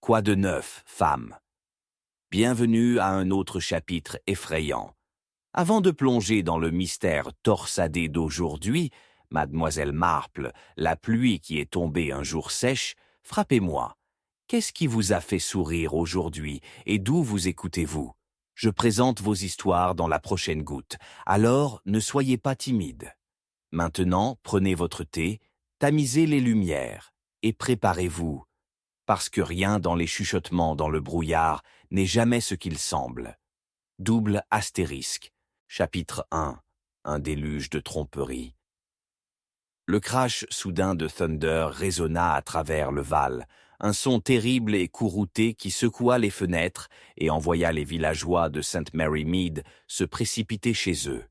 Quoi de neuf, femme? Bienvenue à un autre chapitre effrayant. Avant de plonger dans le mystère torsadé d'aujourd'hui, Mademoiselle Marple, la pluie qui est tombée un jour sèche, frappez-moi. Qu'est-ce qui vous a fait sourire aujourd'hui et d'où vous écoutez-vous? Je présente vos histoires dans la prochaine goutte, alors ne soyez pas timide. Maintenant, prenez votre thé, tamisez les lumières et préparez-vous, parce que rien dans les chuchotements dans le brouillard n'est jamais ce qu'il semble. Double astérisque. Chapitre 1. Un déluge de tromperie. Le crash soudain de Thunder résonna à travers le Val, un son terrible et courrouté qui secoua les fenêtres et envoya les villageois de St. Mary Mead se précipiter chez eux.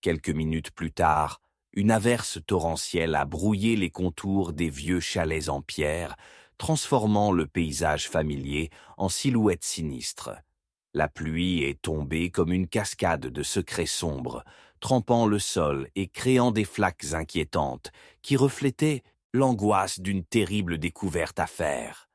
Quelques minutes plus tard, une averse torrentielle a brouillé les contours des vieux chalets en pierre, transformant le paysage familier en silhouette sinistre. La pluie est tombée comme une cascade de secrets sombres, trempant le sol et créant des flaques inquiétantes qui reflétaient l'angoisse d'une terrible découverte à faire.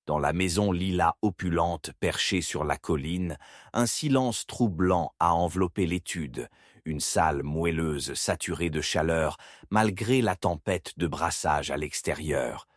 Dans la maison lilas opulente perchée sur la colline, un silence troublant a enveloppé l'étude, une salle moelleuse saturée de chaleur malgré la tempête de brassage à l'extérieur.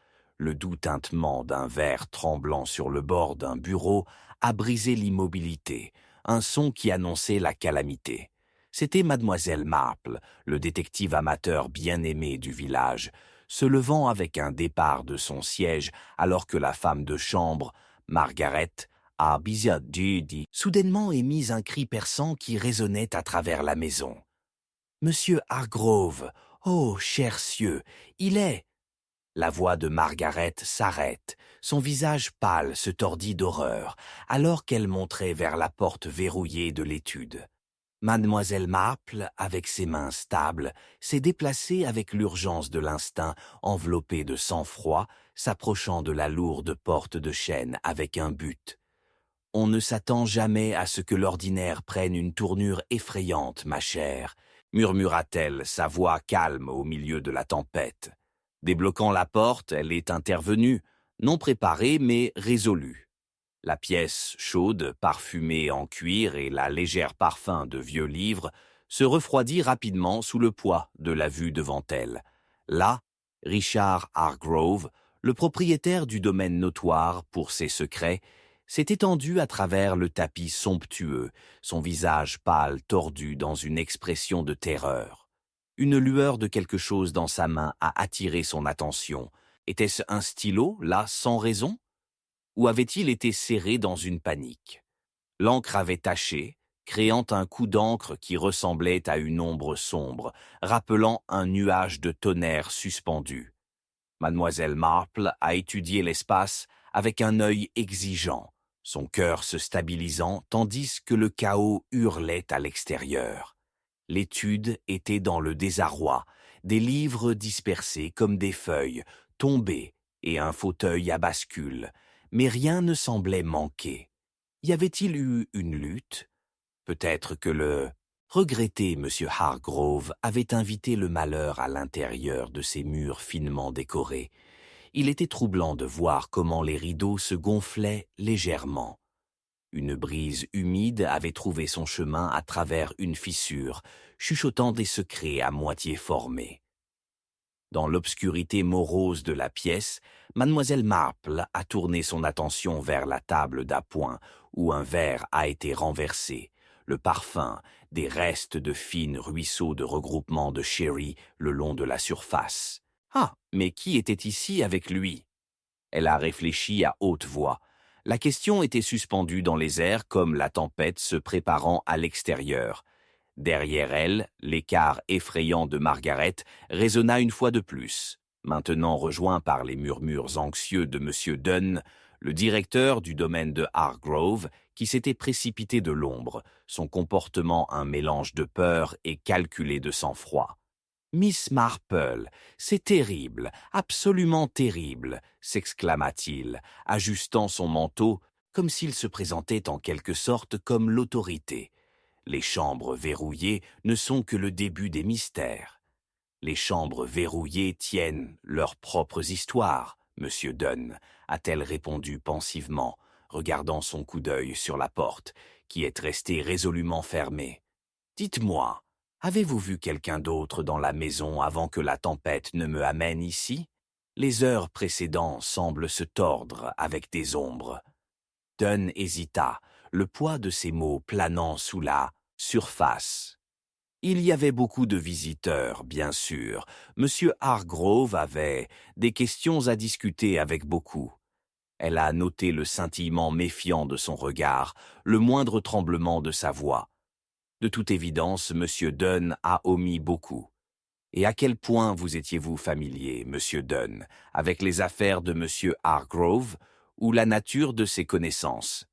Le doux tintement d'un verre tremblant sur le bord d'un bureau a brisé l'immobilité, un son qui annonçait la calamité. C'était Mademoiselle Marple, le détective amateur bien-aimé du village, se levant avec un départ de son siège alors que la femme de chambre, Margaret, a dit, soudainement émis un cri perçant qui résonnait à travers la maison. « Monsieur Hargrove, oh, cher cieux, il est !» La voix de Margaret s'arrête, son visage pâle se tordit d'horreur, alors qu'elle montrait vers la porte verrouillée de l'étude. Mademoiselle Marple, avec ses mains stables, s'est déplacée avec l'urgence de l'instinct, enveloppée de sang-froid, s'approchant de la lourde porte de chêne avec un but. « On ne s'attend jamais à ce que l'ordinaire prenne une tournure effrayante, ma chère, » murmura-t-elle, sa voix calme au milieu de la tempête. Débloquant la porte, elle est intervenue, non préparée mais résolue. La pièce chaude, parfumée en cuir et la légère parfum de vieux livres se refroidit rapidement sous le poids de la vue devant elle. Là, Richard Hargrove, le propriétaire du domaine notoire pour ses secrets, s'est étendu à travers le tapis somptueux, son visage pâle tordu dans une expression de terreur. Une lueur de quelque chose dans sa main a attiré son attention. Était-ce un stylo, là, sans raison? Ou avait-il été serré dans une panique? L'encre avait taché, créant un coup d'encre qui ressemblait à une ombre sombre, rappelant un nuage de tonnerre suspendu. Mademoiselle Marple a étudié l'espace avec un œil exigeant, son cœur se stabilisant tandis que le chaos hurlait à l'extérieur. L'étude était dans le désarroi, des livres dispersés comme des feuilles, tombés, et un fauteuil à bascule, mais rien ne semblait manquer. Y avait-il eu une lutte? Peut-être que le regretté M. Hargrove avait invité le malheur à l'intérieur de ces murs finement décorés. Il était troublant de voir comment les rideaux se gonflaient légèrement. Une brise humide avait trouvé son chemin à travers une fissure, chuchotant des secrets à moitié formés. Dans l'obscurité morose de la pièce, Mademoiselle Marple a tourné son attention vers la table d'appoint où un verre a été renversé, le parfum, des restes de fines ruisseaux de regroupement de sherry le long de la surface. Ah, mais qui était ici avec lui? Elle a réfléchi à haute voix. La question était suspendue dans les airs comme la tempête se préparant à l'extérieur. Derrière elle, l'écart effrayant de Margaret résonna une fois de plus. Maintenant rejoint par les murmures anxieux de M. Dunn, le directeur du domaine de Hargrove, qui s'était précipité de l'ombre, son comportement un mélange de peur et calculé de sang-froid. « Miss Marple, c'est terrible, absolument terrible !» s'exclama-t-il, ajustant son manteau comme s'il se présentait en quelque sorte comme l'autorité. Les chambres verrouillées ne sont que le début des mystères. Les chambres verrouillées tiennent leurs propres histoires, Monsieur Dunn, a-t-elle répondu pensivement, regardant son coup d'œil sur la porte, qui est restée résolument fermée. Dites-moi, avez-vous vu quelqu'un d'autre dans la maison avant que la tempête ne me amène ici? Les heures précédentes semblent se tordre avec des ombres. Dunn hésita, le poids de ses mots planant sous la surface. Il y avait beaucoup de visiteurs, bien sûr. Monsieur Hargrove avait des questions à discuter avec beaucoup. Elle a noté le scintillement méfiant de son regard, le moindre tremblement de sa voix. De toute évidence, Monsieur Dunn a omis beaucoup. Et à quel point vous étiez-vous familier, Monsieur Dunn, avec les affaires de Monsieur Hargrove ou la nature de ses connaissances?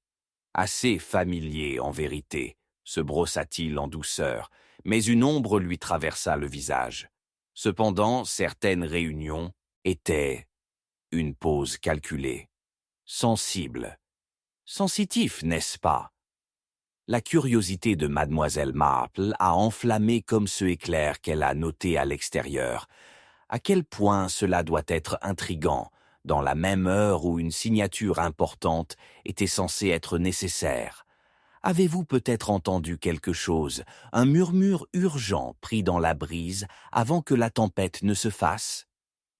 Assez familier, en vérité, se brossa-t-il en douceur, mais une ombre lui traversa le visage. Cependant, certaines réunions étaient une pause calculée, sensible, sensitif, n'est-ce pas? La curiosité de mademoiselle Marple a enflammé comme ce éclair qu'elle a noté à l'extérieur. À quel point cela doit être intrigant, dans la même heure où une signature importante était censée être nécessaire. Avez-vous peut-être entendu quelque chose, un murmure urgent pris dans la brise avant que la tempête ne se fasse?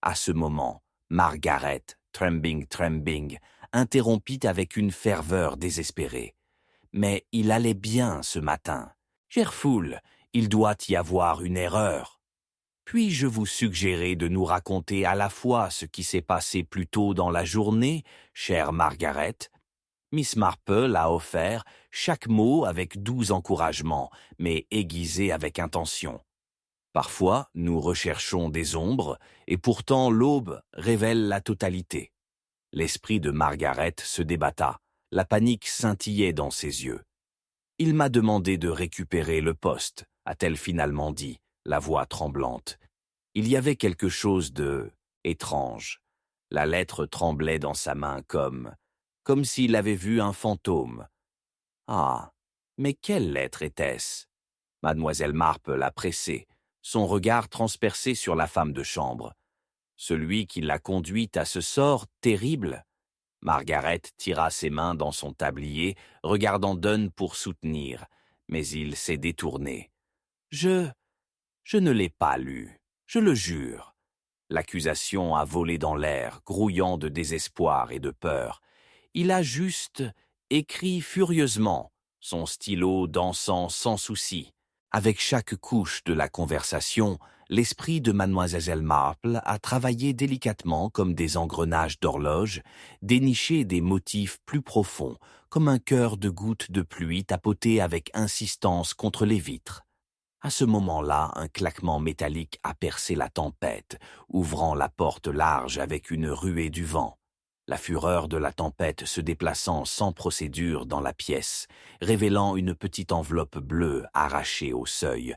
À ce moment, Margaret, trembing, interrompit avec une ferveur désespérée. Mais il allait bien ce matin. Chère foule, il doit y avoir une erreur. Puis-je vous suggérer de nous raconter à la fois ce qui s'est passé plus tôt dans la journée, chère Margaret? Miss Marple a offert chaque mot avec doux encouragement, mais aiguisé avec intention. Parfois, nous recherchons des ombres, et pourtant l'aube révèle la totalité. L'esprit de Margaret se débatta, la panique scintillait dans ses yeux. « Il m'a demandé de récupérer le poste », a-t-elle finalement dit, la voix tremblante. Il y avait quelque chose de étrange. La lettre tremblait dans sa main comme s'il avait vu un fantôme. Ah, mais quelle lettre était-ce? Mademoiselle Marple l'a pressée, son regard transpercé sur la femme de chambre. Celui qui l'a conduite à ce sort terrible? Margaret tira ses mains dans son tablier, regardant Dunn pour soutenir, mais il s'est détourné. Je ne l'ai pas lu, je le jure. L'accusation a volé dans l'air, grouillant de désespoir et de peur. Il a juste écrit furieusement, son stylo dansant sans souci. Avec chaque couche de la conversation, l'esprit de mademoiselle Marple a travaillé délicatement comme des engrenages d'horloge, déniché des motifs plus profonds, comme un cœur de gouttes de pluie tapoté avec insistance contre les vitres. À ce moment-là, un claquement métallique a percé la tempête, ouvrant la porte large avec une ruée du vent. La fureur de la tempête se déplaçant sans procédure dans la pièce, révélant une petite enveloppe bleue arrachée au seuil.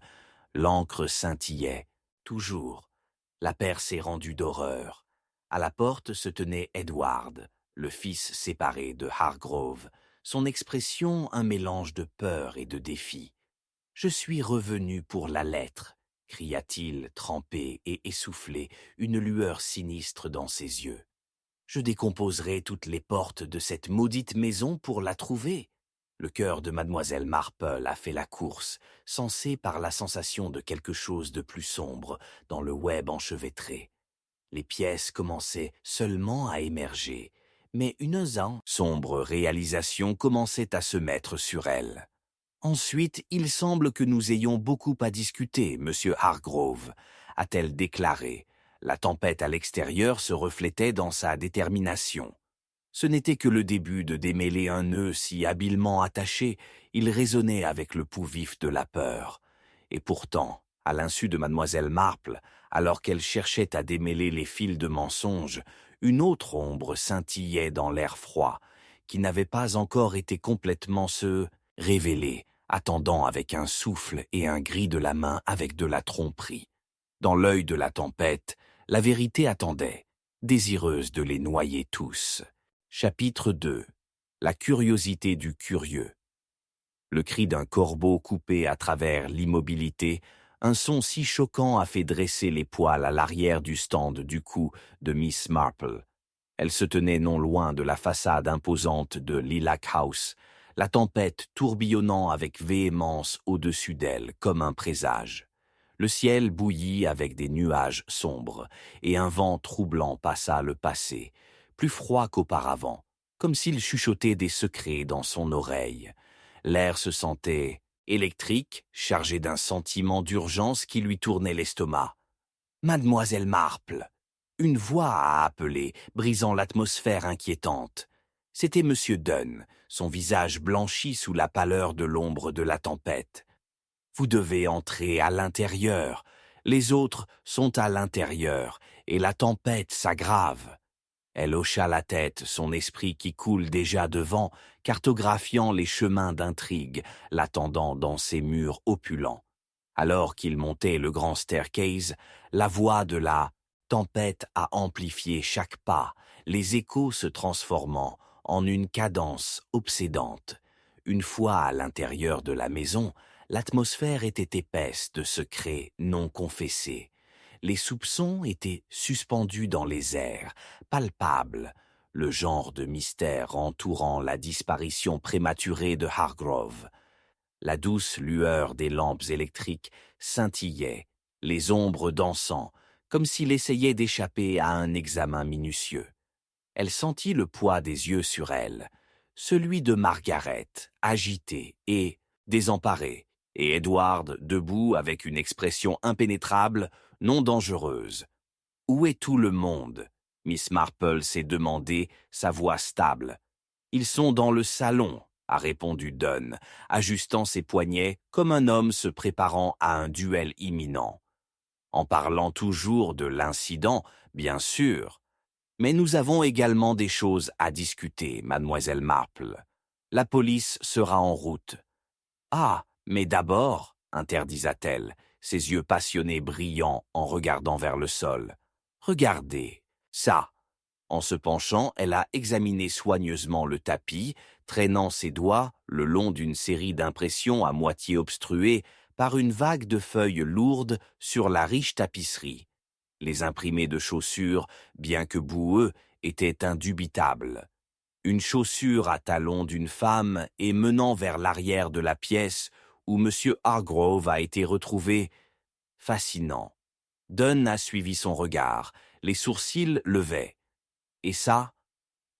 L'encre scintillait, toujours. La perce est rendue d'horreur. À la porte se tenait Edward, le fils séparé de Hargrove, son expression un mélange de peur et de défi. « Je suis revenu pour la lettre », cria-t-il, trempé et essoufflé, une lueur sinistre dans ses yeux. « Je décomposerai toutes les portes de cette maudite maison pour la trouver. » Le cœur de mademoiselle Marple a fait la course, sensé par la sensation de quelque chose de plus sombre dans le web enchevêtré. Les pièces commençaient seulement à émerger, mais une sombre réalisation commençait à se mettre sur elle. Ensuite, il semble que nous ayons beaucoup à discuter, monsieur Hargrove, a-t-elle déclaré. La tempête à l'extérieur se reflétait dans sa détermination. Ce n'était que le début de démêler un nœud si habilement attaché, il résonnait avec le pouls vif de la peur. Et pourtant, à l'insu de mademoiselle Marple, alors qu'elle cherchait à démêler les fils de mensonges, une autre ombre scintillait dans l'air froid, qui n'avait pas encore été complètement révélée, attendant avec un souffle et un gris de la main avec de la tromperie. Dans l'œil de la tempête, la vérité attendait, désireuse de les noyer tous. Chapitre 2. La curiosité du curieux. Le cri d'un corbeau coupé à travers l'immobilité, un son si choquant a fait dresser les poils à l'arrière du stand du cou de Miss Marple. Elle se tenait non loin de la façade imposante de Lilac House, la tempête tourbillonnant avec véhémence au-dessus d'elle comme un présage. Le ciel bouillit avec des nuages sombres, et un vent troublant passa le passé, plus froid qu'auparavant, comme s'il chuchotait des secrets dans son oreille. L'air se sentait électrique, chargé d'un sentiment d'urgence qui lui tournait l'estomac. « Mademoiselle Marple !» Une voix a appelé, brisant l'atmosphère inquiétante. C'était Monsieur Dunn, son visage blanchi sous la pâleur de l'ombre de la tempête. « Vous devez entrer à l'intérieur. Les autres sont à l'intérieur, et la tempête s'aggrave. » Elle hocha la tête, son esprit qui coule déjà devant, cartographiant les chemins d'intrigue, l'attendant dans ses murs opulents. Alors qu'il montait le grand staircase, la voix de la tempête a amplifié chaque pas, les échos se transformant en une cadence obsédante. Une fois à l'intérieur de la maison, l'atmosphère était épaisse de secrets non confessés. Les soupçons étaient suspendus dans les airs, palpables, le genre de mystère entourant la disparition prématurée de Hargrove. La douce lueur des lampes électriques scintillait, les ombres dansant, comme s'il essayait d'échapper à un examen minutieux. Elle sentit le poids des yeux sur elle, celui de Margaret, agité et désemparé, et Edward debout avec une expression impénétrable, non dangereuse. « Où est tout le monde ?» Miss Marple s'est demandé, sa voix stable. « Ils sont dans le salon », a répondu Dunn, ajustant ses poignets comme un homme se préparant à un duel imminent. En parlant toujours de l'incident, bien sûr. Mais nous avons également des choses à discuter, mademoiselle Marple. La police sera en route. Ah, mais d'abord, interdisa-t-elle, ses yeux passionnés brillants en regardant vers le sol. Regardez, ça. En se penchant, elle a examiné soigneusement le tapis, traînant ses doigts le long d'une série d'impressions à moitié obstruées par une vague de feuilles lourdes sur la riche tapisserie. Les imprimés de chaussures, bien que boueux, étaient indubitables. Une chaussure à talons d'une femme et menant vers l'arrière de la pièce où M. Hargrove a été retrouvé. Fascinant. Dunn a suivi son regard, les sourcils levés. Et ça?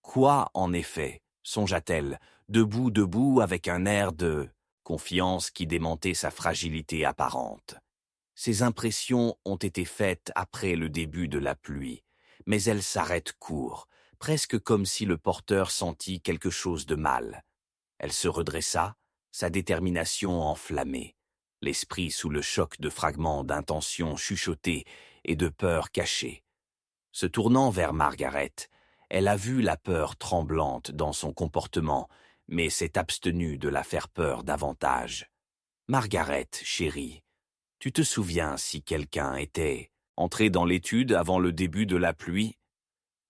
Quoi, en effet, songea-t-elle, debout avec un air de confiance qui démentait sa fragilité apparente. Ces impressions ont été faites après le début de la pluie, mais elles s'arrêtent court, presque comme si le porteur sentit quelque chose de mal. Elle se redressa, sa détermination enflammée, l'esprit sous le choc de fragments d'intentions chuchotées et de peurs cachées. Se tournant vers Margaret, elle a vu la peur tremblante dans son comportement, mais s'est abstenue de la faire peur davantage. « Margaret, chérie, tu te souviens si quelqu'un était entré dans l'étude avant le début de la pluie ?»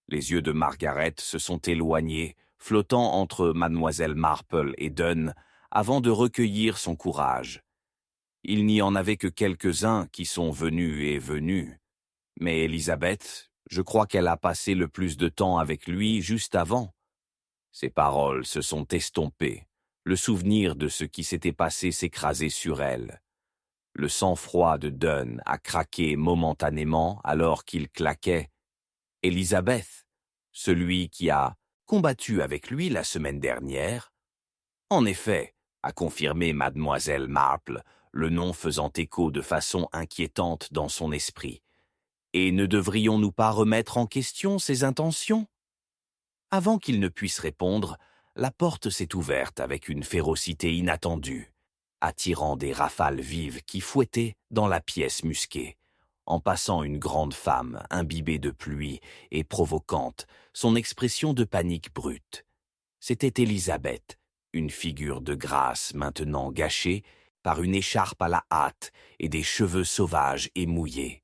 Les yeux de Margaret se sont éloignés, flottant entre mademoiselle Marple et Dunn, avant de recueillir son courage. Il n'y en avait que quelques-uns qui sont venus et venus. Mais Elisabeth, je crois qu'elle a passé le plus de temps avec lui juste avant. Ses paroles se sont estompées. Le souvenir de ce qui s'était passé s'écrasait sur elle. Le sang-froid de Dunn a craqué momentanément alors qu'il claquait. Elisabeth, celui qui a combattu avec lui la semaine dernière. En effet, a confirmé mademoiselle Marple, le nom faisant écho de façon inquiétante dans son esprit. Et ne devrions-nous pas remettre en question ses intentions? Avant qu'il ne puisse répondre, la porte s'est ouverte avec une férocité inattendue, attirant des rafales vives qui fouettaient dans la pièce musquée, en passant une grande femme imbibée de pluie et provocante, son expression de panique brute. C'était Elisabeth, une figure de grâce maintenant gâchée par une écharpe à la hâte et des cheveux sauvages et mouillés.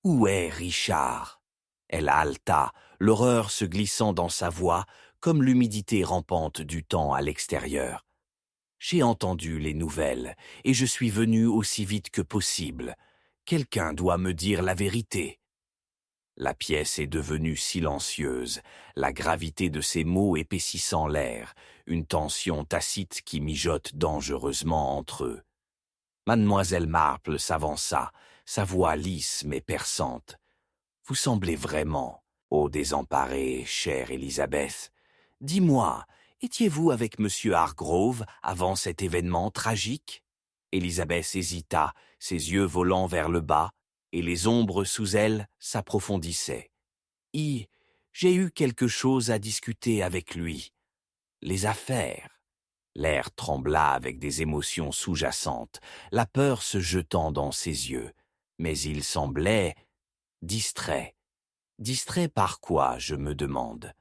« Où est Richard ?» Elle haleta, l'horreur se glissant dans sa voix comme l'humidité rampante du temps à l'extérieur. « J'ai entendu les nouvelles et je suis venu aussi vite que possible. Quelqu'un doit me dire la vérité. » La pièce est devenue silencieuse, la gravité de ses mots épaississant l'air, une tension tacite qui mijote dangereusement entre eux. Mademoiselle Marple s'avança, sa voix lisse mais perçante. « Vous semblez vraiment, ô désemparée, chère Élisabeth. Dis-moi, étiez-vous avec Monsieur Hargrove avant cet événement tragique ?» Élisabeth hésita, ses yeux volant vers le bas, et les ombres sous elle s'approfondissaient. « J'ai eu quelque chose à discuter avec lui. Les affaires. » L'air trembla avec des émotions sous-jacentes, la peur se jetant dans ses yeux. Mais il semblait distrait. Distrait par quoi, je me demande.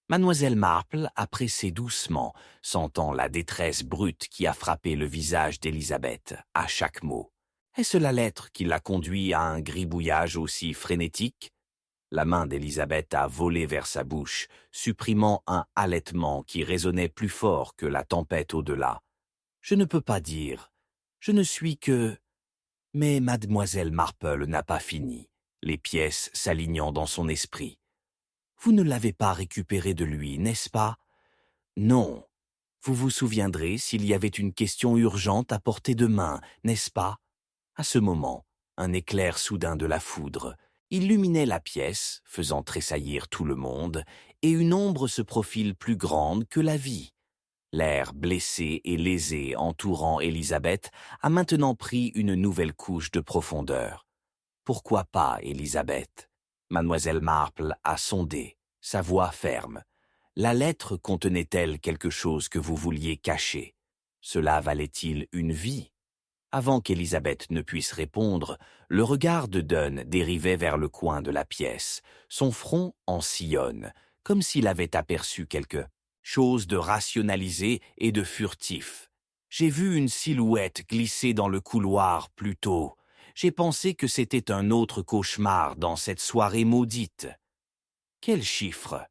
Mademoiselle Marple a pressé doucement, sentant la détresse brute qui a frappé le visage d'Élisabeth à chaque mot. Est-ce la lettre qui l'a conduit à un gribouillage aussi frénétique? La main d'Élisabeth a volé vers sa bouche, supprimant un halètement qui résonnait plus fort que la tempête au-delà. Je ne peux pas dire. Je ne suis que... Mais mademoiselle Marple n'a pas fini, les pièces s'alignant dans son esprit. Vous ne l'avez pas récupéré de lui, n'est-ce pas? Non. Vous vous souviendrez s'il y avait une question urgente à portée de main, n'est-ce pas? À ce moment, un éclair soudain de la foudre illuminait la pièce, faisant tressaillir tout le monde, et une ombre se profile plus grande que la vie. L'air blessé et lésé entourant Élisabeth a maintenant pris une nouvelle couche de profondeur. Pourquoi pas, Élisabeth? Mademoiselle Marple a sondé, sa voix ferme. La lettre contenait-elle quelque chose que vous vouliez cacher? Cela valait-il une vie? Avant qu'Élisabeth ne puisse répondre, le regard de Dunn dérivait vers le coin de la pièce, son front en sillonne, comme s'il avait aperçu quelque chose de rationalisé et de furtif. J'ai vu une silhouette glisser dans le couloir plus tôt. J'ai pensé que c'était un autre cauchemar dans cette soirée maudite. Quel chiffre!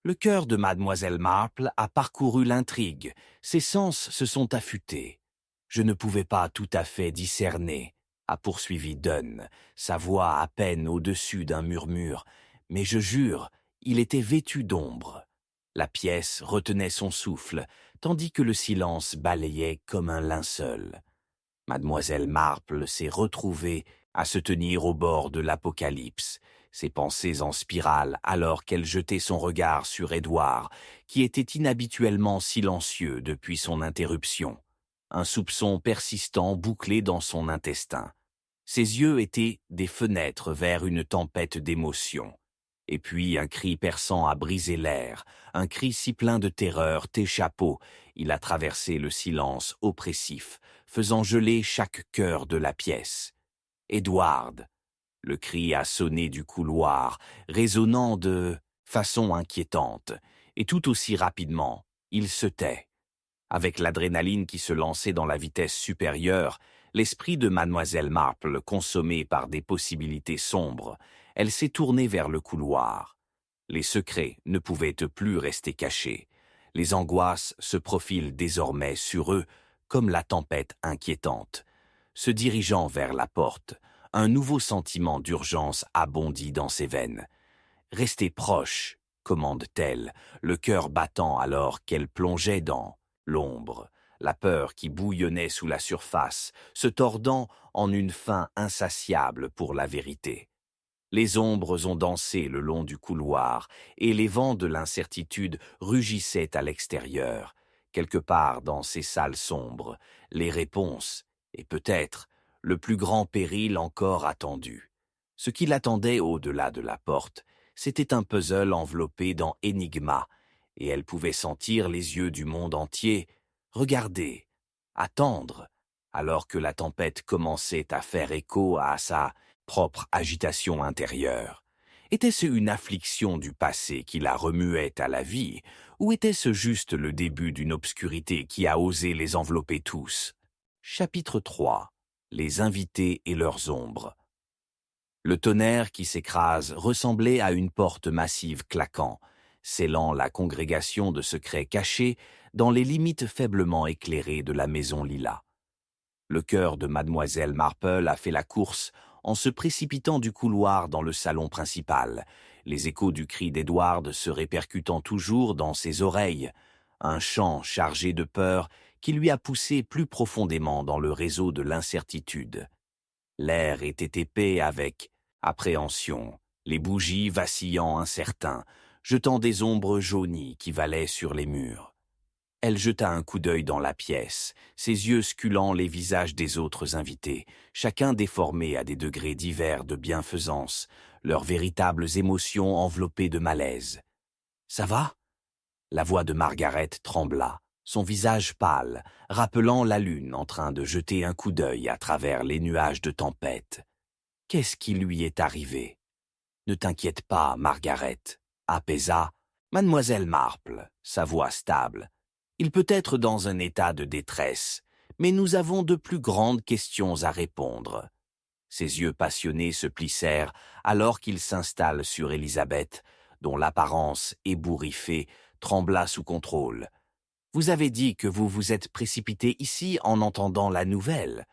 Le cœur de mademoiselle Marple a parcouru l'intrigue, ses sens se sont affûtés. Je ne pouvais pas tout à fait discerner, a poursuivi Dunn, sa voix à peine au-dessus d'un murmure, mais je jure, il était vêtu d'ombre. La pièce retenait son souffle, tandis que le silence balayait comme un linceul. Mademoiselle Marple s'est retrouvée à se tenir au bord de l'apocalypse, ses pensées en spirale alors qu'elle jetait son regard sur Édouard, qui était inhabituellement silencieux depuis son interruption. Un soupçon persistant bouclé dans son intestin. Ses yeux étaient des fenêtres vers une tempête d'émotions. Et puis un cri perçant a brisé l'air, un cri si plein de terreur t'échappau, il a traversé le silence oppressif, faisant geler chaque cœur de la pièce. Édouard! Le cri a sonné du couloir, résonnant de façon inquiétante, et tout aussi rapidement, il se tait. Avec l'adrénaline qui se lançait dans la vitesse supérieure, l'esprit de mademoiselle Marple consommé par des possibilités sombres, elle s'est tournée vers le couloir. Les secrets ne pouvaient plus rester cachés. Les angoisses se profilent désormais sur eux comme la tempête inquiétante. Se dirigeant vers la porte, un nouveau sentiment d'urgence a bondi dans ses veines. « Restez proche », commande-t-elle, le cœur battant alors qu'elle plongeait dans l'ombre, la peur qui bouillonnait sous la surface, se tordant en une faim insatiable pour la vérité. Les ombres ont dansé le long du couloir, et les vents de l'incertitude rugissaient à l'extérieur. Quelque part dans ces salles sombres, les réponses, et peut-être le plus grand péril encore attendu. Ce qui l'attendait au-delà de la porte, c'était un puzzle enveloppé dans énigma, et elle pouvait sentir les yeux du monde entier regarder, attendre, alors que la tempête commençait à faire écho à sa propre agitation intérieure. Était-ce une affliction du passé qui la remuait à la vie, ou était-ce juste le début d'une obscurité qui a osé les envelopper tous? Chapitre 3. Les invités et leurs ombres. Le tonnerre qui s'écrase ressemblait à une porte massive claquant, scellant la congrégation de secrets cachés dans les limites faiblement éclairées de la maison Lilas. Le cœur de mademoiselle Marple a fait la course en se précipitant du couloir dans le salon principal, les échos du cri d'Edward se répercutant toujours dans ses oreilles, un chant chargé de peur qui lui a poussé plus profondément dans le réseau de l'incertitude. L'air était épais avec appréhension, les bougies vacillant incertains, jetant des ombres jaunies qui valaient sur les murs. Elle jeta un coup d'œil dans la pièce, ses yeux sculant les visages des autres invités, chacun déformé à des degrés divers de bienfaisance, leurs véritables émotions enveloppées de malaise. « Ça va ?» La voix de Margaret trembla, son visage pâle, rappelant la lune en train de jeter un coup d'œil à travers les nuages de tempête. Qu'est-ce qui lui est arrivé? Ne t'inquiète pas, Margaret, apaisa Mademoiselle Marple, sa voix stable. Il peut être dans un état de détresse, mais nous avons de plus grandes questions à répondre. Ses yeux passionnés se plissèrent alors qu'il s'installe sur Élisabeth, dont l'apparence ébouriffée trembla sous contrôle. « Vous avez dit que vous vous êtes précipité ici en entendant la nouvelle.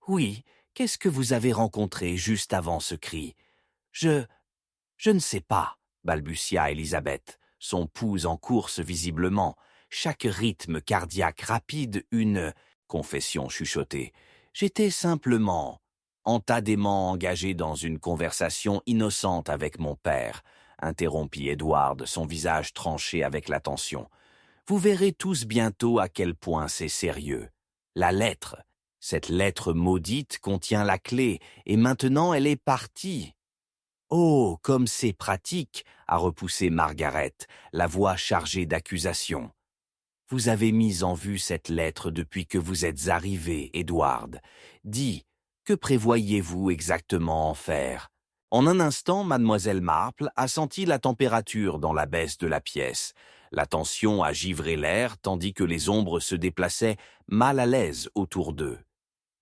Oui, qu'est-ce que vous avez rencontré juste avant ce cri? Je ne sais pas, balbutia Élisabeth, son pouls en course visiblement, chaque rythme cardiaque rapide une confession chuchotée. J'étais simplement entadément engagé dans une conversation innocente avec mon père, interrompit Edward, son visage tranché avec l'attention. Vous verrez tous bientôt à quel point c'est sérieux. La lettre, cette lettre maudite contient la clé, et maintenant elle est partie. Oh, comme c'est pratique, a repoussé Margaret, la voix chargée d'accusation. Vous avez mis en vue cette lettre depuis que vous êtes arrivé, Edward. Dis, que prévoyez-vous exactement en faire? En un instant, mademoiselle Marple a senti la température dans la baisse de la pièce. La tension a givré l'air tandis que les ombres se déplaçaient mal à l'aise autour d'eux.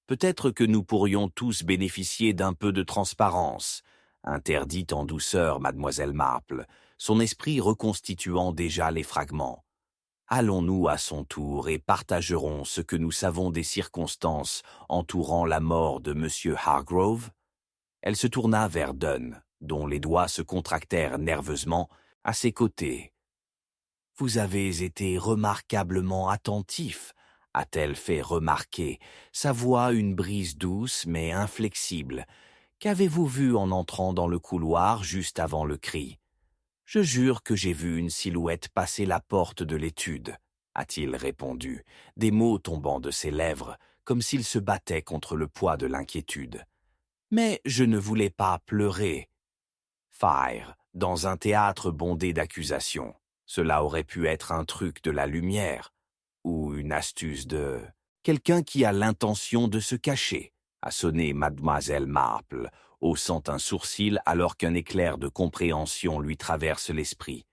Peut-être que nous pourrions tous bénéficier d'un peu de transparence, interdit en douceur mademoiselle Marple, son esprit reconstituant déjà les fragments. Allons-nous à son tour et partagerons ce que nous savons des circonstances entourant la mort de M. Hargrove? Elle se tourna vers Dunn, dont les doigts se contractèrent nerveusement à ses côtés. « Vous avez été remarquablement attentif, » a-t-elle fait remarquer, sa voix une brise douce mais inflexible. « Qu'avez-vous vu en entrant dans le couloir juste avant le cri? » « Je jure que j'ai vu une silhouette passer la porte de l'étude, » a-t-il répondu, des mots tombant de ses lèvres, comme s'il se battait contre le poids de l'inquiétude. « Mais je ne voulais pas pleurer. » Fire, dans un théâtre bondé d'accusations. Cela aurait pu être un truc de la lumière, ou une astuce de quelqu'un qui a l'intention de se cacher, a sonné mademoiselle Marple, haussant un sourcil alors qu'un éclair de compréhension lui traverse l'esprit.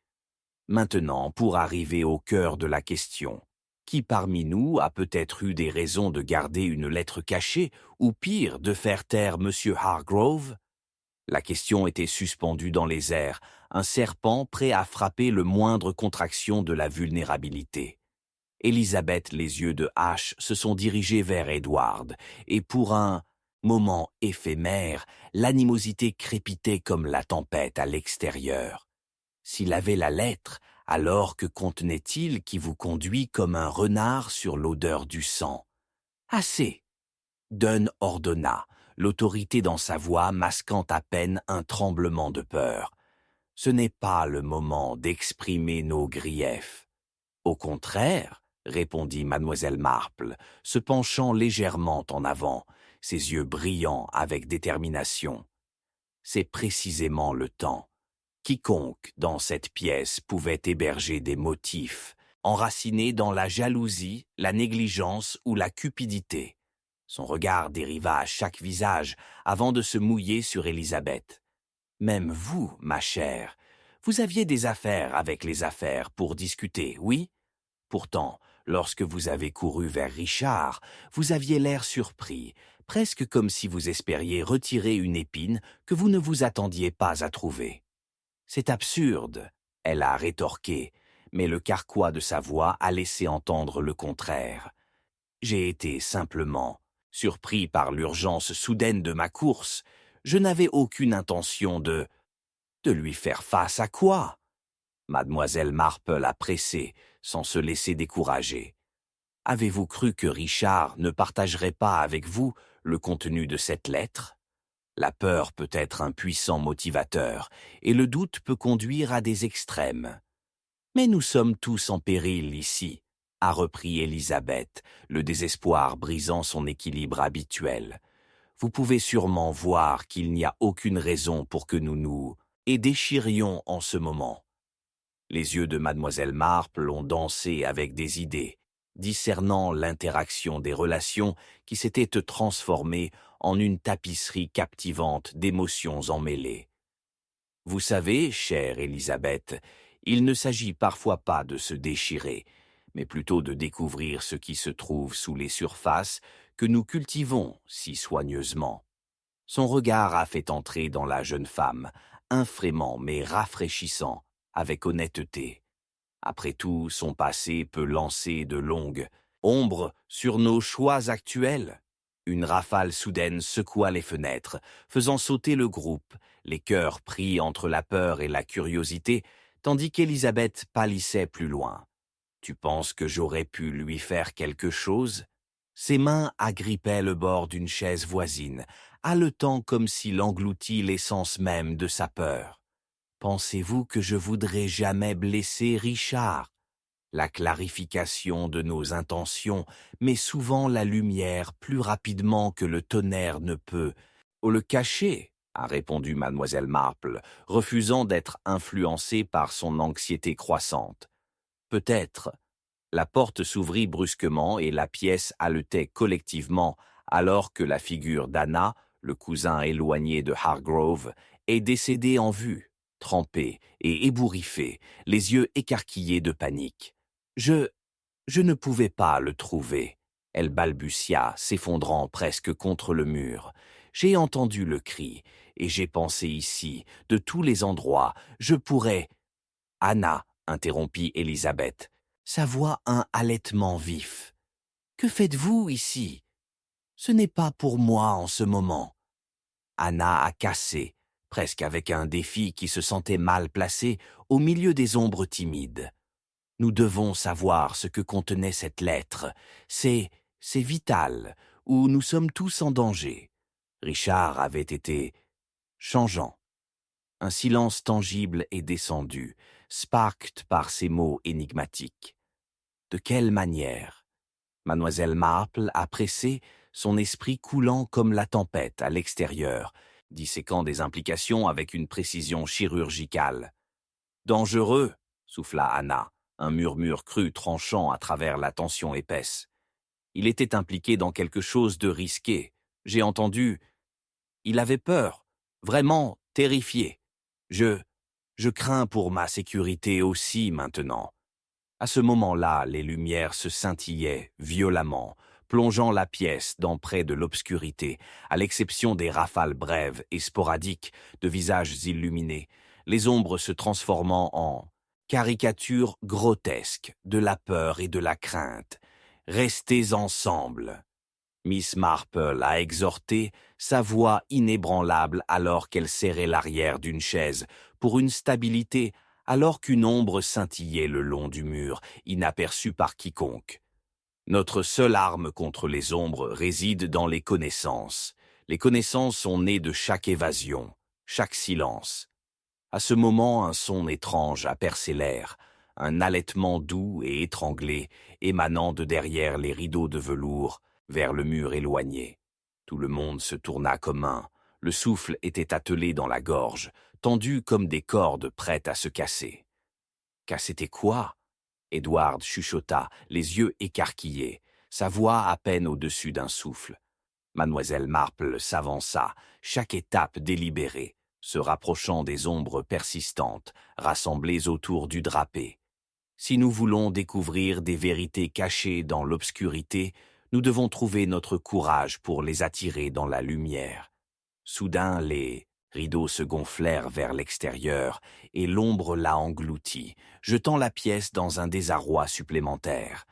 Maintenant, pour arriver au cœur de la question, qui parmi nous a peut-être eu des raisons de garder une lettre cachée, ou pire, de faire taire M. Hargrove? La question était suspendue dans les airs, un serpent prêt à frapper le moindre contraction de la vulnérabilité. Élisabeth, les yeux de hache, se sont dirigés vers Edward, et pour un moment éphémère, l'animosité crépitait comme la tempête à l'extérieur. S'il avait la lettre, alors que contenait-il qui vous conduit comme un renard sur l'odeur du sang? Assez! Dunn ordonna, l'autorité dans sa voix masquant à peine un tremblement de peur. Ce n'est pas le moment d'exprimer nos griefs. Au contraire, répondit mademoiselle Marple, se penchant légèrement en avant, ses yeux brillants avec détermination. C'est précisément le temps. Quiconque dans cette pièce pouvait héberger des motifs, enracinés dans la jalousie, la négligence ou la cupidité. Son regard dériva à chaque visage avant de se mouiller sur Élisabeth. Même vous, ma chère, vous aviez des affaires avec les affaires pour discuter, oui? Pourtant, lorsque vous avez couru vers Richard, vous aviez l'air surpris, presque comme si vous espériez retirer une épine que vous ne vous attendiez pas à trouver. C'est absurde, elle a rétorqué, mais le carquois de sa voix a laissé entendre le contraire. J'ai été simplement surpris par l'urgence soudaine de ma course. Je n'avais aucune intention de lui faire face à quoi? Mademoiselle Marple a pressé, sans se laisser décourager. Avez-vous cru que Richard ne partagerait pas avec vous le contenu de cette lettre? La peur peut être un puissant motivateur, et le doute peut conduire à des extrêmes. Mais nous sommes tous en péril ici, a repris Élisabeth, le désespoir brisant son équilibre habituel. Vous pouvez sûrement voir qu'il n'y a aucune raison pour que nous nous déchirions en ce moment. Les yeux de mademoiselle Marple ont dansé avec des idées, discernant l'interaction des relations qui s'étaient transformées en une tapisserie captivante d'émotions emmêlées. Vous savez, chère Élisabeth, il ne s'agit parfois pas de se déchirer, mais plutôt de découvrir ce qui se trouve sous les surfaces que nous cultivons si soigneusement. Son regard a fait entrer dans la jeune femme, infrément mais rafraîchissant, avec honnêteté. Après tout, son passé peut lancer de longues ombres sur nos choix actuels. Une rafale soudaine secoua les fenêtres, faisant sauter le groupe, les cœurs pris entre la peur et la curiosité, tandis qu'Élisabeth pâlissait plus loin. « Tu penses que j'aurais pu lui faire quelque chose ?» Ses mains agrippaient le bord d'une chaise voisine, haletant comme s'il engloutit l'essence même de sa peur. Pensez-vous que je voudrais jamais blesser Richard? La clarification de nos intentions met souvent la lumière plus rapidement que le tonnerre ne peut. « Le cacher », a répondu mademoiselle Marple, refusant d'être influencée par son anxiété croissante. « Peut-être. » La porte s'ouvrit brusquement et la pièce haletait collectivement alors que la figure d'Anna, le cousin éloigné de Hargrove, est décédée en vue, trempée et ébouriffée, les yeux écarquillés de panique. « Je ne pouvais pas le trouver. » Elle balbutia, s'effondrant presque contre le mur. « J'ai entendu le cri, et j'ai pensé ici, de tous les endroits, je pourrais... » « Anna, » interrompit Élisabeth, sa voix un halètement vif. « Que faites-vous ici? Ce n'est pas pour moi en ce moment. » Anna a cassé, presque avec un défi qui se sentait mal placé, au milieu des ombres timides. « Nous devons savoir ce que contenait cette lettre. C'est vital, ou nous sommes tous en danger. » Richard avait été changeant. Un silence tangible est descendu, sparked par ces mots énigmatiques. De quelle manière? Mademoiselle Marple a pressé, son esprit coulant comme la tempête à l'extérieur, disséquant des implications avec une précision chirurgicale. « Dangereux, » souffla Anna, un murmure cru tranchant à travers la tension épaisse. « Il était impliqué dans quelque chose de risqué. J'ai entendu. Il avait peur, vraiment terrifié. Je crains pour ma sécurité aussi maintenant. » À ce moment-là, les lumières se scintillaient violemment, plongeant la pièce dans près de l'obscurité, à l'exception des rafales brèves et sporadiques de visages illuminés, les ombres se transformant en caricatures grotesques de la peur et de la crainte. « Restez ensemble !» Miss Marple a exhorté, sa voix inébranlable alors qu'elle serrait l'arrière d'une chaise, pour une stabilité, alors qu'une ombre scintillait le long du mur, inaperçue par quiconque. Notre seule arme contre les ombres réside dans les connaissances. Les connaissances sont nées de chaque évasion, chaque silence. À ce moment, un son étrange a percé l'air, un halètement doux et étranglé, émanant de derrière les rideaux de velours, vers le mur éloigné. Tout le monde se tourna comme un. Le souffle était attelé dans la gorge, tendu comme des cordes prêtes à se casser. « Casser quoi ?» Edward chuchota, les yeux écarquillés, sa voix à peine au-dessus d'un souffle. Mademoiselle Marple s'avança, chaque étape délibérée, se rapprochant des ombres persistantes, rassemblées autour du drapé. Si nous voulons découvrir des vérités cachées dans l'obscurité, nous devons trouver notre courage pour les attirer dans la lumière. Soudain, les rideaux se gonflèrent vers l'extérieur et l'ombre l'a englouti, jetant la pièce dans un désarroi supplémentaire.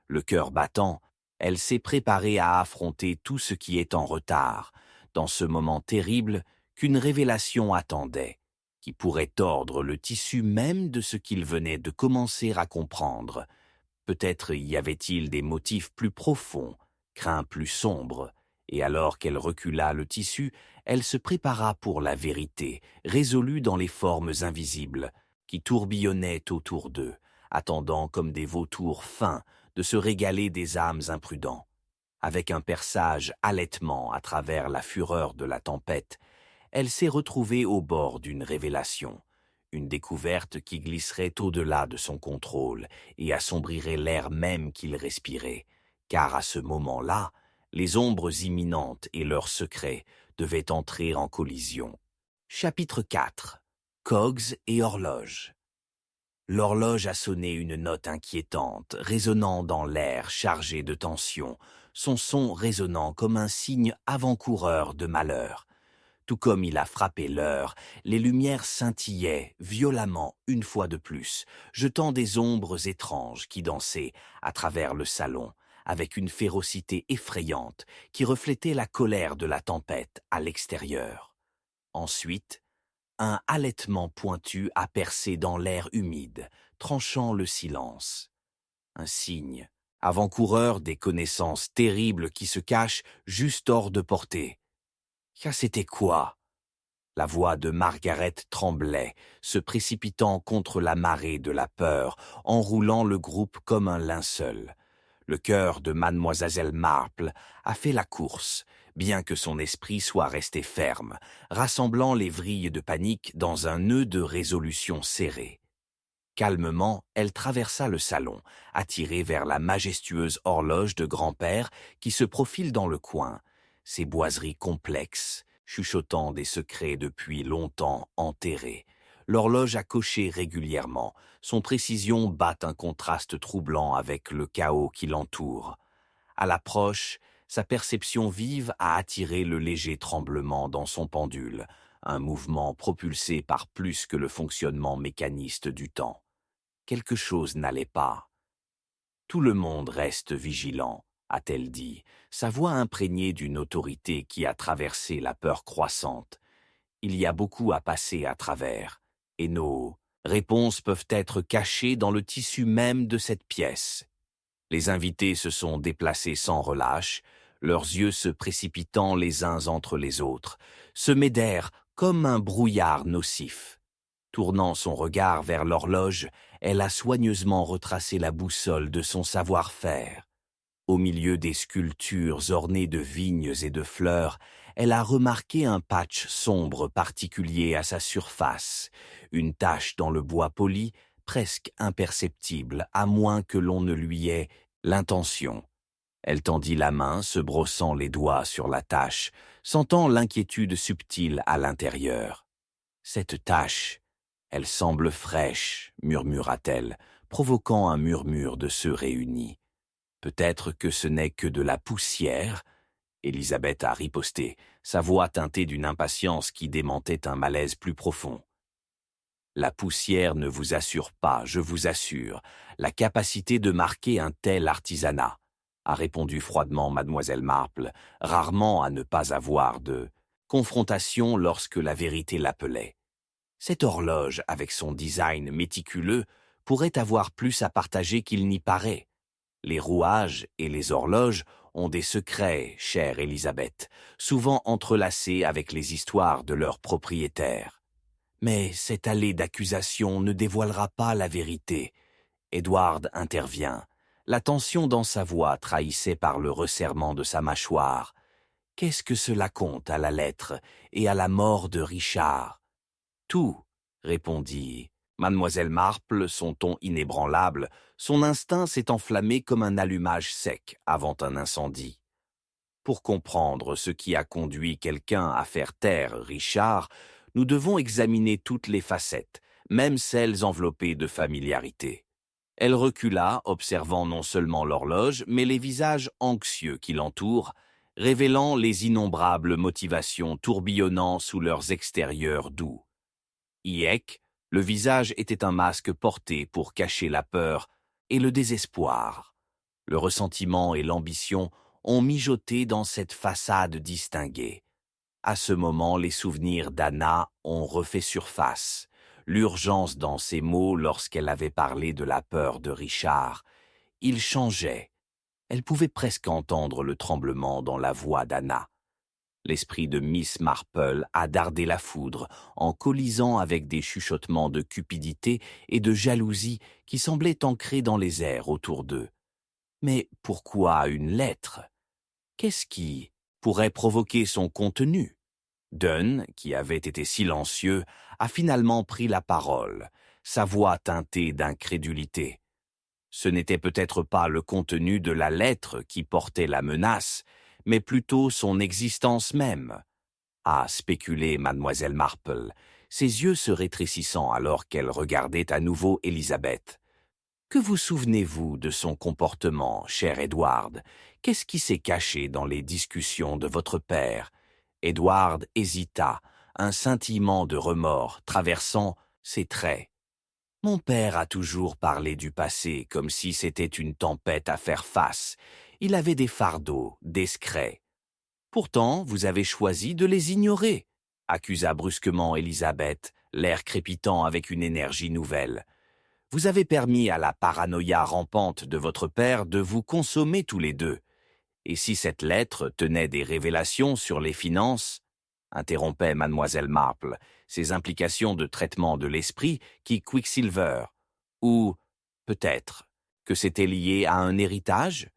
Le cœur battant, elle s'est préparée à affronter tout ce qui est en retard. Dans ce moment terrible, qu'une révélation attendait, qui pourrait tordre le tissu même de ce qu'il venait de commencer à comprendre. Peut-être y avait-il des motifs plus profonds, craints plus sombres, et alors qu'elle recula le tissu, elle se prépara pour la vérité, résolue dans les formes invisibles, qui tourbillonnaient autour d'eux, attendant comme des vautours fins de se régaler des âmes imprudents. Avec un perçage halètement à travers la fureur de la tempête, elle s'est retrouvée au bord d'une révélation, une découverte qui glisserait au-delà de son contrôle et assombrirait l'air même qu'il respirait, car à ce moment-là, les ombres imminentes et leurs secrets devaient entrer en collision. Chapitre 4. Cogs et horloge. L'horloge a sonné une note inquiétante, résonnant dans l'air chargé de tension, son son résonnant comme un signe avant-coureur de malheur. Tout comme il a frappé l'heure, les lumières scintillaient violemment une fois de plus, jetant des ombres étranges qui dansaient à travers le salon, avec une férocité effrayante qui reflétait la colère de la tempête à l'extérieur. Ensuite, un halètement pointu a percé dans l'air humide, tranchant le silence. Un signe, avant-coureur des connaissances terribles qui se cachent juste hors de portée. C'était quoi? La voix de Margaret tremblait, se précipitant contre la marée de la peur, enroulant le groupe comme un linceul. Le cœur de mademoiselle Marple a fait la course, bien que son esprit soit resté ferme, rassemblant les vrilles de panique dans un nœud de résolution serrée. Calmement, elle traversa le salon, attirée vers la majestueuse horloge de grand-père qui se profile dans le coin, ses boiseries complexes, chuchotant des secrets depuis longtemps enterrés. L'horloge a coché régulièrement, son précision bat un contraste troublant avec le chaos qui l'entoure. À l'approche, sa perception vive a attiré le léger tremblement dans son pendule, un mouvement propulsé par plus que le fonctionnement mécaniste du temps. Quelque chose n'allait pas. Tout le monde reste vigilant, a-t-elle dit, sa voix imprégnée d'une autorité qui a traversé la peur croissante. Il y a beaucoup à passer à travers, et nos réponses peuvent être cachées dans le tissu même de cette pièce. Les invités se sont déplacés sans relâche, leurs yeux se précipitant les uns entre les autres, semés d'air comme un brouillard nocif. Tournant son regard vers l'horloge, elle a soigneusement retracé la boussole de son savoir-faire. Au milieu des sculptures ornées de vignes et de fleurs, elle a remarqué un patch sombre particulier à sa surface, une tache dans le bois poli, presque imperceptible, à moins que l'on ne lui ait l'intention. Elle tendit la main, se brossant les doigts sur la tache, sentant l'inquiétude subtile à l'intérieur. Cette tache, elle semble fraîche, murmura-t-elle, provoquant un murmure de ceux réunis. Peut-être que ce n'est que de la poussière. Élisabeth a riposté, sa voix teintée d'une impatience qui démentait un malaise plus profond. La poussière ne vous assure pas, je vous assure, la capacité de marquer un tel artisanat, a répondu froidement mademoiselle Marple, rarement à ne pas avoir de confrontation lorsque la vérité l'appelait. Cette horloge, avec son design méticuleux, pourrait avoir plus à partager qu'il n'y paraît. Les rouages et les horloges ont des secrets, chère Élisabeth, souvent entrelacés avec les histoires de leurs propriétaires. Mais cette allée d'accusation ne dévoilera pas la vérité. Edward intervient. La tension dans sa voix trahissait par le resserrement de sa mâchoire. Qu'est-ce que cela compte à la lettre et à la mort de Richard? Tout, répondit mademoiselle Marple, son ton inébranlable, son instinct s'est enflammé comme un allumage sec avant un incendie. Pour comprendre ce qui a conduit quelqu'un à faire taire Richard, nous devons examiner toutes les facettes, même celles enveloppées de familiarité. Elle recula, observant non seulement l'horloge, mais les visages anxieux qui l'entourent, révélant les innombrables motivations tourbillonnant sous leurs extérieurs doux. Hiec, le visage était un masque porté pour cacher la peur et le désespoir. Le ressentiment et l'ambition ont mijoté dans cette façade distinguée. À ce moment, les souvenirs d'Anna ont refait surface. L'urgence dans ses mots lorsqu'elle avait parlé de la peur de Richard. Il changeait. Elle pouvait presque entendre le tremblement dans la voix d'Anna. L'esprit de Miss Marple a dardé la foudre en colisant avec des chuchotements de cupidité et de jalousie qui semblaient ancrés dans les airs autour d'eux. Mais pourquoi une lettre? Qu'est-ce qui pourrait provoquer son contenu? Dunn, qui avait été silencieux, a finalement pris la parole, sa voix teintée d'incrédulité. Ce n'était peut-être pas le contenu de la lettre qui portait la menace, mais plutôt son existence même. A spéculé mademoiselle Marple, ses yeux se rétrécissant alors qu'elle regardait à nouveau Élisabeth. Que vous souvenez-vous de son comportement, cher Edward? Qu'est-ce qui s'est caché dans les discussions de votre père? Edward hésita, un scintillement de remords traversant ses traits. Mon père a toujours parlé du passé comme si c'était une tempête à faire face. Il avait des fardeaux, discrets. Pourtant, vous avez choisi de les ignorer, accusa brusquement Élisabeth, l'air crépitant avec une énergie nouvelle. Vous avez permis à la paranoïa rampante de votre père de vous consommer tous les deux. Et si cette lettre tenait des révélations sur les finances, interrompait mademoiselle Marple, ses implications de traitement de l'esprit qui Quicksilver, ou peut-être que c'était lié à un héritage,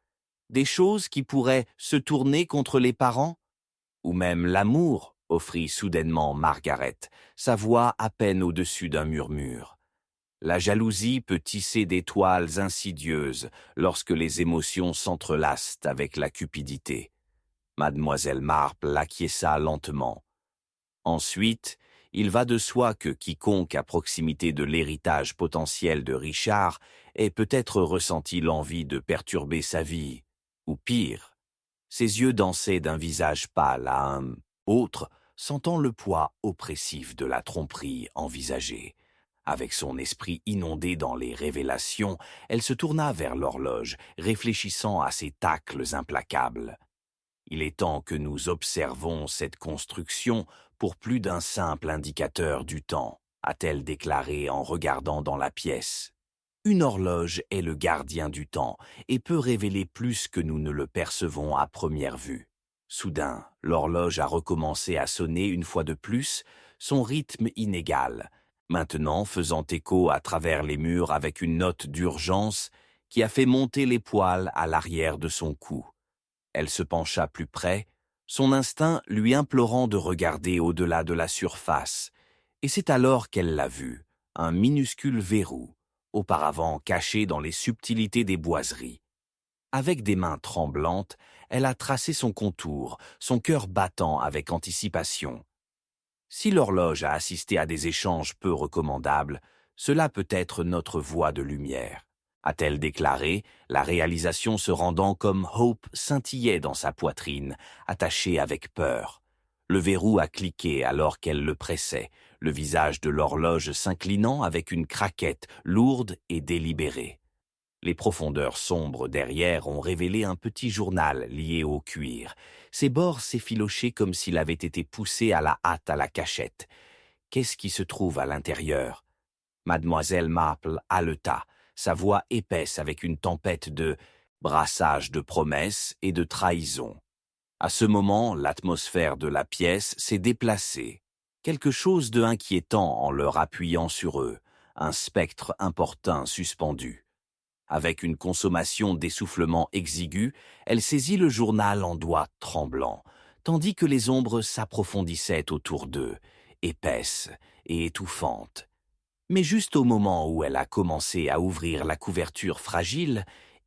des choses qui pourraient se tourner contre les parents, ou même l'amour, offrit soudainement Margaret, sa voix à peine au-dessus d'un murmure. La jalousie peut tisser des toiles insidieuses lorsque les émotions s'entrelacent avec la cupidité. Mademoiselle Marple acquiesça lentement. Ensuite, il va de soi que quiconque à proximité de l'héritage potentiel de Richard ait peut-être ressenti l'envie de perturber sa vie, ou pire. Ses yeux dansaient d'un visage pâle à un autre, sentant le poids oppressif de la tromperie envisagée. Avec son esprit inondé dans les révélations, elle se tourna vers l'horloge, réfléchissant à ses tacles implacables. Il est temps que nous observons cette construction pour plus d'un simple indicateur du temps, a-t-elle déclaré en regardant dans la pièce. Une horloge est le gardien du temps et peut révéler plus que nous ne le percevons à première vue. Soudain, l'horloge a recommencé à sonner une fois de plus, son rythme inégal, maintenant faisant écho à travers les murs avec une note d'urgence qui a fait monter les poils à l'arrière de son cou. Elle se pencha plus près, son instinct lui implorant de regarder au-delà de la surface, et c'est alors qu'elle l'a vu, un minuscule verrou, auparavant caché dans les subtilités des boiseries. Avec des mains tremblantes, elle a tracé son contour, son cœur battant avec anticipation. Si l'horloge a assisté à des échanges peu recommandables, cela peut être notre voie de lumière, a-t-elle déclaré, la réalisation se rendant comme Hope scintillait dans sa poitrine, attachée avec peur. Le verrou a cliqué alors qu'elle le pressait, le visage de l'horloge s'inclinant avec une craquette lourde et délibérée. Les profondeurs sombres derrière ont révélé un petit journal lié au cuir. Ses bords s'effilochaient comme s'il avait été poussé à la hâte à la cachette. Qu'est-ce qui se trouve à l'intérieur? Mademoiselle Marple haleta, sa voix épaisse avec une tempête de brassage de promesses et de trahison. À ce moment, l'atmosphère de la pièce s'est déplacée. Quelque chose de inquiétant en leur appuyant sur eux, un spectre importun suspendu. Avec une consommation d'essoufflement exigu, elle saisit le journal en doigts tremblants, tandis que les ombres s'approfondissaient autour d'eux, épaisses et étouffantes. Mais juste au moment où elle a commencé à ouvrir la couverture fragile,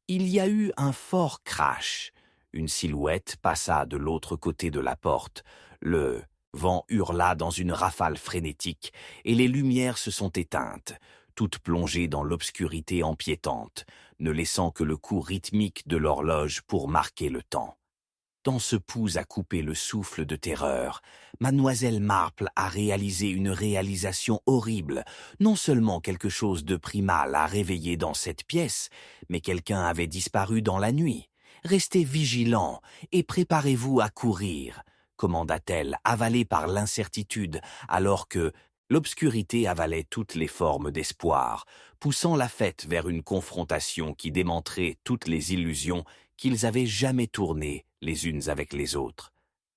il y a eu un fort crash. Une silhouette passa de l'autre côté de la porte. Le vent hurla dans une rafale frénétique et les lumières se sont éteintes, toutes plongées dans l'obscurité empiétante, ne laissant que le coup rythmique de l'horloge pour marquer le temps. Dans ce pouls à couper le souffle de terreur, mademoiselle Marple a réalisé une réalisation horrible. Non seulement quelque chose de primal a réveillé dans cette pièce, mais quelqu'un avait disparu dans la nuit. Restez vigilants et préparez-vous à courir. commanda-t-elle, avalée par l'incertitude, alors que l'obscurité avalait toutes les formes d'espoir, poussant la fête vers une confrontation qui démontrait toutes les illusions qu'ils avaient jamais tournées les unes avec les autres.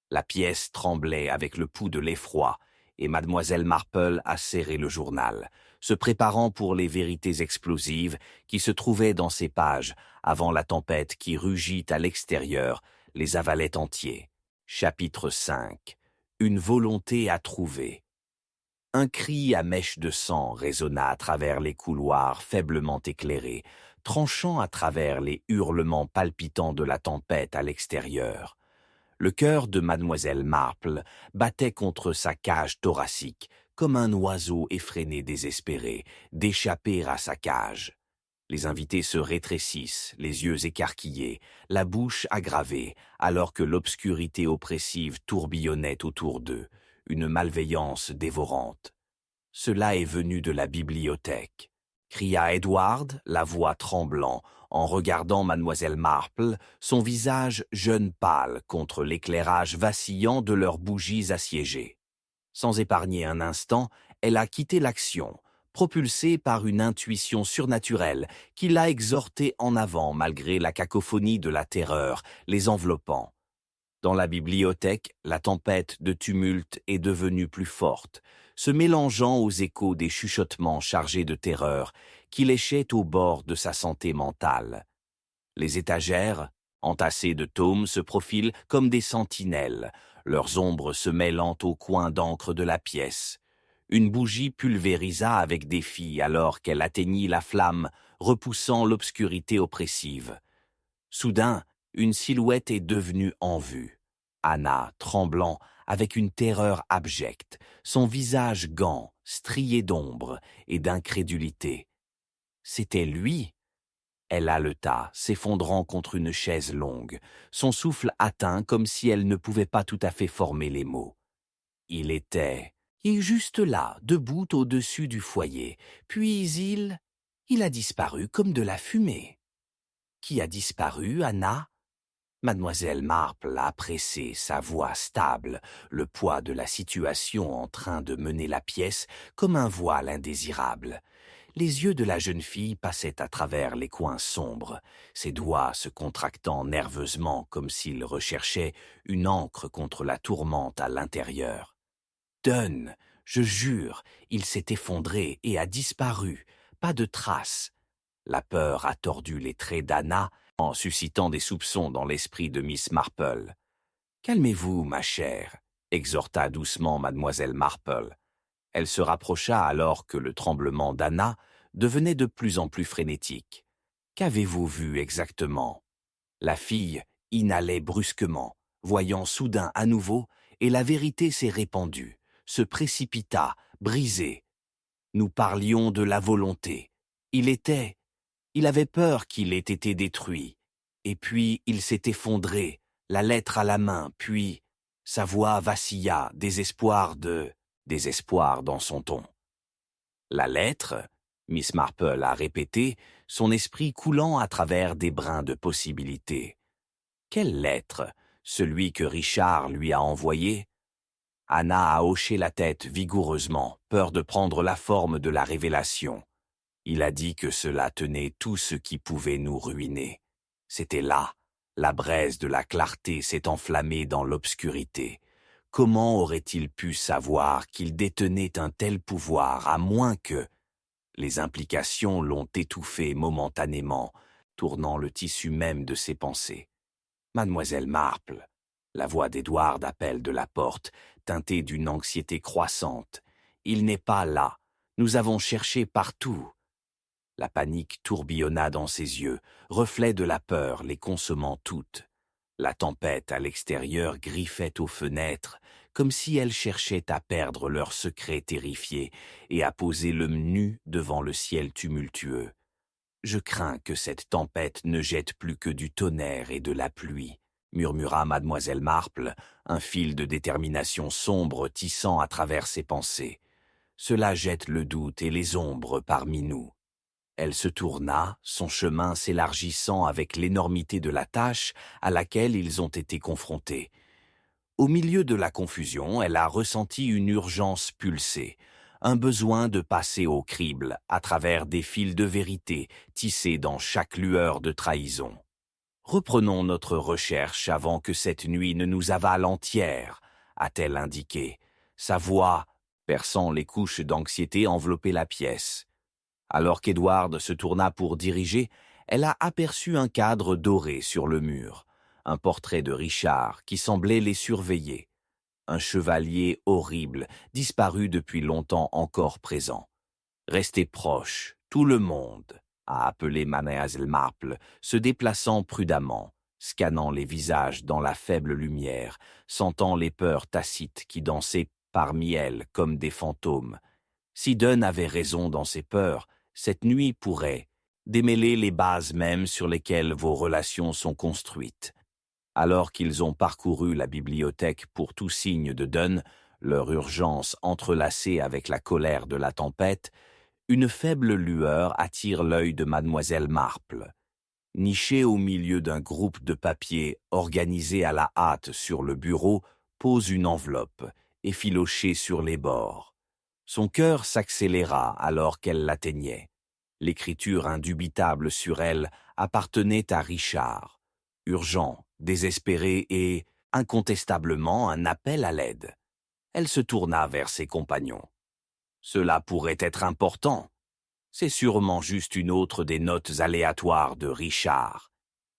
La pièce tremblait avec le pouls de l'effroi, et mademoiselle Marple a serré le journal, se préparant pour les vérités explosives qui se trouvaient dans ces pages avant la tempête qui rugit à l'extérieur les avalait entiers. Chapitre 5. Une volonté à trouver. Un cri à mèche de sang résonna à travers les couloirs faiblement éclairés, tranchant à travers les hurlements palpitants de la tempête à l'extérieur. Le cœur de mademoiselle Marple battait contre sa cage thoracique, comme un oiseau effréné désespéré, d'échapper à sa cage. Les invités se rétrécissent, les yeux écarquillés, la bouche aggravée, alors que l'obscurité oppressive tourbillonnait autour d'eux, une malveillance dévorante. Cela est venu de la bibliothèque, cria Edward, la voix tremblant, en regardant mademoiselle Marple, son visage jeune pâle contre l'éclairage vacillant de leurs bougies assiégées. Sans épargner un instant, elle a quitté l'action, propulsée par une intuition surnaturelle qui l'a exhortée en avant malgré la cacophonie de la terreur, les enveloppant. Dans la bibliothèque, la tempête de tumulte est devenue plus forte, se mélangeant aux échos des chuchotements chargés de terreur qui léchaient au bord de sa santé mentale. Les étagères, entassées de tomes, se profilent comme des sentinelles, leurs ombres se mêlant aux coins d'encre de la pièce. Une bougie pulvérisa avec défi alors qu'elle atteignit la flamme, repoussant l'obscurité oppressive. Soudain, une silhouette est devenue en vue. Anna, tremblant, avec une terreur abjecte, son visage gant, strié d'ombre et d'incrédulité. C'était lui. Elle haleta, s'effondrant contre une chaise longue, son souffle atteint comme si elle ne pouvait pas tout à fait former les mots. Il était juste là, debout au-dessus du foyer, puis il a disparu comme de la fumée. Qui a disparu, Anna? Mademoiselle Marple a pressé, sa voix stable, le poids de la situation en train de mener la pièce comme un voile indésirable. Les yeux de la jeune fille passaient à travers les coins sombres, ses doigts se contractant nerveusement comme s'ils recherchaient une ancre contre la tourmente à l'intérieur. Dunn, je jure, il s'est effondré et a disparu, pas de trace. La peur a tordu les traits d'Anna en suscitant des soupçons dans l'esprit de Miss Marple. « Calmez-vous, ma chère », exhorta doucement mademoiselle Marple. Elle se rapprocha alors que le tremblement d'Anna devenait de plus en plus frénétique. « Qu'avez-vous vu exactement ?» La fille inhalait brusquement, voyant soudain à nouveau, et la vérité s'est répandue, se précipita, brisée. Nous parlions de la volonté. Il avait peur qu'il ait été détruit. Et puis il s'est effondré, la lettre à la main, puis sa voix vacilla, désespoir dans son ton. La lettre, Miss Marple a répété, son esprit coulant à travers des brins de possibilités. Quelle lettre? Celui que Richard lui a envoyé? Anna a hoché la tête vigoureusement, peur de prendre la forme de la révélation. Il a dit que cela tenait tout ce qui pouvait nous ruiner. C'était là. La braise de la clarté s'est enflammée dans l'obscurité. Comment aurait-il pu savoir qu'il détenait un tel pouvoir à moins que... Les implications l'ont étouffé momentanément, tournant le tissu même de ses pensées. Mademoiselle Marple, la voix d'Edward appelle de la porte, teintée d'une anxiété croissante. Il n'est pas là. Nous avons cherché partout. La panique tourbillonna dans ses yeux, reflet de la peur les consommant toutes. La tempête à l'extérieur griffait aux fenêtres, comme si elle cherchait à perdre leurs secrets terrifiés et à poser le nu devant le ciel tumultueux. Je crains que cette tempête ne jette plus que du tonnerre et de la pluie, murmura mademoiselle Marple, un fil de détermination sombre tissant à travers ses pensées. Cela jette le doute et les ombres parmi nous. Elle se tourna, son chemin s'élargissant avec l'énormité de la tâche à laquelle ils ont été confrontés. Au milieu de la confusion, elle a ressenti une urgence pulsée, un besoin de passer au crible à travers des fils de vérité tissés dans chaque lueur de trahison. Reprenons notre recherche avant que cette nuit ne nous avale entière, a-t-elle indiqué. Sa voix, perçant les couches d'anxiété, enveloppait la pièce. Alors qu'Edward se tourna pour diriger, elle a aperçu un cadre doré sur le mur, un portrait de Richard qui semblait les surveiller. Un chevalier horrible, disparu depuis longtemps encore présent. Restez proche, tout le monde, a appelé Mademoiselle Marple, se déplaçant prudemment, scannant les visages dans la faible lumière, sentant les peurs tacites qui dansaient parmi elles comme des fantômes. Si Dunn avait raison dans ses peurs, cette nuit pourrait démêler les bases mêmes sur lesquelles vos relations sont construites. Alors qu'ils ont parcouru la bibliothèque pour tout signe de Dunn, leur urgence entrelacée avec la colère de la tempête, une faible lueur attire l'œil de Mademoiselle Marple. Nichée au milieu d'un groupe de papiers organisés à la hâte sur le bureau, pose une enveloppe, effilochée sur les bords. Son cœur s'accéléra alors qu'elle l'atteignait. L'écriture indubitable sur elle appartenait à Richard. Urgent, désespéré et, incontestablement, un appel à l'aide. Elle se tourna vers ses compagnons. Cela pourrait être important. C'est sûrement juste une autre des notes aléatoires de Richard.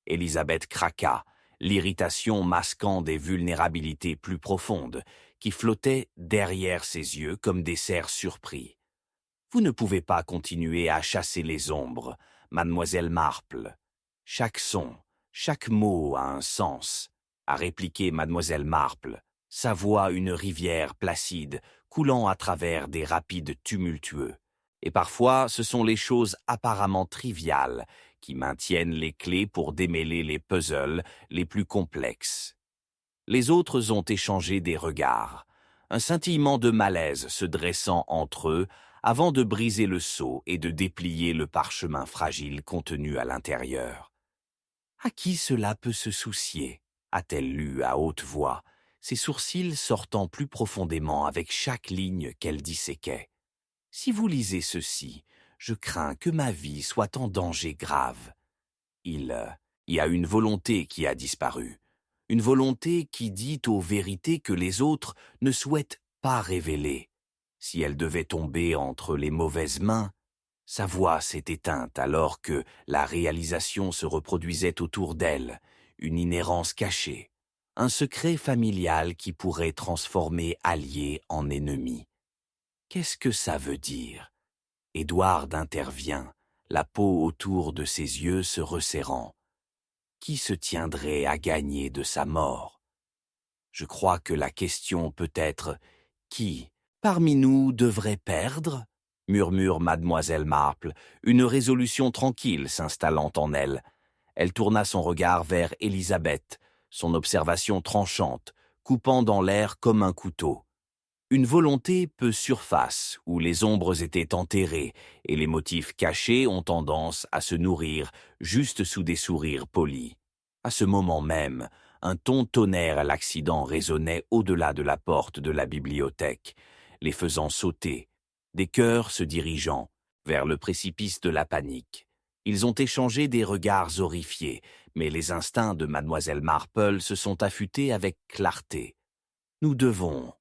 Élisabeth craqua, l'irritation masquant des vulnérabilités plus profondes, qui flottaient derrière ses yeux comme des cerfs surpris. Vous ne pouvez pas continuer à chasser les ombres, mademoiselle Marple. Chaque son, chaque mot a un sens, a répliqué mademoiselle Marple, sa voix une rivière placide, coulant à travers des rapides tumultueux. Et parfois, ce sont les choses apparemment triviales qui maintiennent les clés pour démêler les puzzles les plus complexes. Les autres ont échangé des regards, un scintillement de malaise se dressant entre eux avant de briser le sceau et de déplier le parchemin fragile contenu à l'intérieur. À qui cela peut se soucier, a-t-elle lu à haute voix, ses sourcils sortant plus profondément avec chaque ligne qu'elle disséquait. Si vous lisez ceci, je crains que ma vie soit en danger grave. Il y a une volonté qui a disparu, une volonté qui dit aux vérités que les autres ne souhaitent pas révéler. Si elle devait tomber entre les mauvaises mains, sa voix s'est éteinte alors que la réalisation se reproduisait autour d'elle, une inhérence cachée, un secret familial qui pourrait transformer allié en ennemi. Qu'est-ce que ça veut dire? Édouard intervient, la peau autour de ses yeux se resserrant. Qui se tiendrait à gagner de sa mort? Je crois que la question peut être « Qui, parmi nous, devrait perdre ?» murmure mademoiselle Marple, une résolution tranquille s'installant en elle. Elle tourna son regard vers Élisabeth, son observation tranchante, coupant dans l'air comme un couteau. Une volonté peu surface, où les ombres étaient enterrées et les motifs cachés ont tendance à se nourrir juste sous des sourires polis. À ce moment même, un ton tonnerre à l'accident résonnait au-delà de la porte de la bibliothèque, les faisant sauter, des cœurs se dirigeant vers le précipice de la panique. Ils ont échangé des regards horrifiés, mais les instincts de mademoiselle Marple se sont affûtés avec clarté. Nous devons...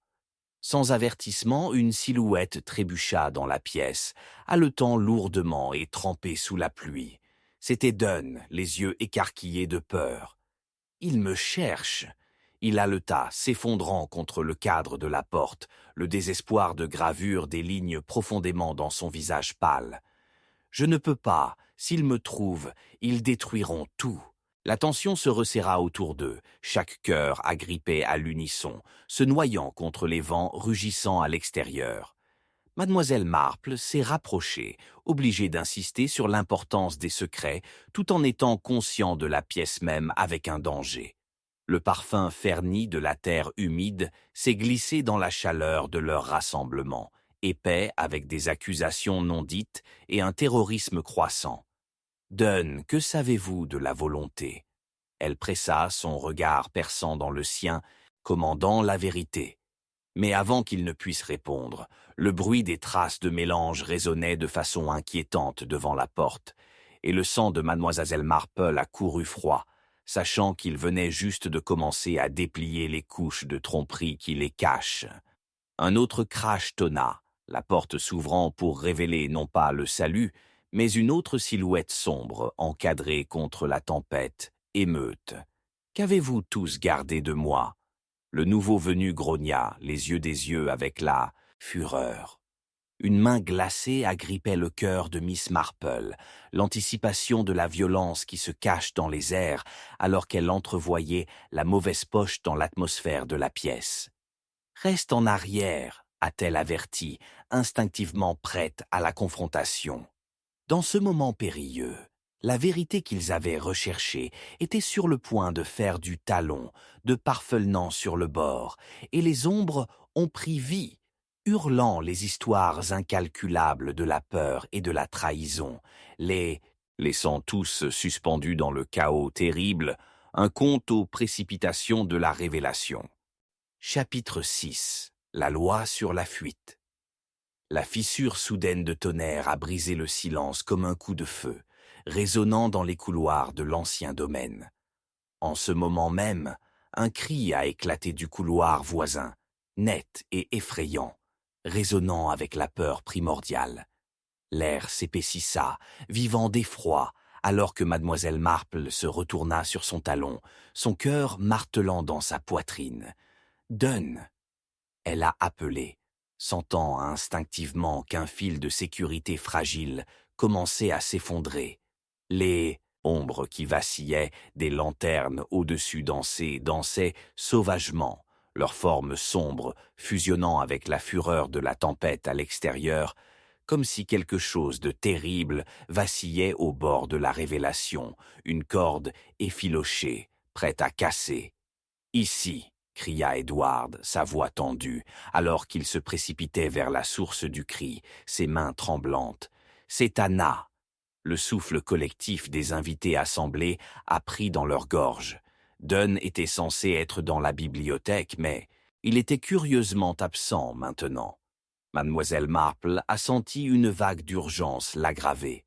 Sans avertissement, une silhouette trébucha dans la pièce, haletant lourdement et trempée sous la pluie. C'était Dunn, les yeux écarquillés de peur. « Il me cherche !» Il haleta, s'effondrant contre le cadre de la porte, le désespoir de gravure des lignes profondément dans son visage pâle. « Je ne peux pas. S'ils me trouvent, ils détruiront tout. » La tension se resserra autour d'eux, chaque cœur agrippé à l'unisson, se noyant contre les vents rugissant à l'extérieur. Mademoiselle Marple s'est rapprochée, obligée d'insister sur l'importance des secrets, tout en étant conscient de la pièce même avec un danger. Le parfum ferni de la terre humide s'est glissé dans la chaleur de leur rassemblement, épais avec des accusations non dites et un terrorisme croissant. Dunn, que savez-vous de la volonté? Elle pressa son regard perçant dans le sien commandant la vérité. Mais avant qu'il ne puisse répondre, le bruit des traces de mélange résonnait de façon inquiétante devant la porte, et le sang de mademoiselle Marple a couru froid, sachant qu'il venait juste de commencer à déplier les couches de tromperie qui les cachent. Un autre crash tonna, la porte s'ouvrant pour révéler non pas le salut, mais une autre silhouette sombre encadrée contre la tempête, émeute. « Qu'avez-vous tous gardé de moi ?» Le nouveau venu grogna, les yeux des yeux avec la fureur. Une main glacée agrippait le cœur de Miss Marple, l'anticipation de la violence qui se cache dans les airs alors qu'elle entrevoyait la mauvaise poche dans l'atmosphère de la pièce. « Reste en arrière », a-t-elle averti, instinctivement prête à la confrontation. Dans ce moment périlleux, la vérité qu'ils avaient recherchée était sur le point de faire du talon, de parfeuillant sur le bord, et les ombres ont pris vie, hurlant les histoires incalculables de la peur et de la trahison, les laissant tous suspendus dans le chaos terrible, un conte aux précipitations de la révélation. Chapitre 6. La loi sur la fuite. La fissure soudaine de tonnerre a brisé le silence comme un coup de feu, résonnant dans les couloirs de l'ancien domaine. En ce moment même, un cri a éclaté du couloir voisin, net et effrayant, résonnant avec la peur primordiale. L'air s'épaississa, vivant d'effroi, alors que mademoiselle Marple se retourna sur son talon, son cœur martelant dans sa poitrine. « Donne !» Elle a appelé, sentant instinctivement qu'un fil de sécurité fragile commençait à s'effondrer. Les ombres qui vacillaient des lanternes au-dessus dansaient sauvagement, leurs formes sombres fusionnant avec la fureur de la tempête à l'extérieur, comme si quelque chose de terrible vacillait au bord de la révélation, une corde effilochée, prête à casser. « Ici !» cria Edward, sa voix tendue, alors qu'il se précipitait vers la source du cri, ses mains tremblantes. « C'est Anna !» Le souffle collectif des invités assemblés a pris dans leur gorge. Dunn était censé être dans la bibliothèque, mais il était curieusement absent maintenant. Mademoiselle Marple a senti une vague d'urgence l'aggraver.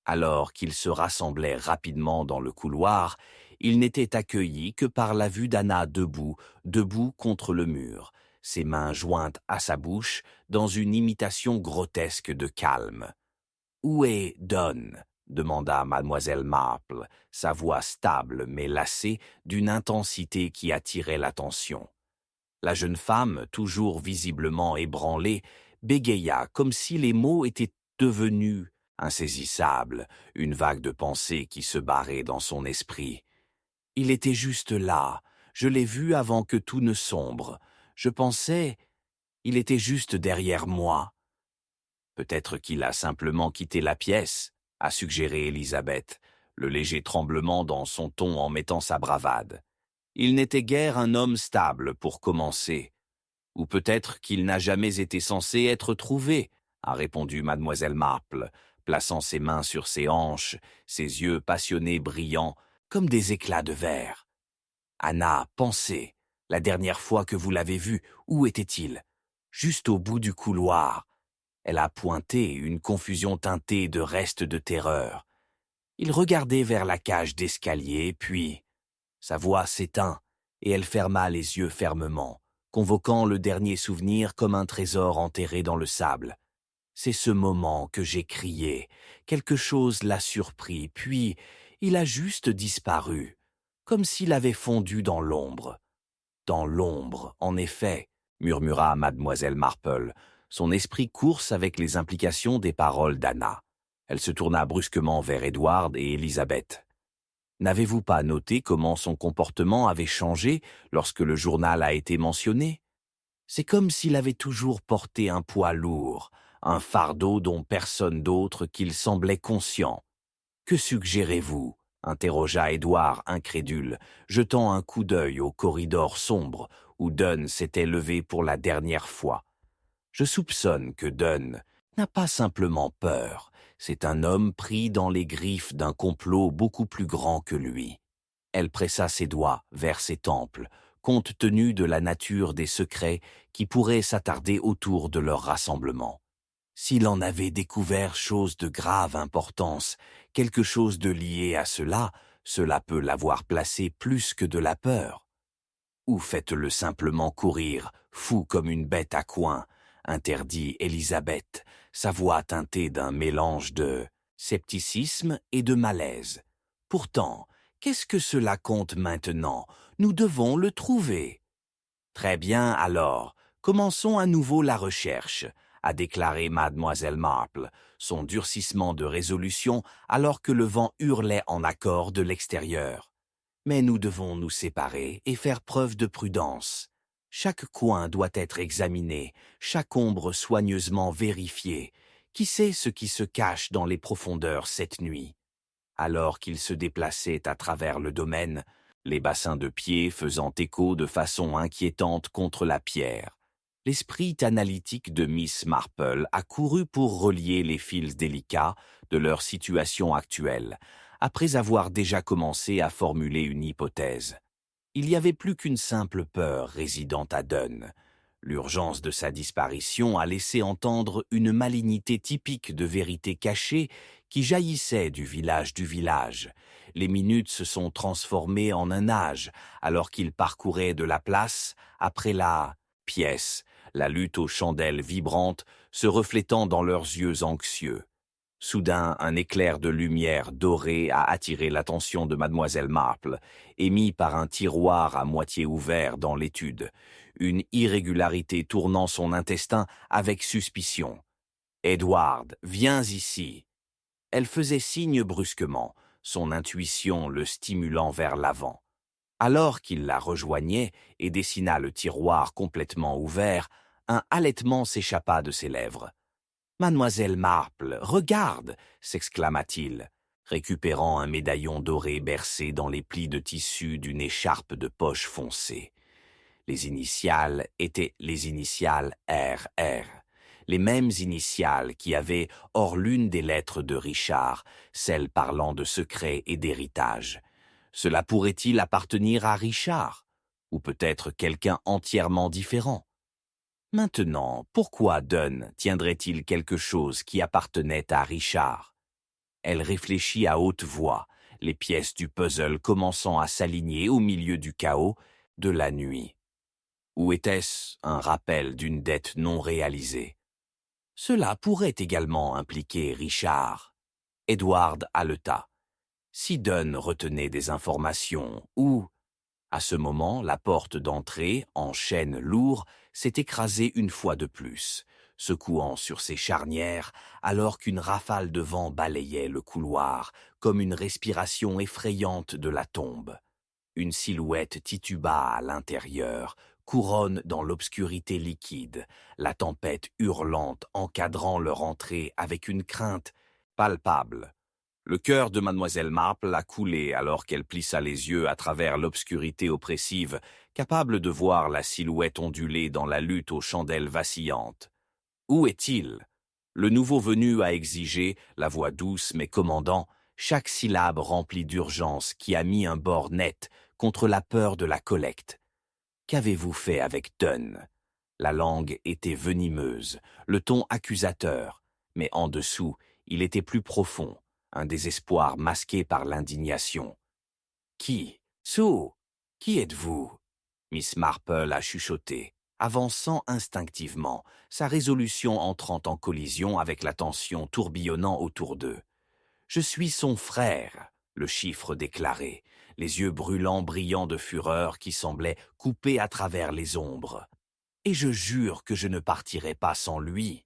Alors qu'ils se rassemblaient rapidement dans le couloir, il n'était accueilli que par la vue d'Anna debout contre le mur, ses mains jointes à sa bouche dans une imitation grotesque de calme. « Où est Donne ?» demanda mademoiselle Marple, sa voix stable mais lassée d'une intensité qui attirait l'attention. La jeune femme, toujours visiblement ébranlée, bégaya comme si les mots étaient devenus insaisissables, une vague de pensée qui se barrait dans son esprit. « Il était juste là, je l'ai vu avant que tout ne sombre. Je pensais, il était juste derrière moi. » Peut-être qu'il a simplement quitté la pièce, a suggéré Elisabeth, le léger tremblement dans son ton en mettant sa bravade. Il n'était guère un homme stable pour commencer. Ou peut-être qu'il n'a jamais été censé être trouvé, a répondu mademoiselle Marple, plaçant ses mains sur ses hanches, ses yeux passionnés brillants comme des éclats de verre. Anna, pensez, la dernière fois que vous l'avez vu, où était-il? Juste au bout du couloir. Elle a pointé, une confusion teintée de restes de terreur. Il regardait vers la cage d'escalier, puis sa voix s'éteint, et elle ferma les yeux fermement, convoquant le dernier souvenir comme un trésor enterré dans le sable. C'est ce moment que j'ai crié. Quelque chose l'a surpris, puis il a juste disparu, comme s'il avait fondu dans l'ombre. Dans l'ombre, en effet, murmura mademoiselle Marple, son esprit course avec les implications des paroles d'Anna. Elle se tourna brusquement vers Edward et Elisabeth. N'avez-vous pas noté comment son comportement avait changé lorsque le journal a été mentionné? C'est comme s'il avait toujours porté un poids lourd, un fardeau dont personne d'autre qu'il semblait conscient. « Que suggérez-vous » interrogea Edward incrédule, jetant un coup d'œil au corridor sombre où Dunn s'était levé pour la dernière fois. « Je soupçonne que Dunn n'a pas simplement peur, c'est un homme pris dans les griffes d'un complot beaucoup plus grand que lui. » Elle pressa ses doigts vers ses tempes, compte tenu de la nature des secrets qui pourraient s'attarder autour de leur rassemblement. S'il en avait découvert chose de grave importance, quelque chose de lié à cela, cela peut l'avoir placé plus que de la peur. Ou faites-le simplement courir, fou comme une bête à coin, interdit Élisabeth, sa voix teintée d'un mélange de scepticisme et de malaise. Pourtant, qu'est-ce que cela compte maintenant? Nous devons le trouver. Très bien alors, commençons à nouveau la recherche, a déclaré mademoiselle Marple, son durcissement de résolution alors que le vent hurlait en accord de l'extérieur. Mais nous devons nous séparer et faire preuve de prudence. Chaque coin doit être examiné, chaque ombre soigneusement vérifiée. Qui sait ce qui se cache dans les profondeurs cette nuit? Alors qu'ils se déplaçaient à travers le domaine, les bassins de pieds faisant écho de façon inquiétante contre la pierre, l'esprit analytique de Miss Marple a couru pour relier les fils délicats de leur situation actuelle, après avoir déjà commencé à formuler une hypothèse. Il n'y avait plus qu'une simple peur résidant à Dunn. L'urgence de sa disparition a laissé entendre une malignité typique de vérité cachée qui jaillissait du village. Les minutes se sont transformées en un âge alors qu'ils parcouraient de la place après la pièce, la lutte aux chandelles vibrantes se reflétant dans leurs yeux anxieux. Soudain, un éclair de lumière dorée a attiré l'attention de mademoiselle Marple, émis par un tiroir à moitié ouvert dans l'étude, une irrégularité tournant son intestin avec suspicion. « Edward, viens ici !» Elle faisait signe brusquement, son intuition le stimulant vers l'avant. Alors qu'il la rejoignait et dessina le tiroir complètement ouvert, un halètement s'échappa de ses lèvres. « Mademoiselle Marple, regarde !» s'exclama-t-il, récupérant un médaillon doré bercé dans les plis de tissu d'une écharpe de poche foncée. Les initiales étaient les initiales RR, les mêmes initiales qui avaient, hors l'une des lettres de Richard, celle parlant de secret et d'héritage. Cela pourrait-il appartenir à Richard? Ou peut-être quelqu'un entièrement différent? Maintenant, pourquoi Dunn tiendrait-il quelque chose qui appartenait à Richard? Elle réfléchit à haute voix, les pièces du puzzle commençant à s'aligner au milieu du chaos de la nuit. Ou était-ce un rappel d'une dette non réalisée? Cela pourrait également impliquer Richard. Edward haleta. Si Dunn retenait des informations ou... À ce moment, la porte d'entrée, en chêne lourd, s'est écrasée une fois de plus, secouant sur ses charnières alors qu'une rafale de vent balayait le couloir, comme une respiration effrayante de la tombe. Une silhouette tituba à l'intérieur, couronne dans l'obscurité liquide, la tempête hurlante encadrant leur entrée avec une crainte palpable. Le cœur de mademoiselle Marple a coulé alors qu'elle plissa les yeux à travers l'obscurité oppressive, capable de voir la silhouette onduler dans la lutte aux chandelles vacillantes. Où est-il? Le nouveau venu a exigé, la voix douce mais commandant, chaque syllabe remplie d'urgence qui a mis un bord net contre la peur de la collecte. Qu'avez-vous fait avec Dunn? La langue était venimeuse, le ton accusateur, mais en dessous, il était plus profond. Un désespoir masqué par l'indignation. « Qui? Sue? Qui êtes-vous » Miss Marple a chuchoté, avançant instinctivement, sa résolution entrant en collision avec la tension tourbillonnant autour d'eux. « Je suis son frère », le chiffre déclaré, les yeux brûlants brillants de fureur qui semblaient couper à travers les ombres. « Et je jure que je ne partirai pas sans lui. »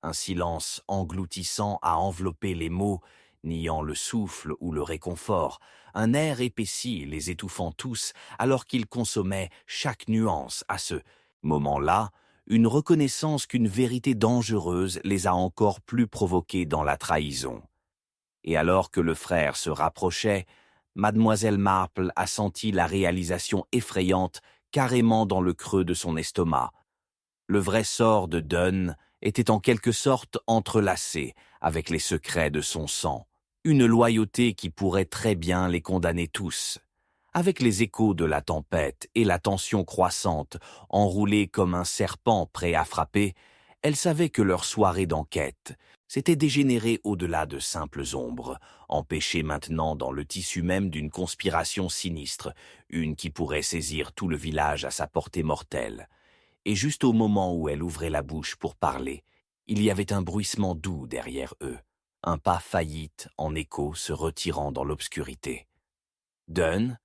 Un silence engloutissant a enveloppé les mots, niant le souffle ou le réconfort, un air épaissi les étouffant tous alors qu'ils consommaient chaque nuance à ce moment-là, une reconnaissance qu'une vérité dangereuse les a encore plus provoqués dans la trahison. Et alors que le frère se rapprochait, mademoiselle Marple a senti la réalisation effrayante carrément dans le creux de son estomac. Le vrai sort de Dunn était en quelque sorte entrelacé avec les secrets de son sang, une loyauté qui pourrait très bien les condamner tous. Avec les échos de la tempête et la tension croissante, enroulée comme un serpent prêt à frapper, elle savait que leur soirée d'enquête s'était dégénérée au-delà de simples ombres, empêchée maintenant dans le tissu même d'une conspiration sinistre, une qui pourrait saisir tout le village à sa portée mortelle. Et juste au moment où elle ouvrait la bouche pour parler, il y avait un bruissement doux derrière eux, un pas faillite en écho se retirant dans l'obscurité. Dunn,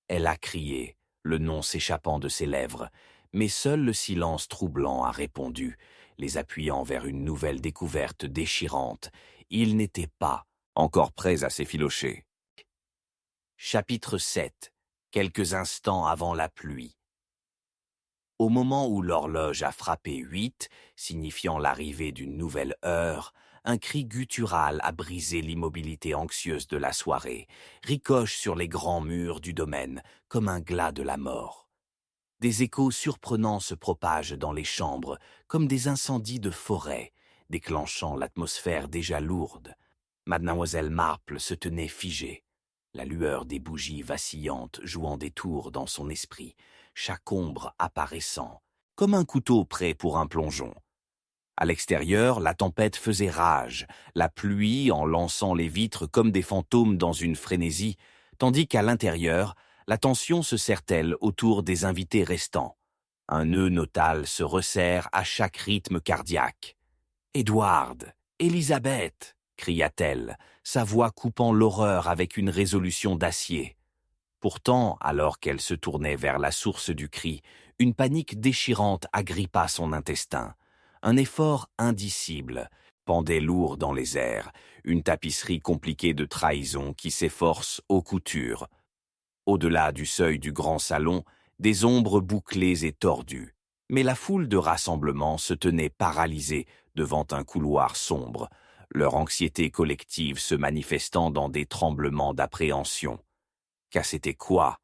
elle a crié, le nom s'échappant de ses lèvres, mais seul le silence troublant a répondu, les appuyant vers une nouvelle découverte déchirante. Ils n'étaient pas encore prêts à s'effilocher. Chapitre 7. Quelques instants avant la pluie. Au moment où l'horloge a frappé 8, signifiant l'arrivée d'une nouvelle heure, un cri guttural a brisé l'immobilité anxieuse de la soirée, ricoche sur les grands murs du domaine, comme un glas de la mort. Des échos surprenants se propagent dans les chambres, comme des incendies de forêt, déclenchant l'atmosphère déjà lourde. Mademoiselle Marple se tenait figée, la lueur des bougies vacillantes jouant des tours dans son esprit, chaque ombre apparaissant, comme un couteau prêt pour un plongeon. À l'extérieur, la tempête faisait rage, la pluie en lançant les vitres comme des fantômes dans une frénésie, tandis qu'à l'intérieur, la tension se serre-t-elle autour des invités restants. Un nœud nodal se resserre à chaque rythme cardiaque. « Edward, Élisabeth !» cria-t-elle, sa voix coupant l'horreur avec une résolution d'acier. Pourtant, alors qu'elle se tournait vers la source du cri, une panique déchirante agrippa son intestin. Un effort indicible pendait lourd dans les airs, une tapisserie compliquée de trahison qui s'efforce aux coutures. Au-delà du seuil du grand salon, des ombres bouclées et tordues. Mais la foule de rassemblement se tenait paralysée devant un couloir sombre, leur anxiété collective se manifestant dans des tremblements d'appréhension. Car c'était quoi?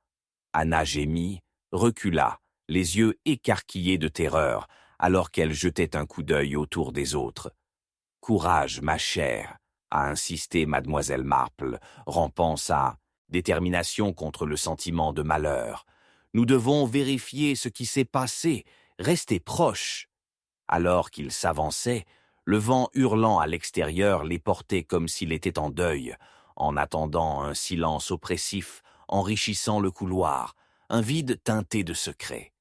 Anna gémit, recula, les yeux écarquillés de terreur, alors qu'elle jetait un coup d'œil autour des autres. « Courage, ma chère !» a insisté mademoiselle Marple, rampant sa détermination contre le sentiment de malheur. « Nous devons vérifier ce qui s'est passé, rester proches. » Alors qu'ils s'avançaient, le vent hurlant à l'extérieur les portait comme s'il était en deuil, en attendant un silence oppressif, enrichissant le couloir, un vide teinté de secret.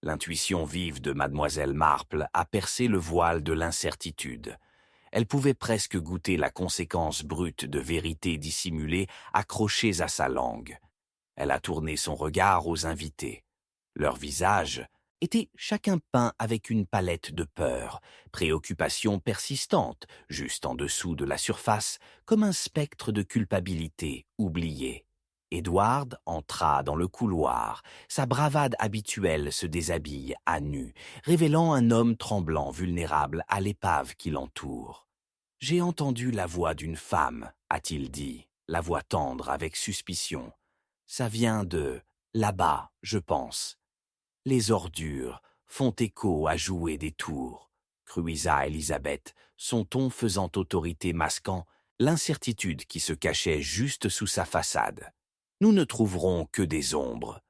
L'intuition vive de mademoiselle Marple a percé le voile de l'incertitude. Elle pouvait presque goûter la conséquence brute de vérités dissimulées accrochées à sa langue. Elle a tourné son regard aux invités. Leurs visages étaient chacun peint avec une palette de peur, préoccupation persistante, juste en dessous de la surface, comme un spectre de culpabilité oublié. Edward entra dans le couloir, sa bravade habituelle se déshabille à nu, révélant un homme tremblant, vulnérable à l'épave qui l'entoure. « J'ai entendu la voix d'une femme, » a-t-il dit, la voix tendre avec suspicion. « Ça vient de là-bas, je pense. » « Les ordures font écho à jouer des tours, » cruisa Élisabeth, son ton faisant autorité masquant l'incertitude qui se cachait juste sous sa façade. « Nous ne trouverons que des ombres. »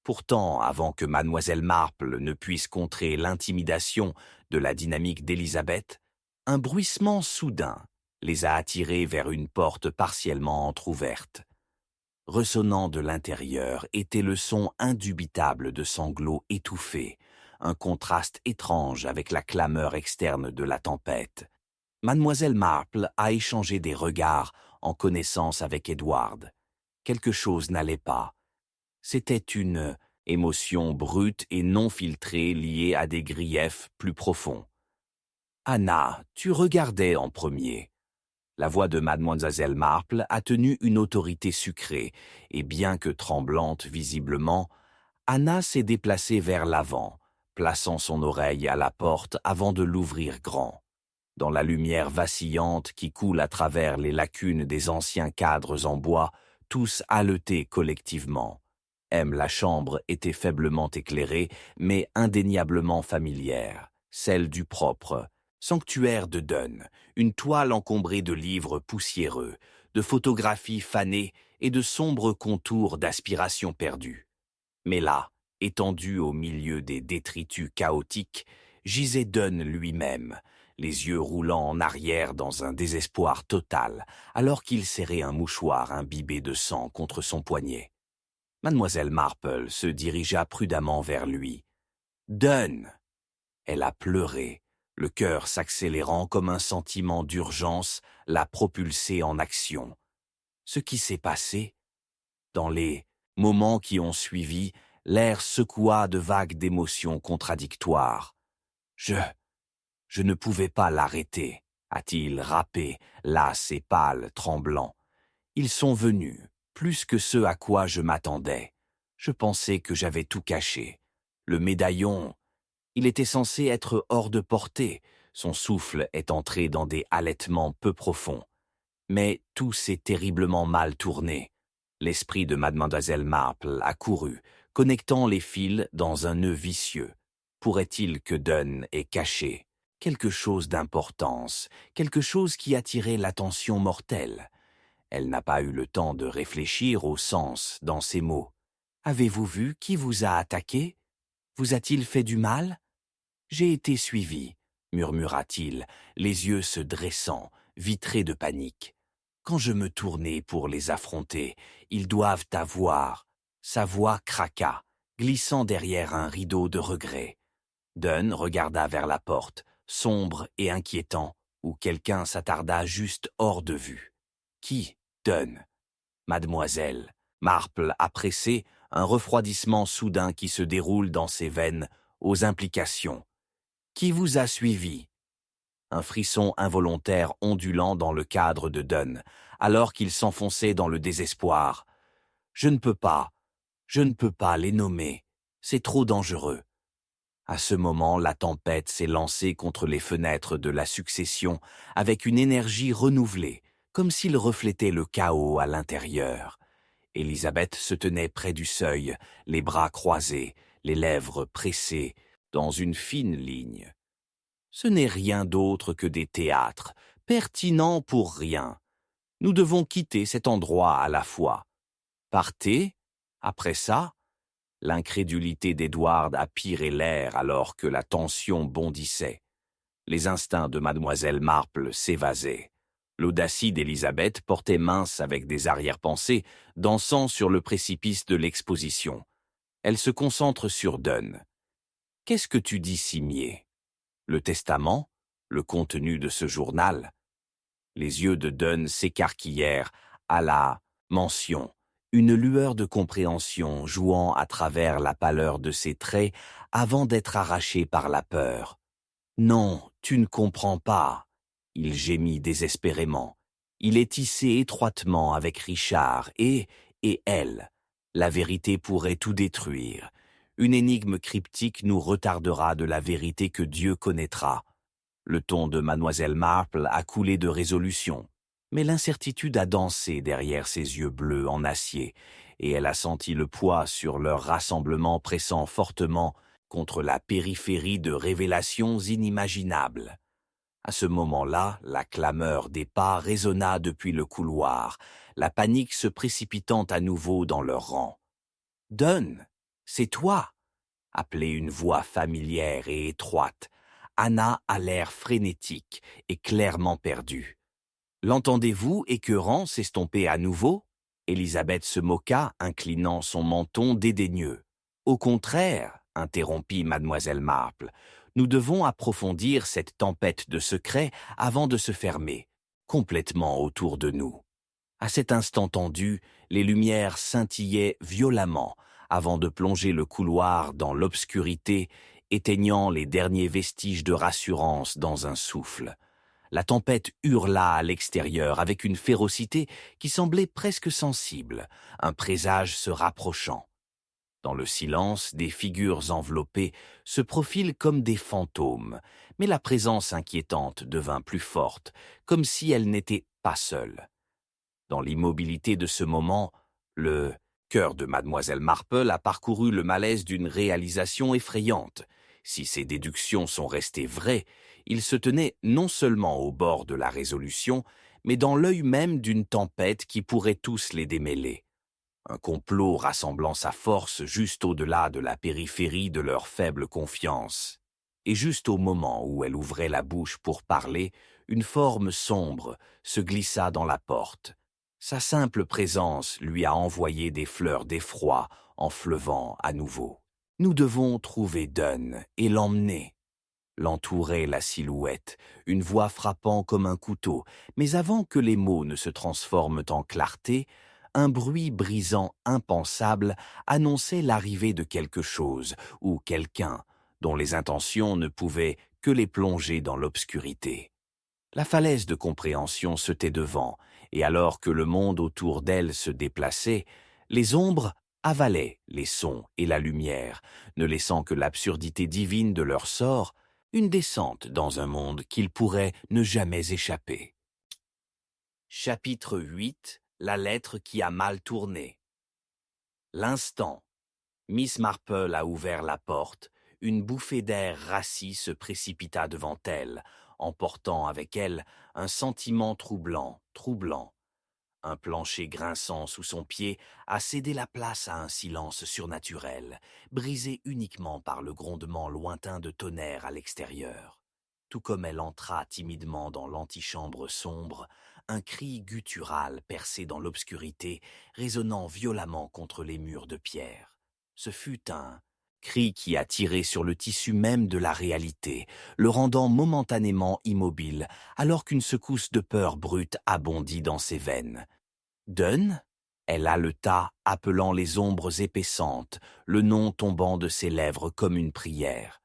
Pourtant, avant que mademoiselle Marple ne puisse contrer l'intimidation de la dynamique d'Élisabeth, un bruissement soudain les a attirés vers une porte partiellement entr'ouverte. Ressonnant de l'intérieur était le son indubitable de sanglots étouffés, un contraste étrange avec la clameur externe de la tempête. Mademoiselle Marple a échangé des regards en connaissance avec Edward. Quelque chose n'allait pas. C'était une émotion brute et non filtrée liée à des griefs plus profonds. « Anna, tu regardais en premier. » La voix de mademoiselle Marple a tenu une autorité sucrée, et bien que tremblante visiblement, Anna s'est déplacée vers l'avant, plaçant son oreille à la porte avant de l'ouvrir grand. Dans la lumière vacillante qui coule à travers les lacunes des anciens cadres en bois, tous haletés collectivement. La chambre était faiblement éclairée, mais indéniablement familière, celle du propre, sanctuaire de Dunn, une toile encombrée de livres poussiéreux, de photographies fanées et de sombres contours d'aspiration perdue. Mais là, étendu au milieu des détritus chaotiques, gisait Dunn lui-même, les yeux roulant en arrière dans un désespoir total, alors qu'il serrait un mouchoir imbibé de sang contre son poignet. Mademoiselle Marple se dirigea prudemment vers lui. « Dunn !» Elle a pleuré, le cœur s'accélérant comme un sentiment d'urgence l'a propulsé en action. Ce qui s'est passé? Dans les moments qui ont suivi, l'air secoua de vagues d'émotions contradictoires. Je ne pouvais pas l'arrêter, a-t-il râpé, las et pâle, tremblant. Ils sont venus, plus que ce à quoi je m'attendais. Je pensais que j'avais tout caché. Le médaillon, il était censé être hors de portée, son souffle est entré dans des halètements peu profonds. Mais tout s'est terriblement mal tourné. L'esprit de mademoiselle Marple a couru, connectant les fils dans un nœud vicieux. Pourrait-il que Dunn ait caché quelque chose d'importance, quelque chose qui attirait l'attention mortelle? Elle n'a pas eu le temps de réfléchir au sens dans ces mots. « Avez-vous vu qui vous a attaqué? Vous a-t-il fait du mal ?»« J'ai été suivi, » murmura-t-il, les yeux se dressant, vitrés de panique. Quand je me tournai pour les affronter, ils doivent avoir. Sa voix craqua, glissant derrière un rideau de regret. Dunn regarda vers la porte, sombre et inquiétant, où quelqu'un s'attarda juste hors de vue. Qui? Dunn. Mademoiselle. Marple a pressé, un refroidissement soudain qui se déroule dans ses veines, aux implications. Qui vous a suivi? Un frisson involontaire ondulant dans le cadre de Dunn, alors qu'il s'enfonçait dans le désespoir. Je ne peux pas les nommer, c'est trop dangereux. À ce moment, la tempête s'est lancée contre les fenêtres de la succession avec une énergie renouvelée, comme s'il reflétait le chaos à l'intérieur. Élisabeth se tenait près du seuil, les bras croisés, les lèvres pressées, dans une fine ligne. Ce n'est rien d'autre que des théâtres, pertinents pour rien. Nous devons quitter cet endroit à la fois. Partez, après ça. L'incrédulité d'Edward a piré l'air alors que la tension bondissait. Les instincts de mademoiselle Marple s'évasaient. L'audacie d'Élisabeth portait mince avec des arrière-pensées, dansant sur le précipice de l'exposition. Elle se concentre sur Dunn. « Qu'est-ce que tu dis, Cimier? Le testament? Le contenu de ce journal ?» Les yeux de Dunn s'écarquillèrent à la mention, une lueur de compréhension jouant à travers la pâleur de ses traits avant d'être arraché par la peur. « Non, tu ne comprends pas. » Il gémit désespérément. Il est tissé étroitement avec Richard et elle. La vérité pourrait tout détruire. Une énigme cryptique nous retardera de la vérité que Dieu connaîtra. Le ton de mademoiselle Marple a coulé de résolution, mais l'incertitude a dansé derrière ses yeux bleus en acier, et elle a senti le poids sur leur rassemblement pressant fortement contre la périphérie de révélations inimaginables. À ce moment-là, la clameur des pas résonna depuis le couloir, la panique se précipitant à nouveau dans leurs rangs. « Dunn, c'est toi !» appelait une voix familière et étroite. Anna a l'air frénétique et clairement perdue. « L'entendez-vous, écœurant, s'estomper à nouveau ?» Élisabeth se moqua, inclinant son menton dédaigneux. « Au contraire, » interrompit mademoiselle Marple, « nous devons approfondir cette tempête de secrets avant de se fermer, complètement autour de nous. » À cet instant tendu, les lumières scintillaient violemment avant de plonger le couloir dans l'obscurité, éteignant les derniers vestiges de rassurance dans un souffle. La tempête hurla à l'extérieur avec une férocité qui semblait presque sensible, un présage se rapprochant. Dans le silence, des figures enveloppées se profilent comme des fantômes, mais la présence inquiétante devint plus forte, comme si elle n'était pas seule. Dans l'immobilité de ce moment, le cœur de mademoiselle Marple a parcouru le malaise d'une réalisation effrayante. Si ses déductions sont restées vraies, il se tenait non seulement au bord de la résolution, mais dans l'œil même d'une tempête qui pourrait tous les démêler. Un complot rassemblant sa force juste au-delà de la périphérie de leur faible confiance. Et juste au moment où elle ouvrait la bouche pour parler, une forme sombre se glissa dans la porte. Sa simple présence lui a envoyé des fleurs d'effroi en fleuvant à nouveau. Nous devons trouver Dunn et l'emmener. L'entourait la silhouette, une voix frappant comme un couteau, mais avant que les mots ne se transforment en clarté, un bruit brisant impensable annonçait l'arrivée de quelque chose ou quelqu'un dont les intentions ne pouvaient que les plonger dans l'obscurité. La falaise de compréhension se tait devant, et alors que le monde autour d'elle se déplaçait, les ombres avalaient les sons et la lumière, ne laissant que l'absurdité divine de leur sort, une descente dans un monde qu'ils pourraient ne jamais échapper. Chapitre 8. La lettre qui a mal tourné. L'instant. Miss Marple a ouvert la porte, une bouffée d'air rassis se précipita devant elle, emportant avec elle un sentiment troublant. Un plancher grinçant sous son pied a cédé la place à un silence surnaturel, brisé uniquement par le grondement lointain de tonnerre à l'extérieur. Tout comme elle entra timidement dans l'antichambre sombre, un cri guttural percé dans l'obscurité, résonnant violemment contre les murs de pierre. Ce fut un cri qui a tiré sur le tissu même de la réalité, le rendant momentanément immobile, alors qu'une secousse de peur brute abondit dans ses veines. Dunn? Elle haleta, appelant les ombres épaissantes, le nom tombant de ses lèvres comme une prière.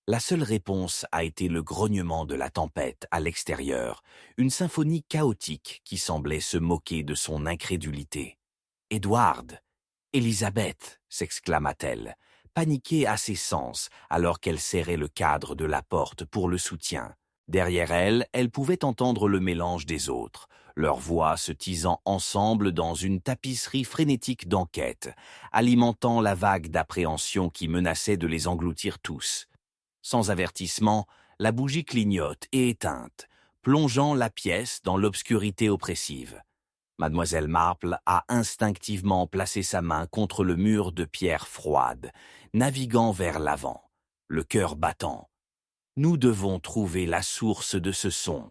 La seule réponse a été le grognement de la tempête à l'extérieur, une symphonie chaotique qui semblait se moquer de son incrédulité. « Edward! Élisabeth !» s'exclama-t-elle, paniquée à ses sens alors qu'elle serrait le cadre de la porte pour le soutien. Derrière elle, elle pouvait entendre le mélange des autres, leurs voix se tisant ensemble dans une tapisserie frénétique d'enquête, alimentant la vague d'appréhension qui menaçait de les engloutir tous. Sans avertissement, la bougie clignote et éteinte, plongeant la pièce dans l'obscurité oppressive. Mademoiselle Marple a instinctivement placé sa main contre le mur de pierre froide, naviguant vers l'avant, le cœur battant. Nous devons trouver la source de ce son.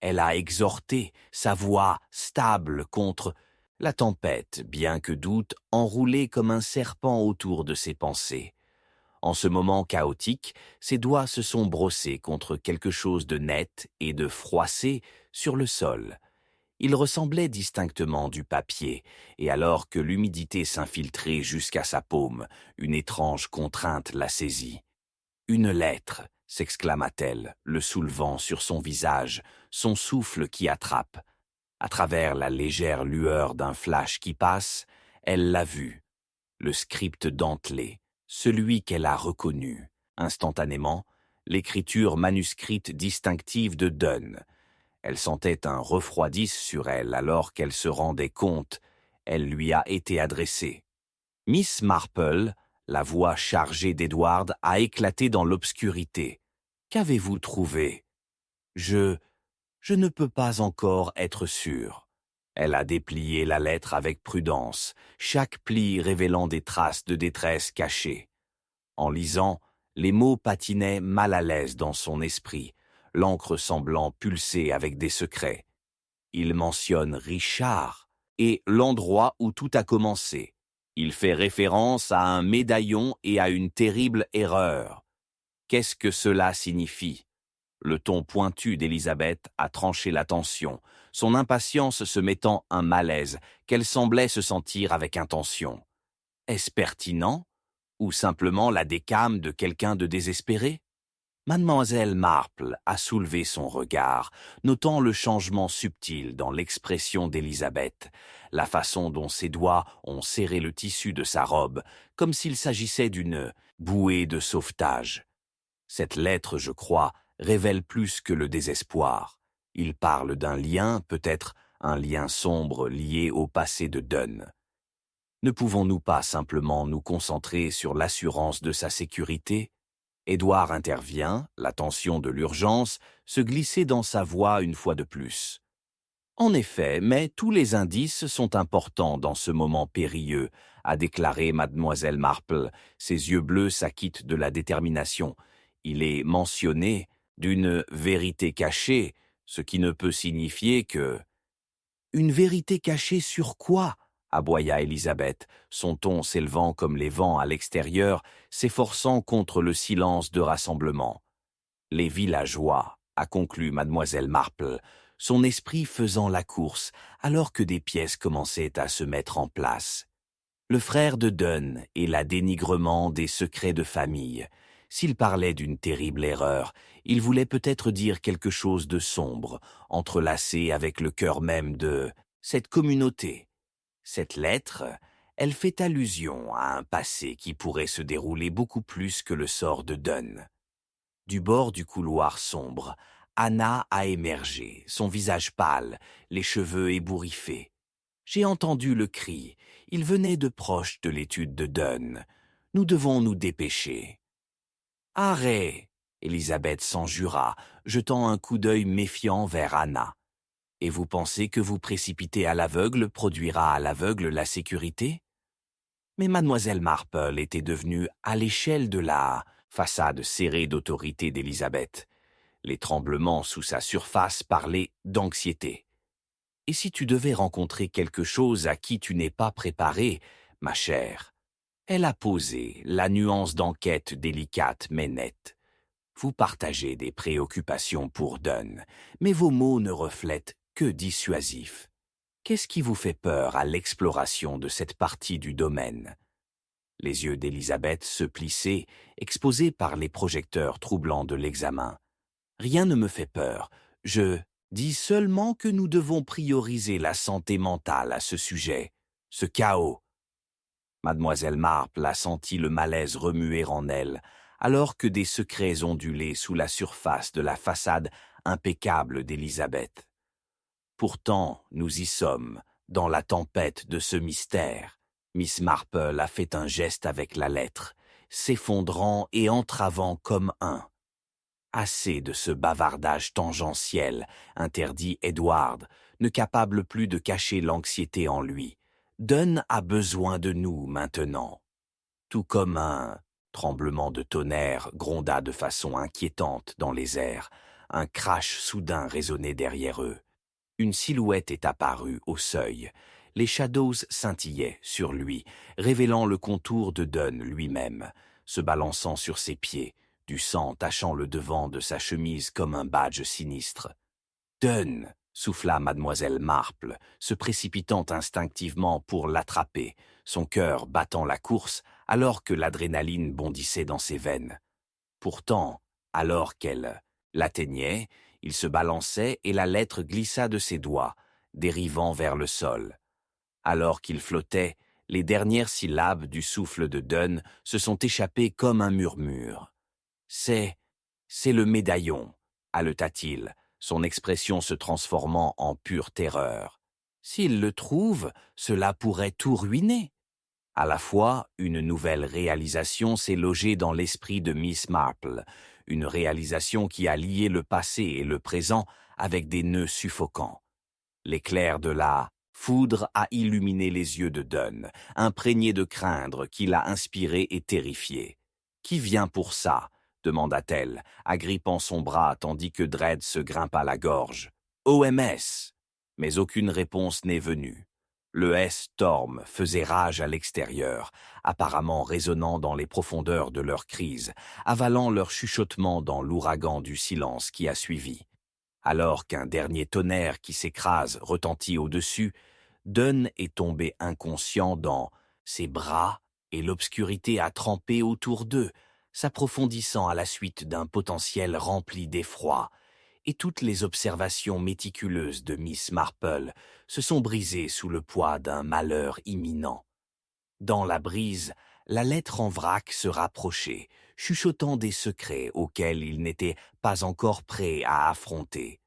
Elle a exhorté, sa voix stable contre la tempête, bien que doute, enroulée comme un serpent autour de ses pensées. En ce moment chaotique, ses doigts se sont brossés contre quelque chose de net et de froissé sur le sol. Il ressemblait distinctement du papier, et alors que l'humidité s'infiltrait jusqu'à sa paume, une étrange contrainte la saisit. « Une lettre !» s'exclama-t-elle, le soulevant sur son visage, son souffle qui attrape. À travers la légère lueur d'un flash qui passe, elle l'a vu. Le script dentelé, celui qu'elle a reconnu. Instantanément, l'écriture manuscrite distinctive de Dunn. Elle sentait un refroidisse sur elle alors qu'elle se rendait compte. Elle lui a été adressée. Miss Marple, la voix chargée d'Edward, a éclaté dans l'obscurité. « Qu'avez-vous trouvé ?»« Je ne peux pas encore être sûre. » Elle a déplié la lettre avec prudence, chaque pli révélant des traces de détresse cachées. En lisant, les mots patinaient mal à l'aise dans son esprit, l'encre semblant pulser avec des secrets. Il mentionne Richard et l'endroit où tout a commencé. Il fait référence à un médaillon et à une terrible erreur. Qu'est-ce que cela signifie ? Le ton pointu d'Élisabeth a tranché la tension, son impatience se mettant un malaise qu'elle semblait se sentir avec intention. Est-ce pertinent ? Ou simplement la décame de quelqu'un de désespéré ? Mademoiselle Marple a soulevé son regard, notant le changement subtil dans l'expression d'Élisabeth, la façon dont ses doigts ont serré le tissu de sa robe, comme s'il s'agissait d'une bouée de sauvetage. Cette lettre, je crois, révèle plus que le désespoir. Il parle d'un lien, peut-être un lien sombre lié au passé de Dunn. Ne pouvons-nous pas simplement nous concentrer sur l'assurance de sa sécurité ? Édouard intervient, la tension de l'urgence se glissait dans sa voix une fois de plus. « En effet, mais tous les indices sont importants dans ce moment périlleux, a déclaré mademoiselle Marple. Ses yeux bleus s'acquittent de la détermination. Il est mentionné d'une vérité cachée, ce qui ne peut signifier que... Une vérité cachée sur quoi? Aboya Élisabeth, son ton s'élevant comme les vents à l'extérieur, s'efforçant contre le silence de rassemblement. Les villageois, a conclu mademoiselle Marple, son esprit faisant la course, alors que des pièces commençaient à se mettre en place. Le frère de Dunn et la dénigrement des secrets de famille. S'il parlait d'une terrible erreur, il voulait peut-être dire quelque chose de sombre, entrelacé avec le cœur même de cette communauté. Cette lettre, elle fait allusion à un passé qui pourrait se dérouler beaucoup plus que le sort de Dunn. Du bord du couloir sombre, Anna a émergé, son visage pâle, les cheveux ébouriffés. J'ai entendu le cri. Il venait de proche de l'étude de Dunn. Nous devons nous dépêcher. Arrête! Élisabeth s'en jura, jetant un coup d'œil méfiant vers Anna. Et vous pensez que vous précipiter à l'aveugle produira à l'aveugle la sécurité? Mais mademoiselle Marple était devenue à l'échelle de la façade serrée d'autorité d'Élisabeth. Les tremblements sous sa surface parlaient d'anxiété. Et si tu devais rencontrer quelque chose à qui tu n'es pas préparé, ma chère? Elle a posé la nuance d'enquête délicate mais nette. Vous partagez des préoccupations pour Dunn, mais vos mots ne reflètent que dissuasifs. Qu'est-ce qui vous fait peur à l'exploration de cette partie du domaine? Les yeux d'Élisabeth se plissaient, exposés par les projecteurs troublants de l'examen. Rien ne me fait peur. Je dis seulement que nous devons prioriser la santé mentale à ce sujet. Ce chaos. Mademoiselle Marple a senti le malaise remuer en elle, alors que des secrets ondulaient sous la surface de la façade impeccable d'Élisabeth. Pourtant, nous y sommes, dans la tempête de ce mystère. Miss Marple a fait un geste avec la lettre, s'effondrant et entravant comme un. Assez de ce bavardage tangentiel, interdit Edward, ne capable plus de cacher l'anxiété en lui. Dunn a besoin de nous maintenant. Tout comme un tremblement de tonnerre gronda de façon inquiétante dans les airs, un crash soudain résonnait derrière eux. Une silhouette est apparue au seuil. Les shadows scintillaient sur lui, révélant le contour de Dunn lui-même, se balançant sur ses pieds, du sang tachant le devant de sa chemise comme un badge sinistre. « Dunn !» souffla mademoiselle Marple, se précipitant instinctivement pour l'attraper, son cœur battant la course alors que l'adrénaline bondissait dans ses veines. Pourtant, alors qu'elle l'atteignait, il se balançait et la lettre glissa de ses doigts, dérivant vers le sol. Alors qu'il flottait, les dernières syllabes du souffle de Dunn se sont échappées comme un murmure. « C'est le médaillon », haleta-t-il, son expression se transformant en pure terreur. « S'il le trouve, cela pourrait tout ruiner. » À la fois, une nouvelle réalisation s'est logée dans l'esprit de Miss Marple, une réalisation qui a lié le passé et le présent avec des nœuds suffocants. L'éclair de la foudre a illuminé les yeux de Dunn, imprégné de craindre qui l'a inspiré et terrifié. « Qui vient pour ça ?» demanda-t-elle, agrippant son bras tandis que Dredd se grimpa la gorge. « OMS !» Mais aucune réponse n'est venue. Le S-Storm faisait rage à l'extérieur, apparemment résonnant dans les profondeurs de leur crise, avalant leur chuchotement dans l'ouragan du silence qui a suivi. Alors qu'un dernier tonnerre qui s'écrase retentit au-dessus, Dunn est tombé inconscient dans ses bras et l'obscurité a trempé autour d'eux, s'approfondissant à la suite d'un potentiel rempli d'effroi, et toutes les observations méticuleuses de Miss Marple se sont brisées sous le poids d'un malheur imminent. Dans la brise, la lettre en vrac se rapprochait, chuchotant des secrets auxquels il n'était pas encore prêt à affronter.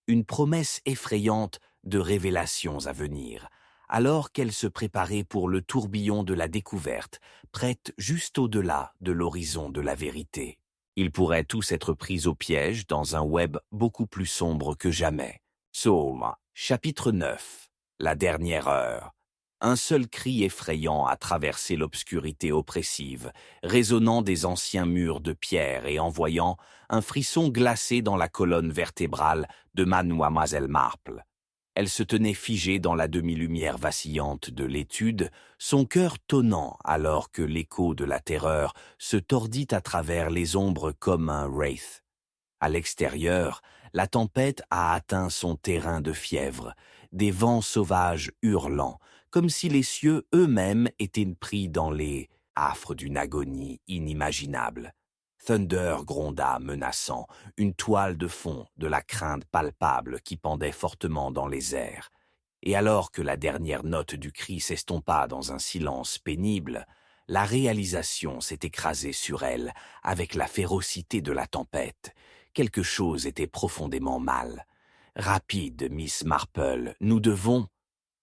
Une promesse effrayante de révélations à venir, alors qu'elle se préparait pour le tourbillon de la découverte, prête juste au-delà de l'horizon de la vérité. Ils pourraient tous être pris au piège dans un web beaucoup plus sombre que jamais. Psaume Chapitre 9. La dernière heure. Un seul cri effrayant a traversé l'obscurité oppressive, résonnant des anciens murs de pierre et envoyant un frisson glacé dans la colonne vertébrale de Mademoiselle Marple. Elle se tenait figée dans la demi-lumière vacillante de l'étude, son cœur tonnant alors que l'écho de la terreur se tordit à travers les ombres comme un wraith. À l'extérieur, la tempête a atteint son terrain de fièvre, des vents sauvages hurlant, comme si les cieux eux-mêmes étaient pris dans les affres d'une agonie inimaginable. Thunder gronda menaçant, une toile de fond de la crainte palpable qui pendait fortement dans les airs. Et alors que la dernière note du cri s'estompa dans un silence pénible, la réalisation s'est écrasée sur elle avec la férocité de la tempête. Quelque chose était profondément mal. Rapide, Miss Marple, nous devons...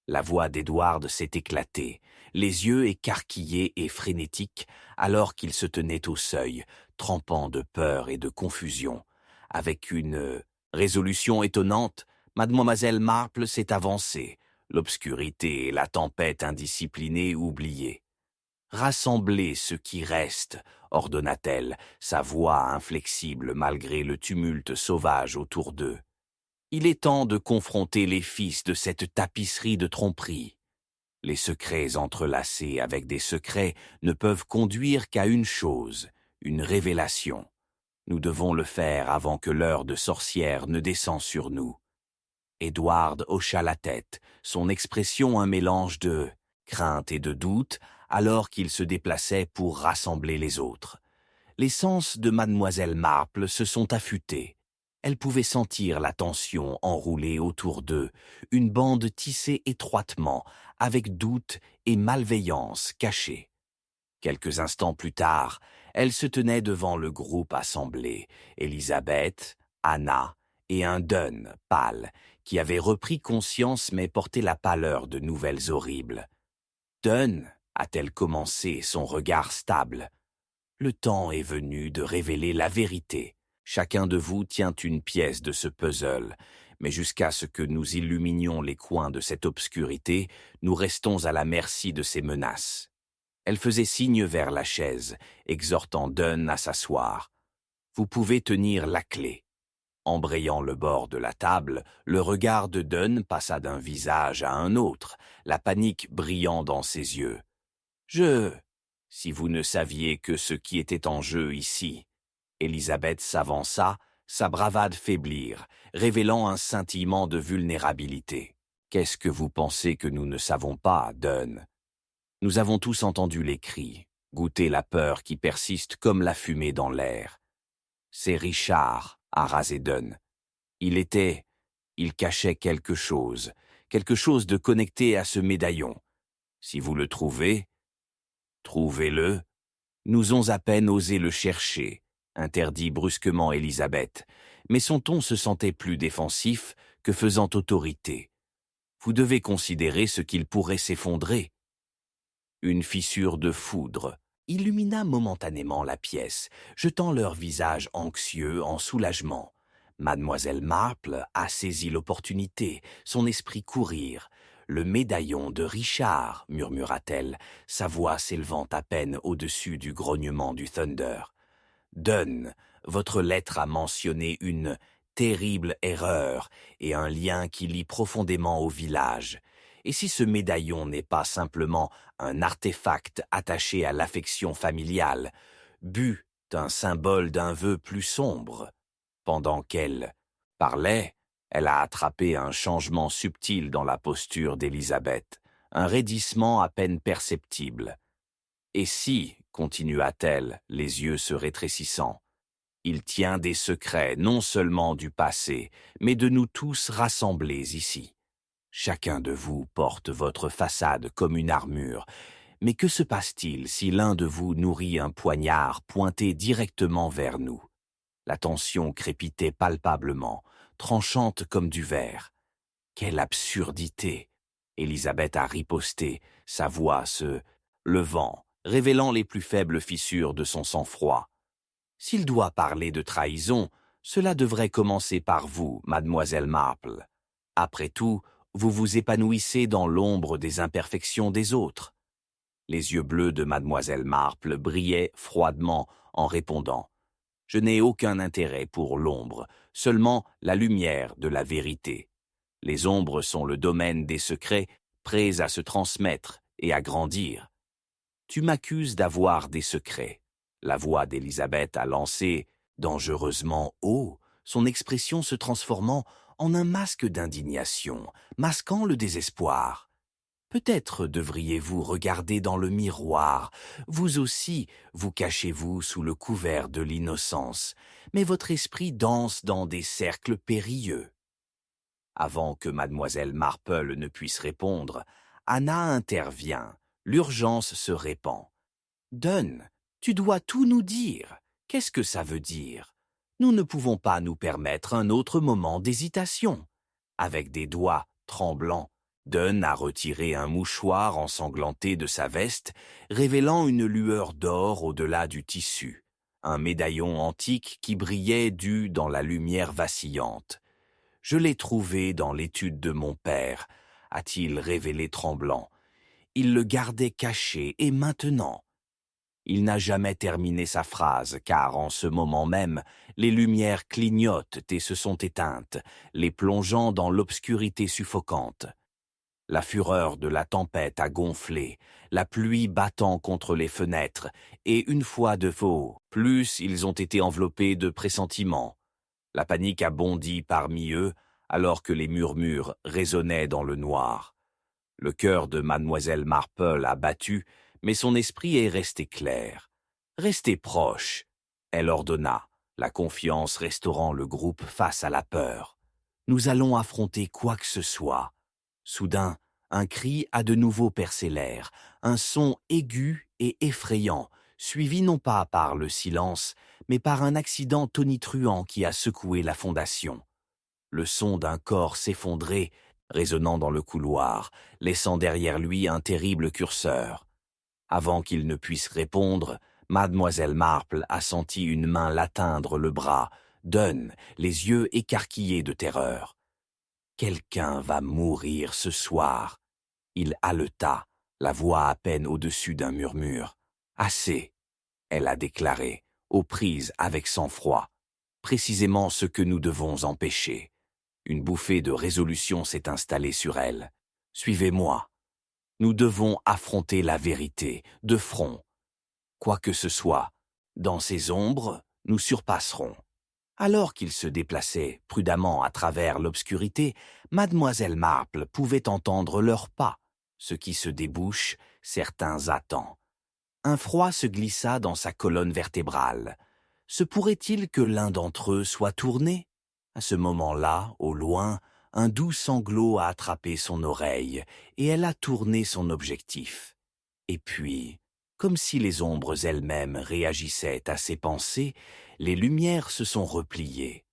La voix d'Edward s'est éclatée, les yeux écarquillés et frénétiques, alors qu'il se tenait au seuil, trempant de peur et de confusion. Avec une résolution étonnante, Mademoiselle Marple s'est avancée, l'obscurité et la tempête indisciplinée oubliées. « Rassemblez ce qui reste », ordonna-t-elle, sa voix inflexible malgré le tumulte sauvage autour d'eux. Il est temps de confronter les fils de cette tapisserie de tromperie. Les secrets entrelacés avec des secrets ne peuvent conduire qu'à une chose, une révélation. Nous devons le faire avant que l'heure de sorcière ne descend sur nous. Edward hocha la tête, son expression un mélange de crainte et de doute, alors qu'il se déplaçait pour rassembler les autres. Les sens de Mademoiselle Marple se sont affûtés. Elle pouvait sentir la tension enroulée autour d'eux, une bande tissée étroitement, avec doute et malveillance cachée. Quelques instants plus tard, elle se tenait devant le groupe assemblé, Elisabeth, Anna et un Dunn, pâle, qui avait repris conscience mais portait la pâleur de nouvelles horribles. « Dunn » a-t-elle commencé, son regard stable. « Le temps est venu de révéler la vérité. Chacun de vous tient une pièce de ce puzzle, mais jusqu'à ce que nous illuminions les coins de cette obscurité, nous restons à la merci de ces menaces. » Elle faisait signe vers la chaise, exhortant Dunn à s'asseoir. « Vous pouvez tenir la clé. » Embrayant le bord de la table, le regard de Dunn passa d'un visage à un autre, la panique brillant dans ses yeux. « Si vous ne saviez que ce qui était en jeu ici. » Elisabeth s'avança, sa bravade faiblir, révélant un scintillement de vulnérabilité. « Qu'est-ce que vous pensez que nous ne savons pas, Dunn ? Nous avons tous entendu les cris, goûté la peur qui persiste comme la fumée dans l'air. C'est Richard, a rasé Dunn. Il cachait quelque chose de connecté à ce médaillon. Si vous le trouvez, trouvez-le. Nous ont à peine osé le chercher, interdit brusquement Elisabeth, mais son ton se sentait plus défensif que faisant autorité. Vous devez considérer ce qu'il pourrait s'effondrer. Une fissure de foudre illumina momentanément la pièce, jetant leur visage anxieux en soulagement. Mademoiselle Marple a saisi l'opportunité, son esprit courir. « Le médaillon de Richard » murmura-t-elle, sa voix s'élevant à peine au-dessus du grognement du Thunder. « Dunn, votre lettre a mentionné une terrible erreur et un lien qui lie profondément au village. Et si ce médaillon n'est pas simplement un artefact attaché à l'affection familiale, but d'un symbole d'un vœu plus sombre ?» Pendant qu'elle parlait, elle a attrapé un changement subtil dans la posture d'Elisabeth, un raidissement à peine perceptible. « Et si, continua-t-elle, les yeux se rétrécissant, il tient des secrets non seulement du passé, mais de nous tous rassemblés ici. Chacun de vous porte votre façade comme une armure, mais que se passe-t-il si l'un de vous nourrit un poignard pointé directement vers nous ? » La tension crépitait palpablement, tranchante comme du verre. « Quelle absurdité !» Elisabeth a riposté, sa voix se levant, révélant les plus faibles fissures de son sang-froid. « S'il doit parler de trahison, cela devrait commencer par vous, Mademoiselle Marple. Après tout, vous vous épanouissez dans l'ombre des imperfections des autres. Les yeux bleus de mademoiselle Marple brillaient froidement en répondant. Je n'ai aucun intérêt pour l'ombre, seulement la lumière de la vérité. Les ombres sont le domaine des secrets, prêts à se transmettre et à grandir. Tu m'accuses d'avoir des secrets. La voix d'Élisabeth a lancé, dangereusement haut, son expression se transformant en un masque d'indignation, masquant le désespoir. Peut-être devriez-vous regarder dans le miroir. Vous aussi, vous cachez-vous sous le couvert de l'innocence, mais votre esprit danse dans des cercles périlleux. Avant que mademoiselle Marple ne puisse répondre, Anna intervient. L'urgence se répand. Dunn, tu dois tout nous dire. Qu'est-ce que ça veut dire? Nous ne pouvons pas nous permettre un autre moment d'hésitation. Avec des doigts tremblants, Dunn a retiré un mouchoir ensanglanté de sa veste, révélant une lueur d'or au-delà du tissu. Un médaillon antique qui brillait dû dans la lumière vacillante. Je l'ai trouvé dans l'étude de mon père, a-t-il révélé tremblant. Il le gardait caché et maintenant. Il n'a jamais terminé sa phrase, car en ce moment même, les lumières clignotent et se sont éteintes, les plongeant dans l'obscurité suffocante. La fureur de la tempête a gonflé, la pluie battant contre les fenêtres, et une fois de faux, plus ils ont été enveloppés de pressentiments. La panique a bondi parmi eux, alors que les murmures résonnaient dans le noir. Le cœur de mademoiselle Marple a battu, mais son esprit est resté clair. Restez proche, elle ordonna, la confiance restaurant le groupe face à la peur. Nous allons affronter quoi que ce soit. Soudain, un cri a de nouveau percé l'air, un son aigu et effrayant, suivi non pas par le silence, mais par un accident tonitruant qui a secoué la fondation. Le son d'un corps s'effondrer, résonnant dans le couloir, laissant derrière lui un terrible curseur. Avant qu'il ne puisse répondre, mademoiselle Marple a senti une main l'atteindre le bras, Dunn, les yeux écarquillés de terreur. « Quelqu'un va mourir ce soir. » Il haleta, la voix à peine au-dessus d'un murmure. « Assez !» elle a déclaré, aux prises avec sang-froid. Précisément ce que nous devons empêcher. Une bouffée de résolution s'est installée sur elle. « Suivez-moi. Nous devons affronter la vérité, de front. Quoi que ce soit, dans ces ombres, nous surpasserons. » Alors qu'il se déplaçait prudemment à travers l'obscurité, mademoiselle Marple pouvait entendre leurs pas, ce qui se débouche, certains attendent. Un froid se glissa dans sa colonne vertébrale. Se pourrait-il que l'un d'entre eux soit tourné? À ce moment-là, au loin, un doux sanglot a attrapé son oreille, et elle a tourné son objectif. Et puis, comme si les ombres elles-mêmes réagissaient à ses pensées, les lumières se sont repliées.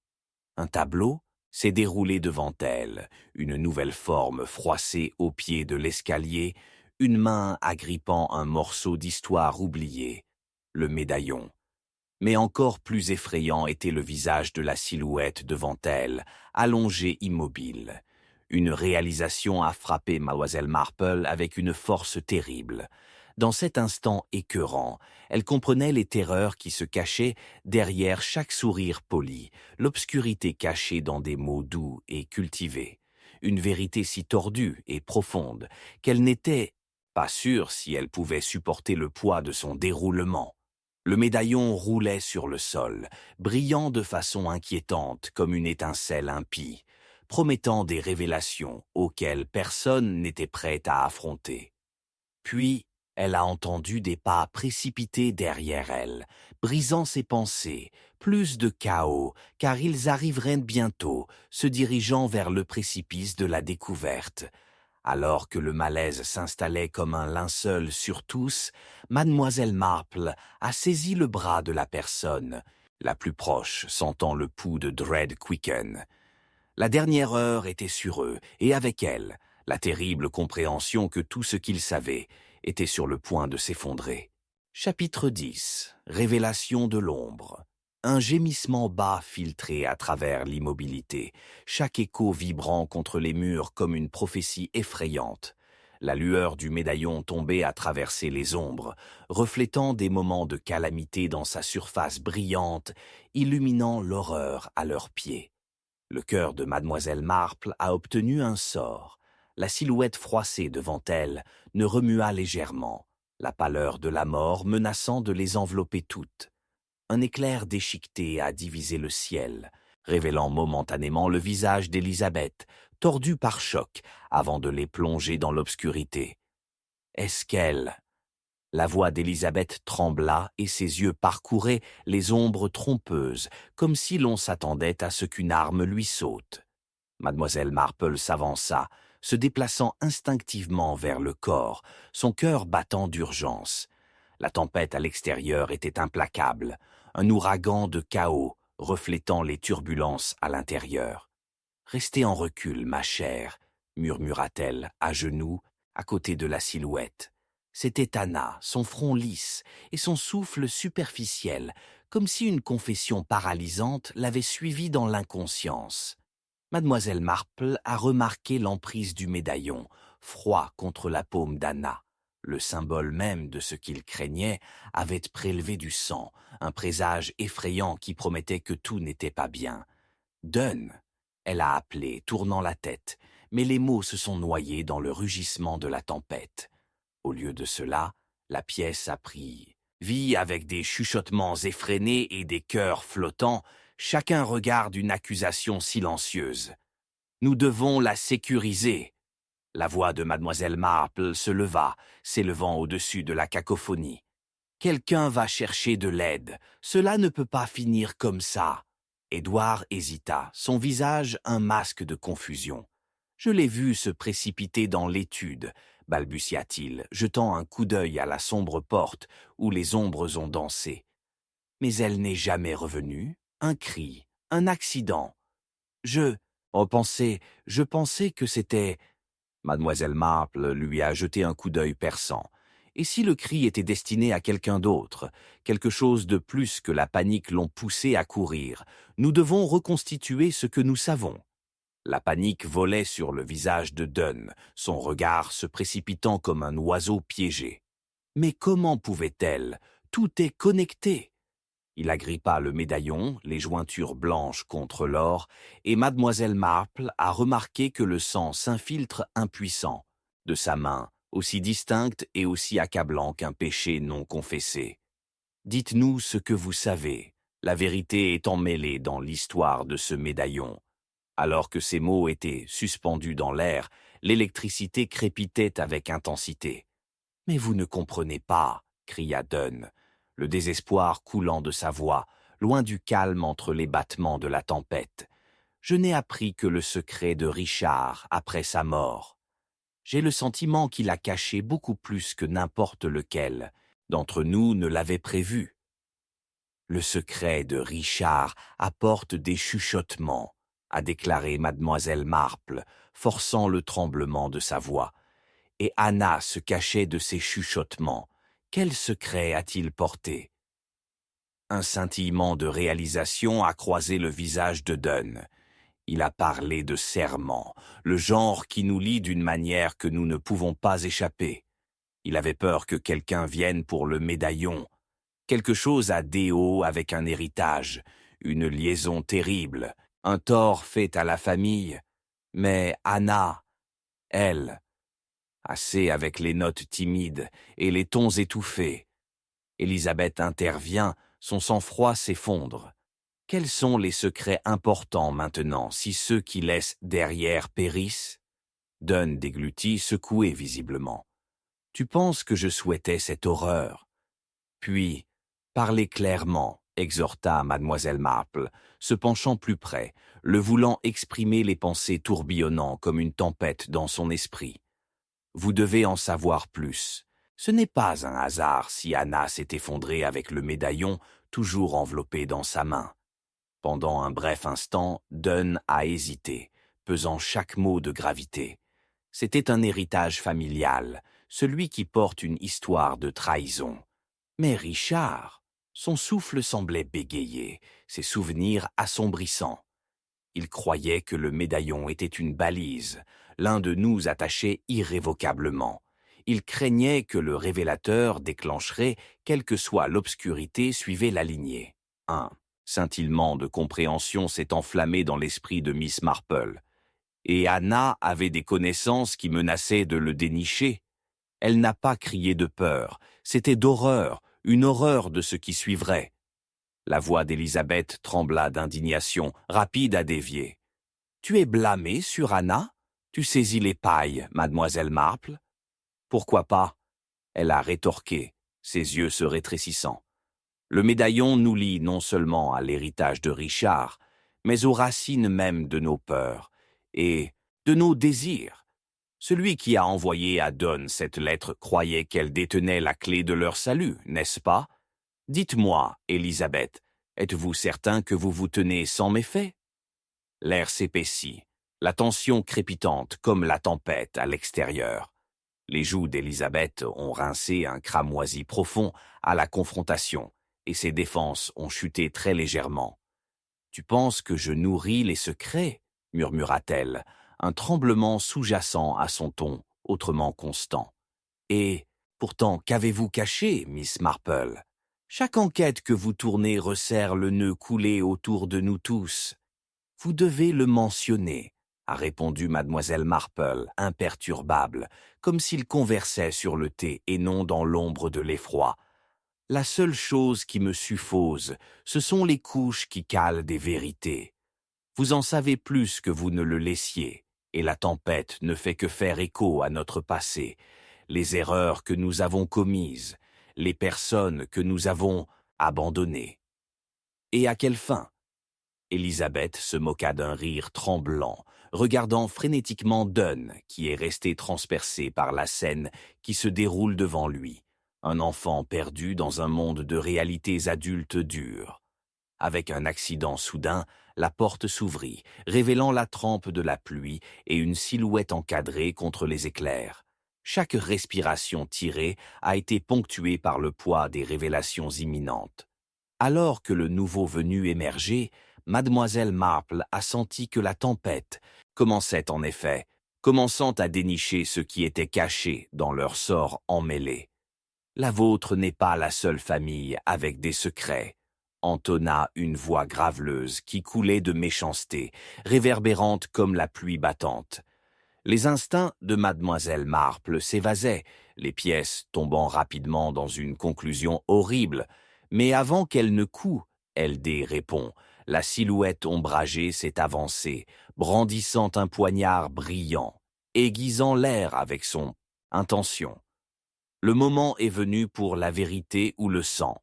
Un tableau s'est déroulé devant elle, une nouvelle forme froissée au pied de l'escalier, une main agrippant un morceau d'histoire oublié, le médaillon. Mais encore plus effrayant était le visage de la silhouette devant elle, allongée immobile. Une réalisation a frappé mademoiselle Marple avec une force terrible. Dans cet instant écœurant, elle comprenait les terreurs qui se cachaient derrière chaque sourire poli, l'obscurité cachée dans des mots doux et cultivés. Une vérité si tordue et profonde qu'elle n'était pas sûre si elle pouvait supporter le poids de son déroulement. Le médaillon roulait sur le sol, brillant de façon inquiétante comme une étincelle impie, promettant des révélations auxquelles personne n'était prêt à affronter. Puis, elle a entendu des pas précipités derrière elle, brisant ses pensées, plus de chaos, car ils arriveraient bientôt, se dirigeant vers le précipice de la découverte. Alors que le malaise s'installait comme un linceul sur tous, mademoiselle Marple a saisi le bras de la personne, la plus proche sentant le pouls de Dread quicken. La dernière heure était sur eux, et avec elle, la terrible compréhension que tout ce qu'ils savaient était sur le point de s'effondrer. Chapitre 10. Révélation de l'ombre. Un gémissement bas filtrait à travers l'immobilité, chaque écho vibrant contre les murs comme une prophétie effrayante. La lueur du médaillon tombait à traverser les ombres, reflétant des moments de calamité dans sa surface brillante, illuminant l'horreur à leurs pieds. Le cœur de mademoiselle Marple a obtenu un sort. La silhouette froissée devant elle ne remua légèrement, la pâleur de la mort menaçant de les envelopper toutes. Un éclair déchiqueté a divisé le ciel, révélant momentanément le visage d'Élisabeth, tordu par choc, avant de les plonger dans l'obscurité. Est-ce qu'elle... La voix d'Élisabeth trembla et ses yeux parcouraient les ombres trompeuses, comme si l'on s'attendait à ce qu'une arme lui saute. Mademoiselle Marple s'avança, se déplaçant instinctivement vers le corps, son cœur battant d'urgence. La tempête à l'extérieur était implacable, un ouragan de chaos reflétant les turbulences à l'intérieur. « Restez en recul, ma chère, » murmura-t-elle, à genoux, à côté de la silhouette. C'était Anna, son front lisse et son souffle superficiel, comme si une confession paralysante l'avait suivie dans l'inconscience. Mademoiselle Marple a remarqué l'emprise du médaillon, froid contre la paume d'Anna. Le symbole même de ce qu'il craignait avait prélevé du sang, un présage effrayant qui promettait que tout n'était pas bien. « Donne !» elle a appelé, tournant la tête, mais les mots se sont noyés dans le rugissement de la tempête. Au lieu de cela, la pièce a pris vie avec des chuchotements effrénés et des cœurs flottants. Chacun regarde une accusation silencieuse. « Nous devons la sécuriser !» La voix de mademoiselle Marple se leva, s'élevant au-dessus de la cacophonie. « Quelqu'un va chercher de l'aide. Cela ne peut pas finir comme ça. » Édouard hésita, son visage un masque de confusion. « Je l'ai vu se précipiter dans l'étude, » balbutia-t-il, jetant un coup d'œil à la sombre porte où les ombres ont dansé. « Mais elle n'est jamais revenue. Un cri, un accident. Je pensais que c'était... » Mademoiselle Marple lui a jeté un coup d'œil perçant. Et si le cri était destiné à quelqu'un d'autre, quelque chose de plus que la panique l'ont poussé à courir, nous devons reconstituer ce que nous savons. La panique volait sur le visage de Dunn, son regard se précipitant comme un oiseau piégé. Mais comment pouvait-elle? Tout est connecté. Il agrippa le médaillon, les jointures blanches contre l'or, et mademoiselle Marple a remarqué que le sang s'infiltre impuissant, de sa main, aussi distincte et aussi accablant qu'un péché non confessé. Dites-nous ce que vous savez. La vérité est emmêlée dans l'histoire de ce médaillon. Alors que ces mots étaient suspendus dans l'air, l'électricité crépitait avec intensité. « Mais vous ne comprenez pas, » cria Dunn, le désespoir coulant de sa voix, loin du calme entre les battements de la tempête. « Je n'ai appris que le secret de Richard après sa mort. J'ai le sentiment qu'il a caché beaucoup plus que n'importe lequel d'entre nous ne l'avait prévu. Le secret de Richard apporte des chuchotements, » a déclaré mademoiselle Marple, forçant le tremblement de sa voix. Et Anna se cachait de ces chuchotements. Quel secret a-t-il porté? Un scintillement de réalisation a croisé le visage de Dunn. Il a parlé de serment, le genre qui nous lie d'une manière que nous ne pouvons pas échapper. Il avait peur que quelqu'un vienne pour le médaillon. Quelque chose à déo avec un héritage, une liaison terrible, un tort fait à la famille. Mais Anna, elle... Assez avec les notes timides et les tons étouffés. Élisabeth intervient, son sang-froid s'effondre. Quels sont les secrets importants maintenant si ceux qui laissent derrière périssent? Dunn déglutit, secoué visiblement. Tu penses que je souhaitais cette horreur? Puis, parlez clairement, exhorta mademoiselle Marple, se penchant plus près, le voulant exprimer les pensées tourbillonnant comme une tempête dans son esprit. Vous devez en savoir plus. Ce n'est pas un hasard si Anna s'est effondrée avec le médaillon toujours enveloppé dans sa main. Pendant un bref instant, Dunn a hésité, pesant chaque mot de gravité. C'était un héritage familial, celui qui porte une histoire de trahison. Mais Richard, Son souffle semblait bégayer, ses souvenirs assombrissants. Il croyait que le médaillon était une balise, l'un de nous attaché irrévocablement. Il craignait que le révélateur déclencherait, quelle que soit l'obscurité, suivait la lignée. Un scintillement de compréhension s'est enflammé dans l'esprit de Miss Marple. Et Anna avait des connaissances qui menaçaient de le dénicher. Elle n'a pas crié de peur, c'était d'horreur, une horreur de ce qui suivrait. La voix d'Élisabeth trembla d'indignation, rapide à dévier. « Tu es blâmée sur Anna? Tu saisis les pailles, mademoiselle Marple ?»« Pourquoi pas ?» Elle a rétorqué, ses yeux se rétrécissant. « Le médaillon nous lie non seulement à l'héritage de Richard, mais aux racines même de nos peurs et de nos désirs. Celui qui a envoyé à Donne cette lettre croyait qu'elle détenait la clé de leur salut, n'est-ce pas? Dites-moi, Élisabeth, êtes-vous certain que vous vous tenez sans méfait? » L'air s'épaissit, la tension crépitante comme la tempête à l'extérieur. Les joues d'Élisabeth ont rincé un cramoisi profond à la confrontation, et ses défenses ont chuté très légèrement. « Tu penses que je nourris les secrets ?» murmura-t-elle, un tremblement sous-jacent à son ton, autrement constant. « Et, pourtant, qu'avez-vous caché, Miss Marple? Chaque enquête que vous tournez resserre le nœud coulé autour de nous tous. »« Vous devez le mentionner, » a répondu mademoiselle Marple, imperturbable, comme s'il conversait sur le thé et non dans l'ombre de l'effroi. « La seule chose qui me suffose, ce sont les couches qui calent des vérités. Vous en savez plus que vous ne le laissiez, et la tempête ne fait que faire écho à notre passé, les erreurs que nous avons commises, les personnes que nous avons abandonnées. » « Et à quelle fin ?» Élisabeth se moqua d'un rire tremblant, regardant frénétiquement Donne, qui est resté transpercé par la scène qui se déroule devant lui, un enfant perdu dans un monde de réalités adultes dures. Avec un accident soudain, la porte s'ouvrit, révélant la trempe de la pluie et une silhouette encadrée contre les éclairs. Chaque respiration tirée a été ponctuée par le poids des révélations imminentes. Alors que le nouveau venu émergeait, mademoiselle Marple a senti que la tempête commençait en effet, commençant à dénicher ce qui était caché dans leur sort emmêlé. « La vôtre n'est pas la seule famille avec des secrets, » entonna une voix graveleuse qui coulait de méchanceté, réverbérante comme la pluie battante. Les instincts de mademoiselle Marple s'évasaient, les pièces tombant rapidement dans une conclusion horrible, mais avant qu'elle ne coud, LD répond, la silhouette ombragée s'est avancée, brandissant un poignard brillant, aiguisant l'air avec son intention. Le moment est venu pour la vérité ou le sang.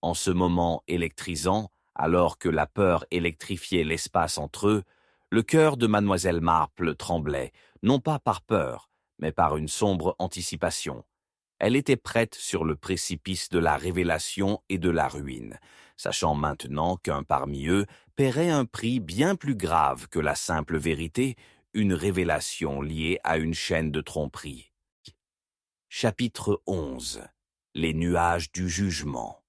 En ce moment électrisant, alors que la peur électrifiait l'espace entre eux, le cœur de mademoiselle Marple tremblait, non pas par peur, mais par une sombre anticipation. Elle était prête sur le précipice de la révélation et de la ruine, sachant maintenant qu'un parmi eux paierait un prix bien plus grave que la simple vérité, une révélation liée à une chaîne de tromperie. Chapitre 11. Les nuages du jugement.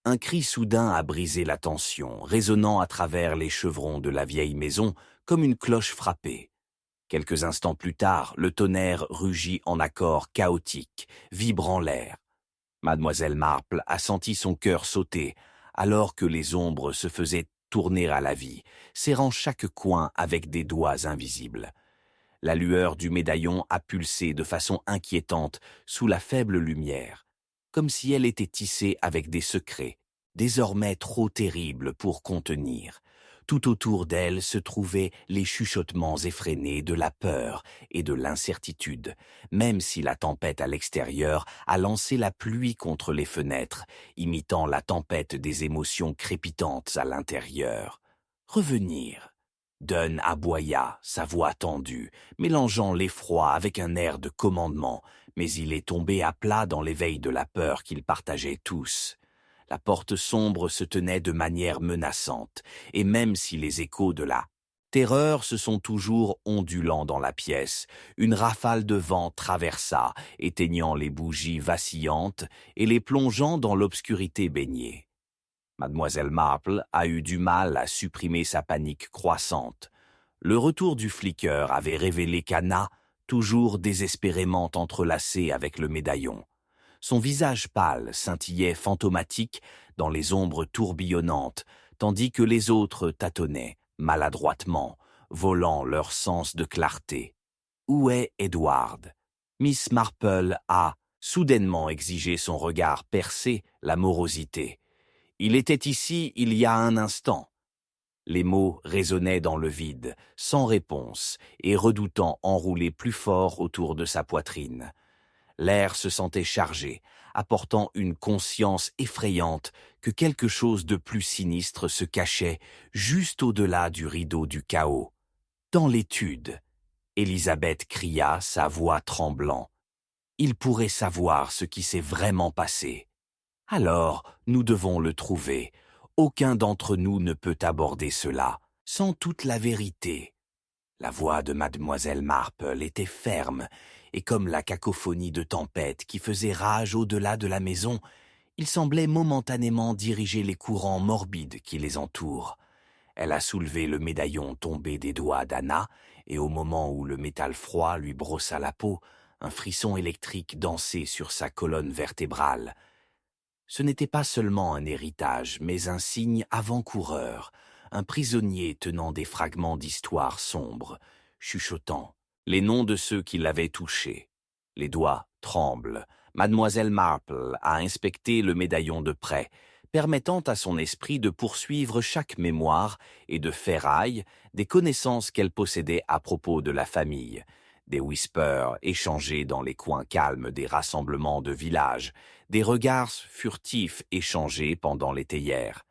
Un cri soudain a brisé la tension, résonnant à travers les chevrons de la vieille maison comme une cloche frappée. Quelques instants plus tard, le tonnerre rugit en accords chaotiques, vibrant l'air. Mademoiselle Marple a senti son cœur sauter, alors que les ombres se faisaient tourner à la vie, serrant chaque coin avec des doigts invisibles. La lueur du médaillon a pulsé de façon inquiétante sous la faible lumière, comme si elle était tissée avec des secrets, désormais trop terribles pour contenir. Tout autour d'elle se trouvaient les chuchotements effrénés de la peur et de l'incertitude, même si la tempête à l'extérieur a lancé la pluie contre les fenêtres, imitant la tempête des émotions crépitantes à l'intérieur. Revenir. Donne aboya, sa voix tendue, mélangeant l'effroi avec un air de commandement, mais il est tombé à plat dans l'éveil de la peur qu'ils partageaient tous. La porte sombre se tenait de manière menaçante, et même si les échos de la Terreur se sont toujours ondulant dans la pièce. Une rafale de vent traversa, éteignant les bougies vacillantes et les plongeant dans l'obscurité baignée. Mademoiselle Marple a eu du mal à supprimer sa panique croissante. Le retour du flicker avait révélé qu'Anna, toujours désespérément entrelacée avec le médaillon. Son visage pâle scintillait fantomatique dans les ombres tourbillonnantes, tandis que les autres tâtonnaient, maladroitement, volant leur sens de clarté. Où est Edward? Miss Marple a soudainement exigé son regard percé la morosité. Il était ici il y a un instant. Les mots résonnaient dans le vide, sans réponse, et redoutant enrouler plus fort autour de sa poitrine. L'air se sentait chargé, apportant une conscience effrayante que quelque chose de plus sinistre se cachait juste au-delà du rideau du chaos. Dans l'étude, Élisabeth cria, sa voix tremblant. Il pourrait savoir ce qui s'est vraiment passé. Alors, nous devons le trouver. Aucun d'entre nous ne peut aborder cela sans toute la vérité. La voix de mademoiselle Marple était ferme, et comme la cacophonie de tempête qui faisait rage au-delà de la maison, il semblait momentanément diriger les courants morbides qui les entourent. Elle a soulevé le médaillon tombé des doigts d'Anna, et au moment où le métal froid lui brossa la peau, un frisson électrique dansait sur sa colonne vertébrale. Ce n'était pas seulement un héritage, mais un signe avant-coureur, un prisonnier tenant des fragments d'histoire sombre, chuchotant les noms de ceux qui l'avaient touché. Les doigts tremblent. Mademoiselle Marple a inspecté le médaillon de près, permettant à son esprit de poursuivre chaque mémoire et de ferraille des connaissances qu'elle possédait à propos de la famille. Des whispers échangés dans les coins calmes des rassemblements de village, des regards furtifs échangés pendant les théières.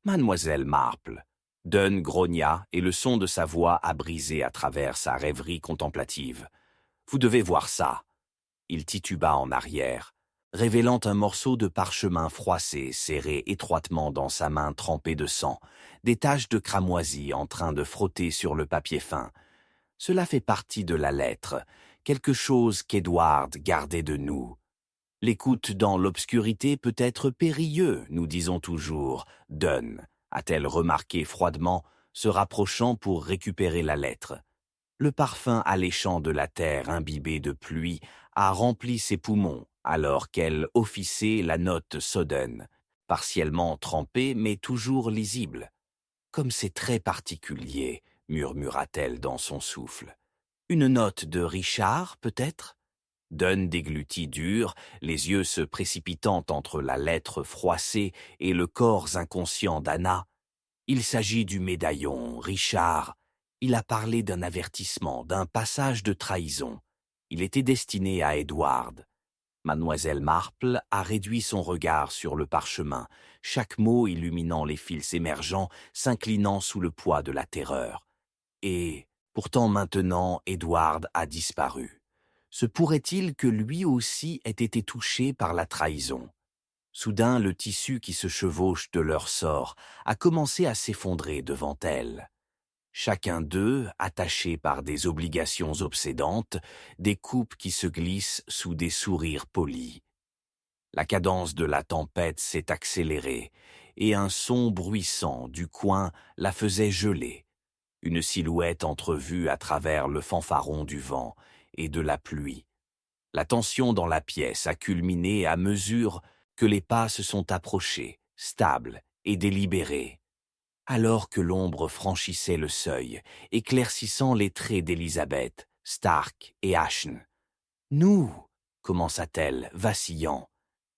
Mademoiselle Marple. Dunn grogna et le son de sa voix a brisé à travers sa rêverie contemplative. Vous devez voir ça. Il tituba en arrière, révélant un morceau de parchemin froissé serré étroitement dans sa main trempée de sang, des taches de cramoisie en train de frotter sur le papier fin. Cela fait partie de la lettre, quelque chose qu'Edward gardait de nous. L'écoute dans l'obscurité peut être périlleux, nous disons toujours. Dunn, a-t-elle remarqué froidement, se rapprochant pour récupérer la lettre. Le parfum alléchant de la terre imbibée de pluie a rempli ses poumons, alors qu'elle officiait la note Soden, partiellement trempée mais toujours lisible. Comme c'est très particulier, murmura-t-elle dans son souffle. Une note de Richard, peut-être? Dunn déglutit dur, les yeux se précipitant entre la lettre froissée et le corps inconscient d'Anna. Il s'agit du médaillon, Richard. Il a parlé d'un avertissement, d'un passage de trahison. Il était destiné à Edward. Mademoiselle Marple a réduit son regard sur le parchemin, chaque mot illuminant les fils émergents, s'inclinant sous le poids de la terreur. Et, pourtant maintenant, Edward a disparu. Se pourrait-il que lui aussi ait été touché par la trahison? Soudain, le tissu qui se chevauche de leur sort a commencé à s'effondrer devant elle. Chacun d'eux, attaché par des obligations obsédantes, des coupes qui se glissent sous des sourires polis. La cadence de la tempête s'est accélérée, et un son bruissant du coin la faisait geler. Une silhouette entrevue à travers le fanfaron du vent et de la pluie. La tension dans la pièce a culminé à mesure que les pas se sont approchés, stables et délibérés. Alors que l'ombre franchissait le seuil, éclaircissant les traits d'Élisabeth, Stark et Ashn. « Nous, commença-t-elle, vacillant.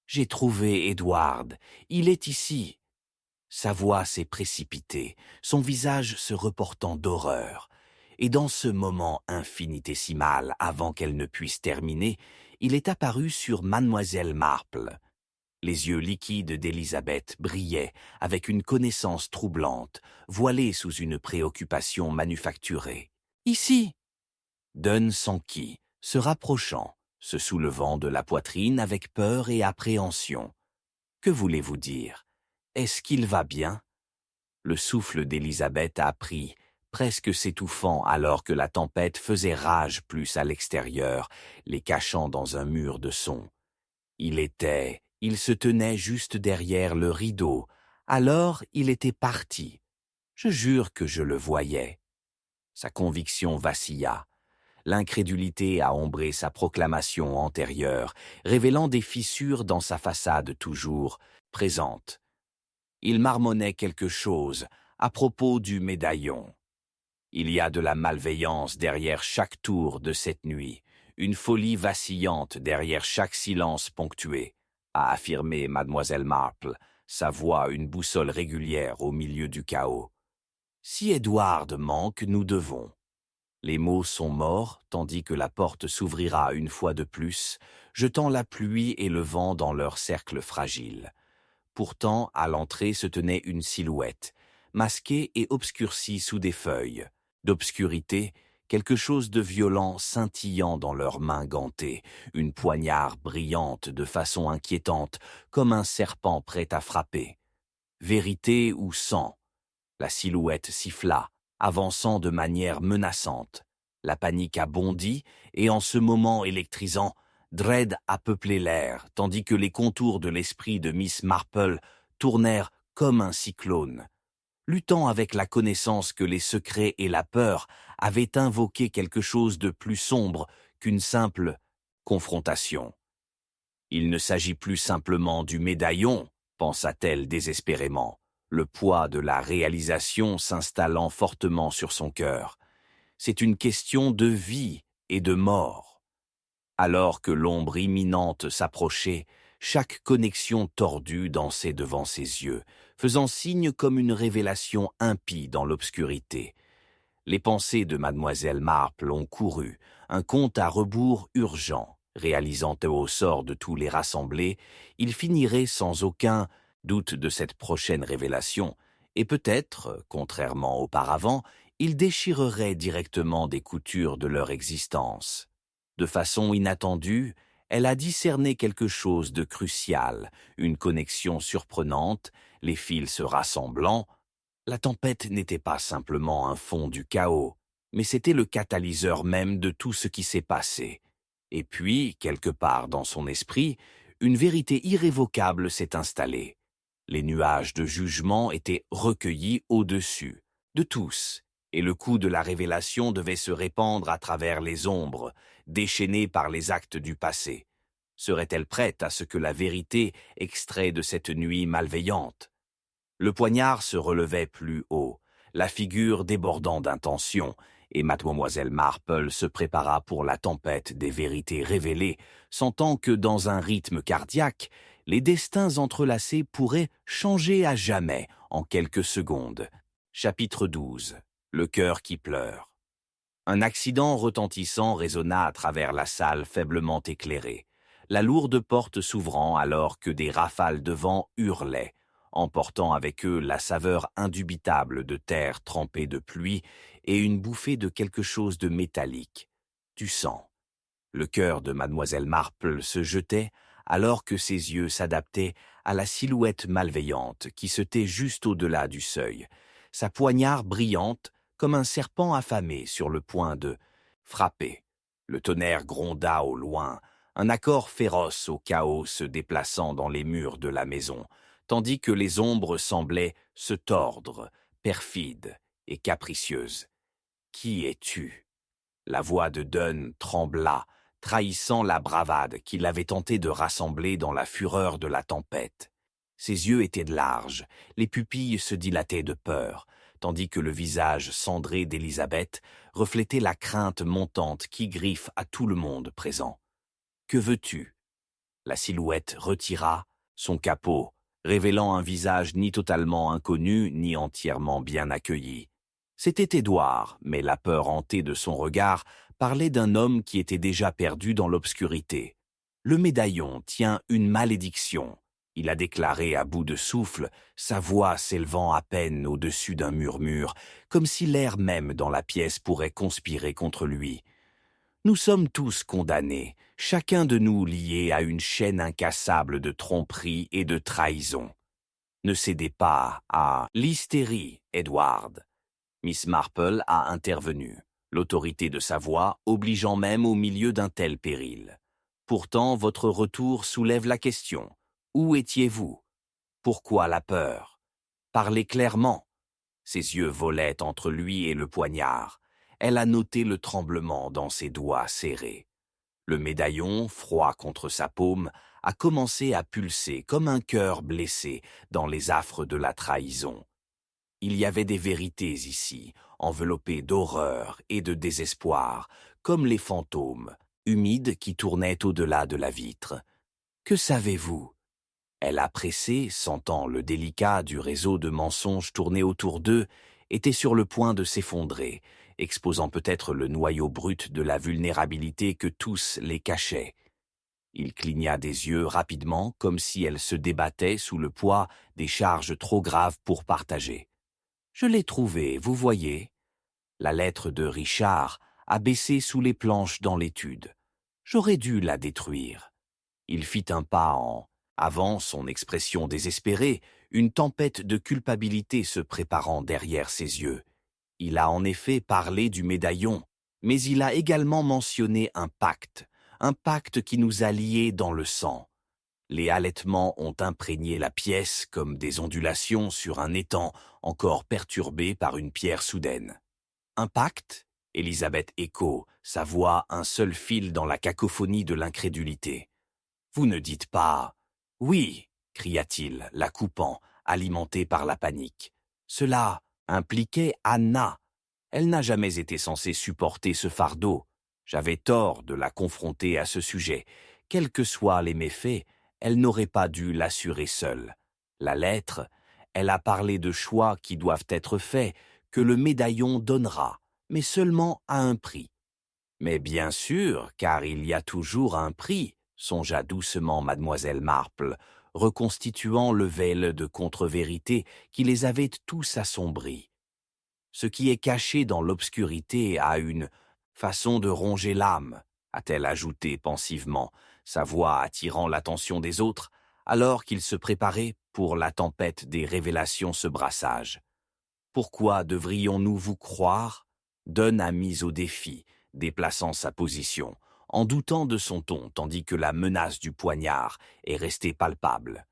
J'ai trouvé Edward. Il est ici. » Sa voix s'est précipitée, son visage se reportant d'horreur. Et dans ce moment infinitésimal, avant qu'elle ne puisse terminer, il est apparu sur mademoiselle Marple. Les yeux liquides d'Élisabeth brillaient avec une connaissance troublante, voilée sous une préoccupation manufacturée. « Ici !» Dunn s'enquit, se rapprochant, se soulevant de la poitrine avec peur et appréhension. « Que voulez-vous dire? Est-ce qu'il va bien ?» Le souffle d'Élisabeth a pris presque s'étouffant alors que la tempête faisait rage plus à l'extérieur, les cachant dans un mur de son. Il se tenait juste derrière le rideau, alors il était parti. Je jure que je le voyais. Sa conviction vacilla. L'incrédulité a ombré sa proclamation antérieure, révélant des fissures dans sa façade toujours présente. Il marmonnait quelque chose à propos du médaillon. Il y a de la malveillance derrière chaque tour de cette nuit, une folie vacillante derrière chaque silence ponctué, a affirmé mademoiselle Marple, sa voix une boussole régulière au milieu du chaos. Si Edward manque, nous devons. Les mots sont morts, tandis que la porte s'ouvrira une fois de plus, jetant la pluie et le vent dans leur cercle fragile. Pourtant, à l'entrée se tenait une silhouette, masquée et obscurcie sous des feuilles. D'obscurité, quelque chose de violent scintillant dans leurs mains gantées, une poignard brillante de façon inquiétante, comme un serpent prêt à frapper. Vérité ou sang? La silhouette siffla, avançant de manière menaçante. La panique a bondi, et en ce moment électrisant, Dread a peuplé l'air, tandis que les contours de l'esprit de Miss Marple tournèrent comme un cyclone. Luttant avec la connaissance que les secrets et la peur avaient invoqué quelque chose de plus sombre qu'une simple confrontation. Il ne s'agit plus simplement du médaillon, pensa-t-elle désespérément, le poids de la réalisation s'installant fortement sur son cœur. C'est une question de vie et de mort. Alors que l'ombre imminente s'approchait, chaque connexion tordue dansait devant ses yeux, faisant signe comme une révélation impie dans l'obscurité. Les pensées de mademoiselle Marple ont couru, un compte à rebours urgent, réalisant au sort de tous les rassemblés, il finirait sans aucun doute de cette prochaine révélation, et peut-être, contrairement auparavant, il déchirerait directement des coutures de leur existence. De façon inattendue, elle a discerné quelque chose de crucial, une connexion surprenante, les fils se rassemblant. La tempête n'était pas simplement un fond du chaos, mais c'était le catalyseur même de tout ce qui s'est passé. Et puis, quelque part dans son esprit, une vérité irrévocable s'est installée. Les nuages de jugement étaient recueillis au-dessus de tous, et le coup de la révélation devait se répandre à travers les ombres, déchaînées par les actes du passé. Serait-elle prête à ce que la vérité extrait de cette nuit malveillante? Le poignard se relevait plus haut, la figure débordant d'intention, et mademoiselle Marple se prépara pour la tempête des vérités révélées, sentant que dans un rythme cardiaque, les destins entrelacés pourraient changer à jamais en quelques secondes. Chapitre 12. Le cœur qui pleure. Un accident retentissant résonna à travers la salle faiblement éclairée, la lourde porte s'ouvrant alors que des rafales de vent hurlaient, emportant avec eux la saveur indubitable de terre trempée de pluie et une bouffée de quelque chose de métallique, du sang. Le cœur de mademoiselle Marple se jetait alors que ses yeux s'adaptaient à la silhouette malveillante qui se tait juste au-delà du seuil, sa poignard brillante comme un serpent affamé sur le point de frapper. Le tonnerre gronda au loin, un accord féroce au chaos se déplaçant dans les murs de la maison, tandis que les ombres semblaient se tordre, perfides et capricieuses. « Qui es-tu » La voix de Dunn trembla, trahissant la bravade qu'il avait tenté de rassembler dans la fureur de la tempête. Ses yeux étaient larges, les pupilles se dilataient de peur, tandis que le visage cendré d'Élisabeth reflétait la crainte montante qui griffe à tout le monde présent. « Que veux-tu » La silhouette retira son capot, révélant un visage ni totalement inconnu ni entièrement bien accueilli. C'était Édouard, mais la peur hantée de son regard parlait d'un homme qui était déjà perdu dans l'obscurité. Le médaillon tient une malédiction, il a déclaré à bout de souffle, sa voix s'élevant à peine au-dessus d'un murmure, comme si l'air même dans la pièce pourrait conspirer contre lui. Nous sommes tous condamnés, chacun de nous lié à une chaîne incassable de tromperie et de trahison. Ne cédez pas à l'hystérie, Edward. Miss Marple a intervenu, l'autorité de sa voix obligeant même au milieu d'un tel péril. Pourtant, votre retour soulève la question. Où étiez-vous? Pourquoi la peur? Parlez clairement. Ses yeux volaient entre lui et le poignard. Elle a noté le tremblement dans ses doigts serrés. Le médaillon, froid contre sa paume, a commencé à pulser comme un cœur blessé dans les affres de la trahison. Il y avait des vérités ici, enveloppées d'horreur et de désespoir, comme les fantômes, humides qui tournaient au-delà de la vitre. Que savez-vous? Elle a pressé, sentant le délicat du réseau de mensonges tourner autour d'eux, était sur le point de s'effondrer, exposant peut-être le noyau brut de la vulnérabilité que tous les cachaient. Il cligna des yeux rapidement, comme si elle se débattait sous le poids des charges trop graves pour partager. « Je l'ai trouvée, vous voyez. » La lettre de Richard a baissé sous les planches dans l'étude. J'aurais dû la détruire. Il fit un pas en... Avant son expression désespérée, une tempête de culpabilité se préparant derrière ses yeux. Il a en effet parlé du médaillon, mais il a également mentionné un pacte qui nous a liés dans le sang. Les halètements ont imprégné la pièce comme des ondulations sur un étang encore perturbé par une pierre soudaine. Un pacte? Elisabeth écho, sa voix un seul fil dans la cacophonie de l'incrédulité. Vous ne dites pas... Oui, cria-t-il, la coupant, alimenté par la panique. Cela impliquait Anna. Elle n'a jamais été censée supporter ce fardeau. J'avais tort de la confronter à ce sujet. Quels que soient les méfaits, elle n'aurait pas dû l'assurer seule. La lettre, elle a parlé de choix qui doivent être faits, que le médaillon donnera, mais seulement à un prix. Mais bien sûr, car il y a toujours un prix, songea doucement mademoiselle Marple, reconstituant le veil de contre-vérité qui les avait tous assombris. Ce qui est caché dans l'obscurité a une façon de ronger l'âme, a-t-elle ajouté pensivement, sa voix attirant l'attention des autres, alors qu'ils se préparaient pour la tempête des révélations ce brassage. Pourquoi devrions-nous vous croire? Dunn a mis au défi, déplaçant sa position, en doutant de son ton, tandis que la menace du poignard est restée palpable.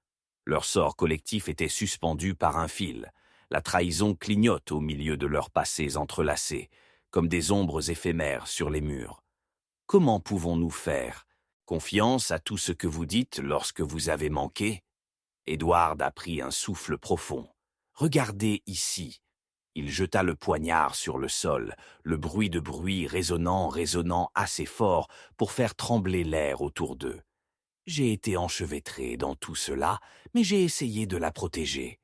Leur sort collectif était suspendu par un fil. La trahison clignote au milieu de leurs passés entrelacés, comme des ombres éphémères sur les murs. Comment pouvons-nous faire confiance à tout ce que vous dites lorsque vous avez manqué? Édouard a pris un souffle profond. Regardez ici. Il jeta le poignard sur le sol, le bruit de bruit résonnant assez fort pour faire trembler l'air autour d'eux. J'ai été enchevêtré dans tout cela, mais j'ai essayé de la protéger.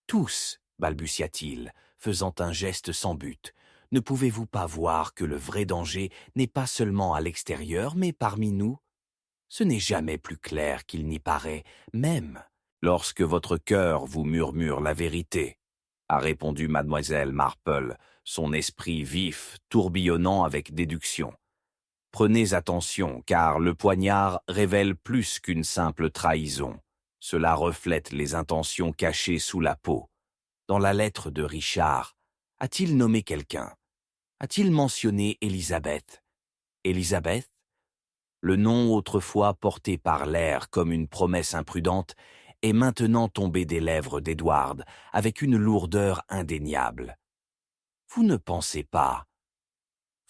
Tous, balbutia-t-il, faisant un geste sans but. Ne pouvez-vous pas voir que le vrai danger n'est pas seulement à l'extérieur, mais parmi nous? Ce n'est jamais plus clair qu'il n'y paraît, même lorsque votre cœur vous murmure la vérité, a répondu mademoiselle Marple, son esprit vif, tourbillonnant avec déduction. Prenez attention, car le poignard révèle plus qu'une simple trahison. Cela reflète les intentions cachées sous la peau. Dans la lettre de Richard, a-t-il nommé quelqu'un? A-t-il mentionné Elisabeth? Elisabeth? Le nom autrefois porté par l'air comme une promesse imprudente est maintenant tombé des lèvres d'Edward avec une lourdeur indéniable. Vous ne pensez pas?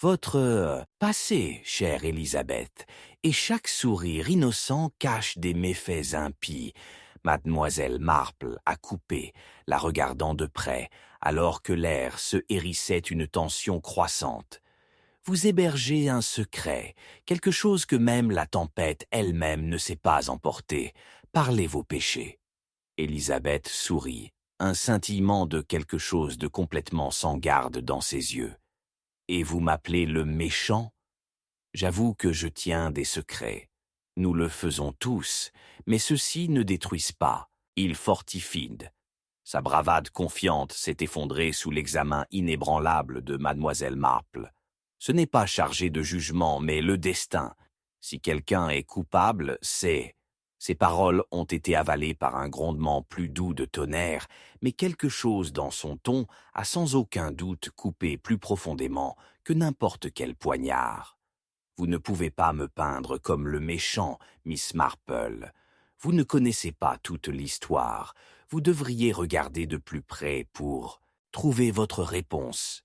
Votre passé, chère Elisabeth, et chaque sourire innocent cache des méfaits impies. Mademoiselle Marple a coupé, la regardant de près, alors que l'air se hérissait une tension croissante. Vous hébergez un secret, quelque chose que même la tempête elle-même ne sait pas emporter. Parlez vos péchés. Elisabeth sourit, un scintillement de quelque chose de complètement sans garde dans ses yeux. Et vous m'appelez le méchant? J'avoue que je tiens des secrets. Nous le faisons tous, mais ceux-ci ne détruisent pas, ils fortifient. Sa bravade confiante s'est effondrée sous l'examen inébranlable de mademoiselle Marple. Ce n'est pas chargé de jugement, mais le destin. Si quelqu'un est coupable, c'est... Ces paroles ont été avalées par un grondement plus doux de tonnerre, mais quelque chose dans son ton a sans aucun doute coupé plus profondément que n'importe quel poignard. Vous ne pouvez pas me peindre comme le méchant, Miss Marple. Vous ne connaissez pas toute l'histoire. Vous devriez regarder de plus près pour trouver votre réponse.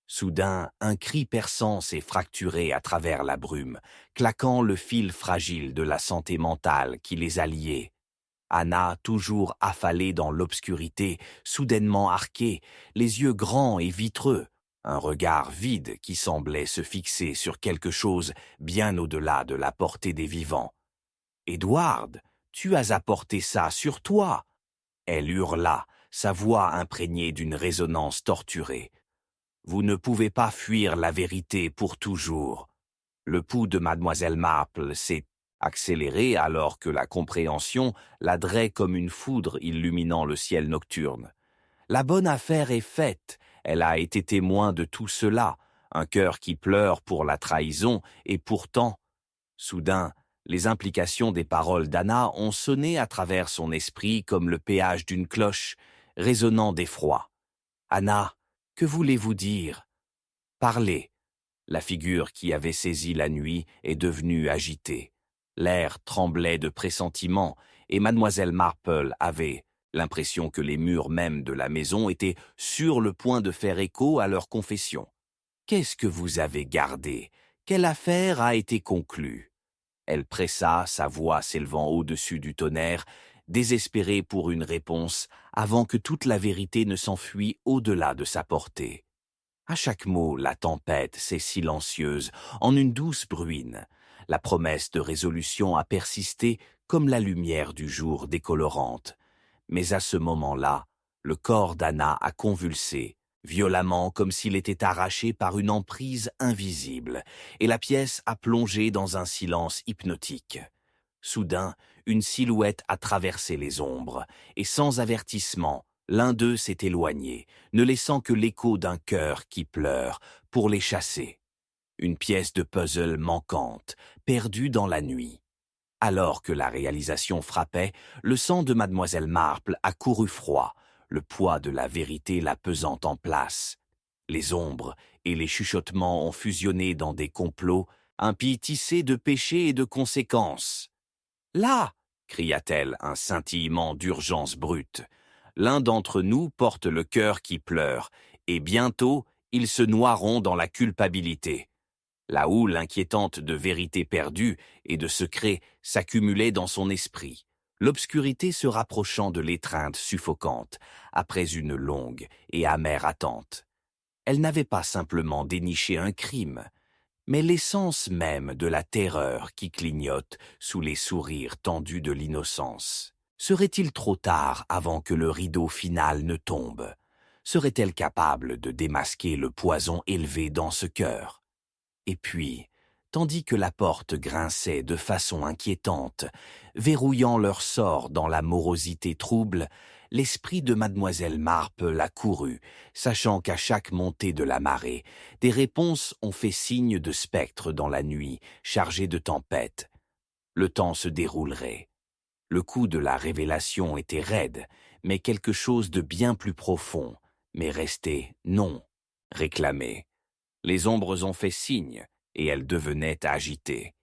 Soudain, un cri perçant s'est fracturé à travers la brume, claquant le fil fragile de la santé mentale qui les a liés. Anna, toujours affalée dans l'obscurité, soudainement arquée, les yeux grands et vitreux, un regard vide qui semblait se fixer sur quelque chose bien au-delà de la portée des vivants. « Edward, tu as apporté ça sur toi !» Elle hurla, sa voix imprégnée d'une résonance torturée. « Vous ne pouvez pas fuir la vérité pour toujours. » Le pouls de mademoiselle Marple s'est accéléré alors que la compréhension ladrait comme une foudre illuminant le ciel nocturne. La bonne affaire est faite, elle a été témoin de tout cela, un cœur qui pleure pour la trahison, et pourtant, soudain, les implications des paroles d'Anna ont sonné à travers son esprit comme le péage d'une cloche, résonnant d'effroi. « Anna, que voulez-vous dire ? Parlez !» La figure qui avait saisi la nuit est devenue agitée. L'air tremblait de pressentiment, et mademoiselle Marple avait l'impression que les murs mêmes de la maison étaient sur le point de faire écho à leur confession. « Qu'est-ce que vous avez gardé ? Quelle affaire a été conclue ?» Elle pressa, sa voix s'élevant au-dessus du tonnerre, désespérée pour une réponse, avant que toute la vérité ne s'enfuît au-delà de sa portée. À chaque mot, la tempête s'est silencieuse, en une douce bruine. La promesse de résolution a persisté comme la lumière du jour décolorante. Mais à ce moment-là, le corps d'Anna a convulsé, violemment comme s'il était arraché par une emprise invisible, et la pièce a plongé dans un silence hypnotique. Soudain, une silhouette a traversé les ombres, et sans avertissement, l'un d'eux s'est éloigné, ne laissant que l'écho d'un cœur qui pleure, pour les chasser. Une pièce de puzzle manquante, perdue dans la nuit. Alors que la réalisation frappait, le sang de mademoiselle Marple a couru froid, le poids de la vérité la pesant en place. Les ombres et les chuchotements ont fusionné dans des complots, un pis tissé de péchés et de conséquences. « Là !» cria-t-elle, un scintillement d'urgence brute. « L'un d'entre nous porte le cœur qui pleure, et bientôt ils se noieront dans la culpabilité. » La houle inquiétante de vérités perdues et de secrets s'accumulait dans son esprit, l'obscurité se rapprochant de l'étreinte suffocante, après une longue et amère attente. Elle n'avait pas simplement déniché un crime, mais l'essence même de la terreur qui clignote sous les sourires tendus de l'innocence. Serait-il trop tard avant que le rideau final ne tombe? Serait-elle capable de démasquer le poison élevé dans ce cœur? Et puis, tandis que la porte grinçait de façon inquiétante, verrouillant leur sort dans la morosité trouble, l'esprit de mademoiselle Marple a couru, sachant qu'à chaque montée de la marée, des réponses ont fait signe de spectres dans la nuit, chargées de tempêtes. Le temps se déroulerait. Le coup de la révélation était raide, mais quelque chose de bien plus profond, mais resté non réclamé. Les ombres ont fait signe, et elles devenaient agitées.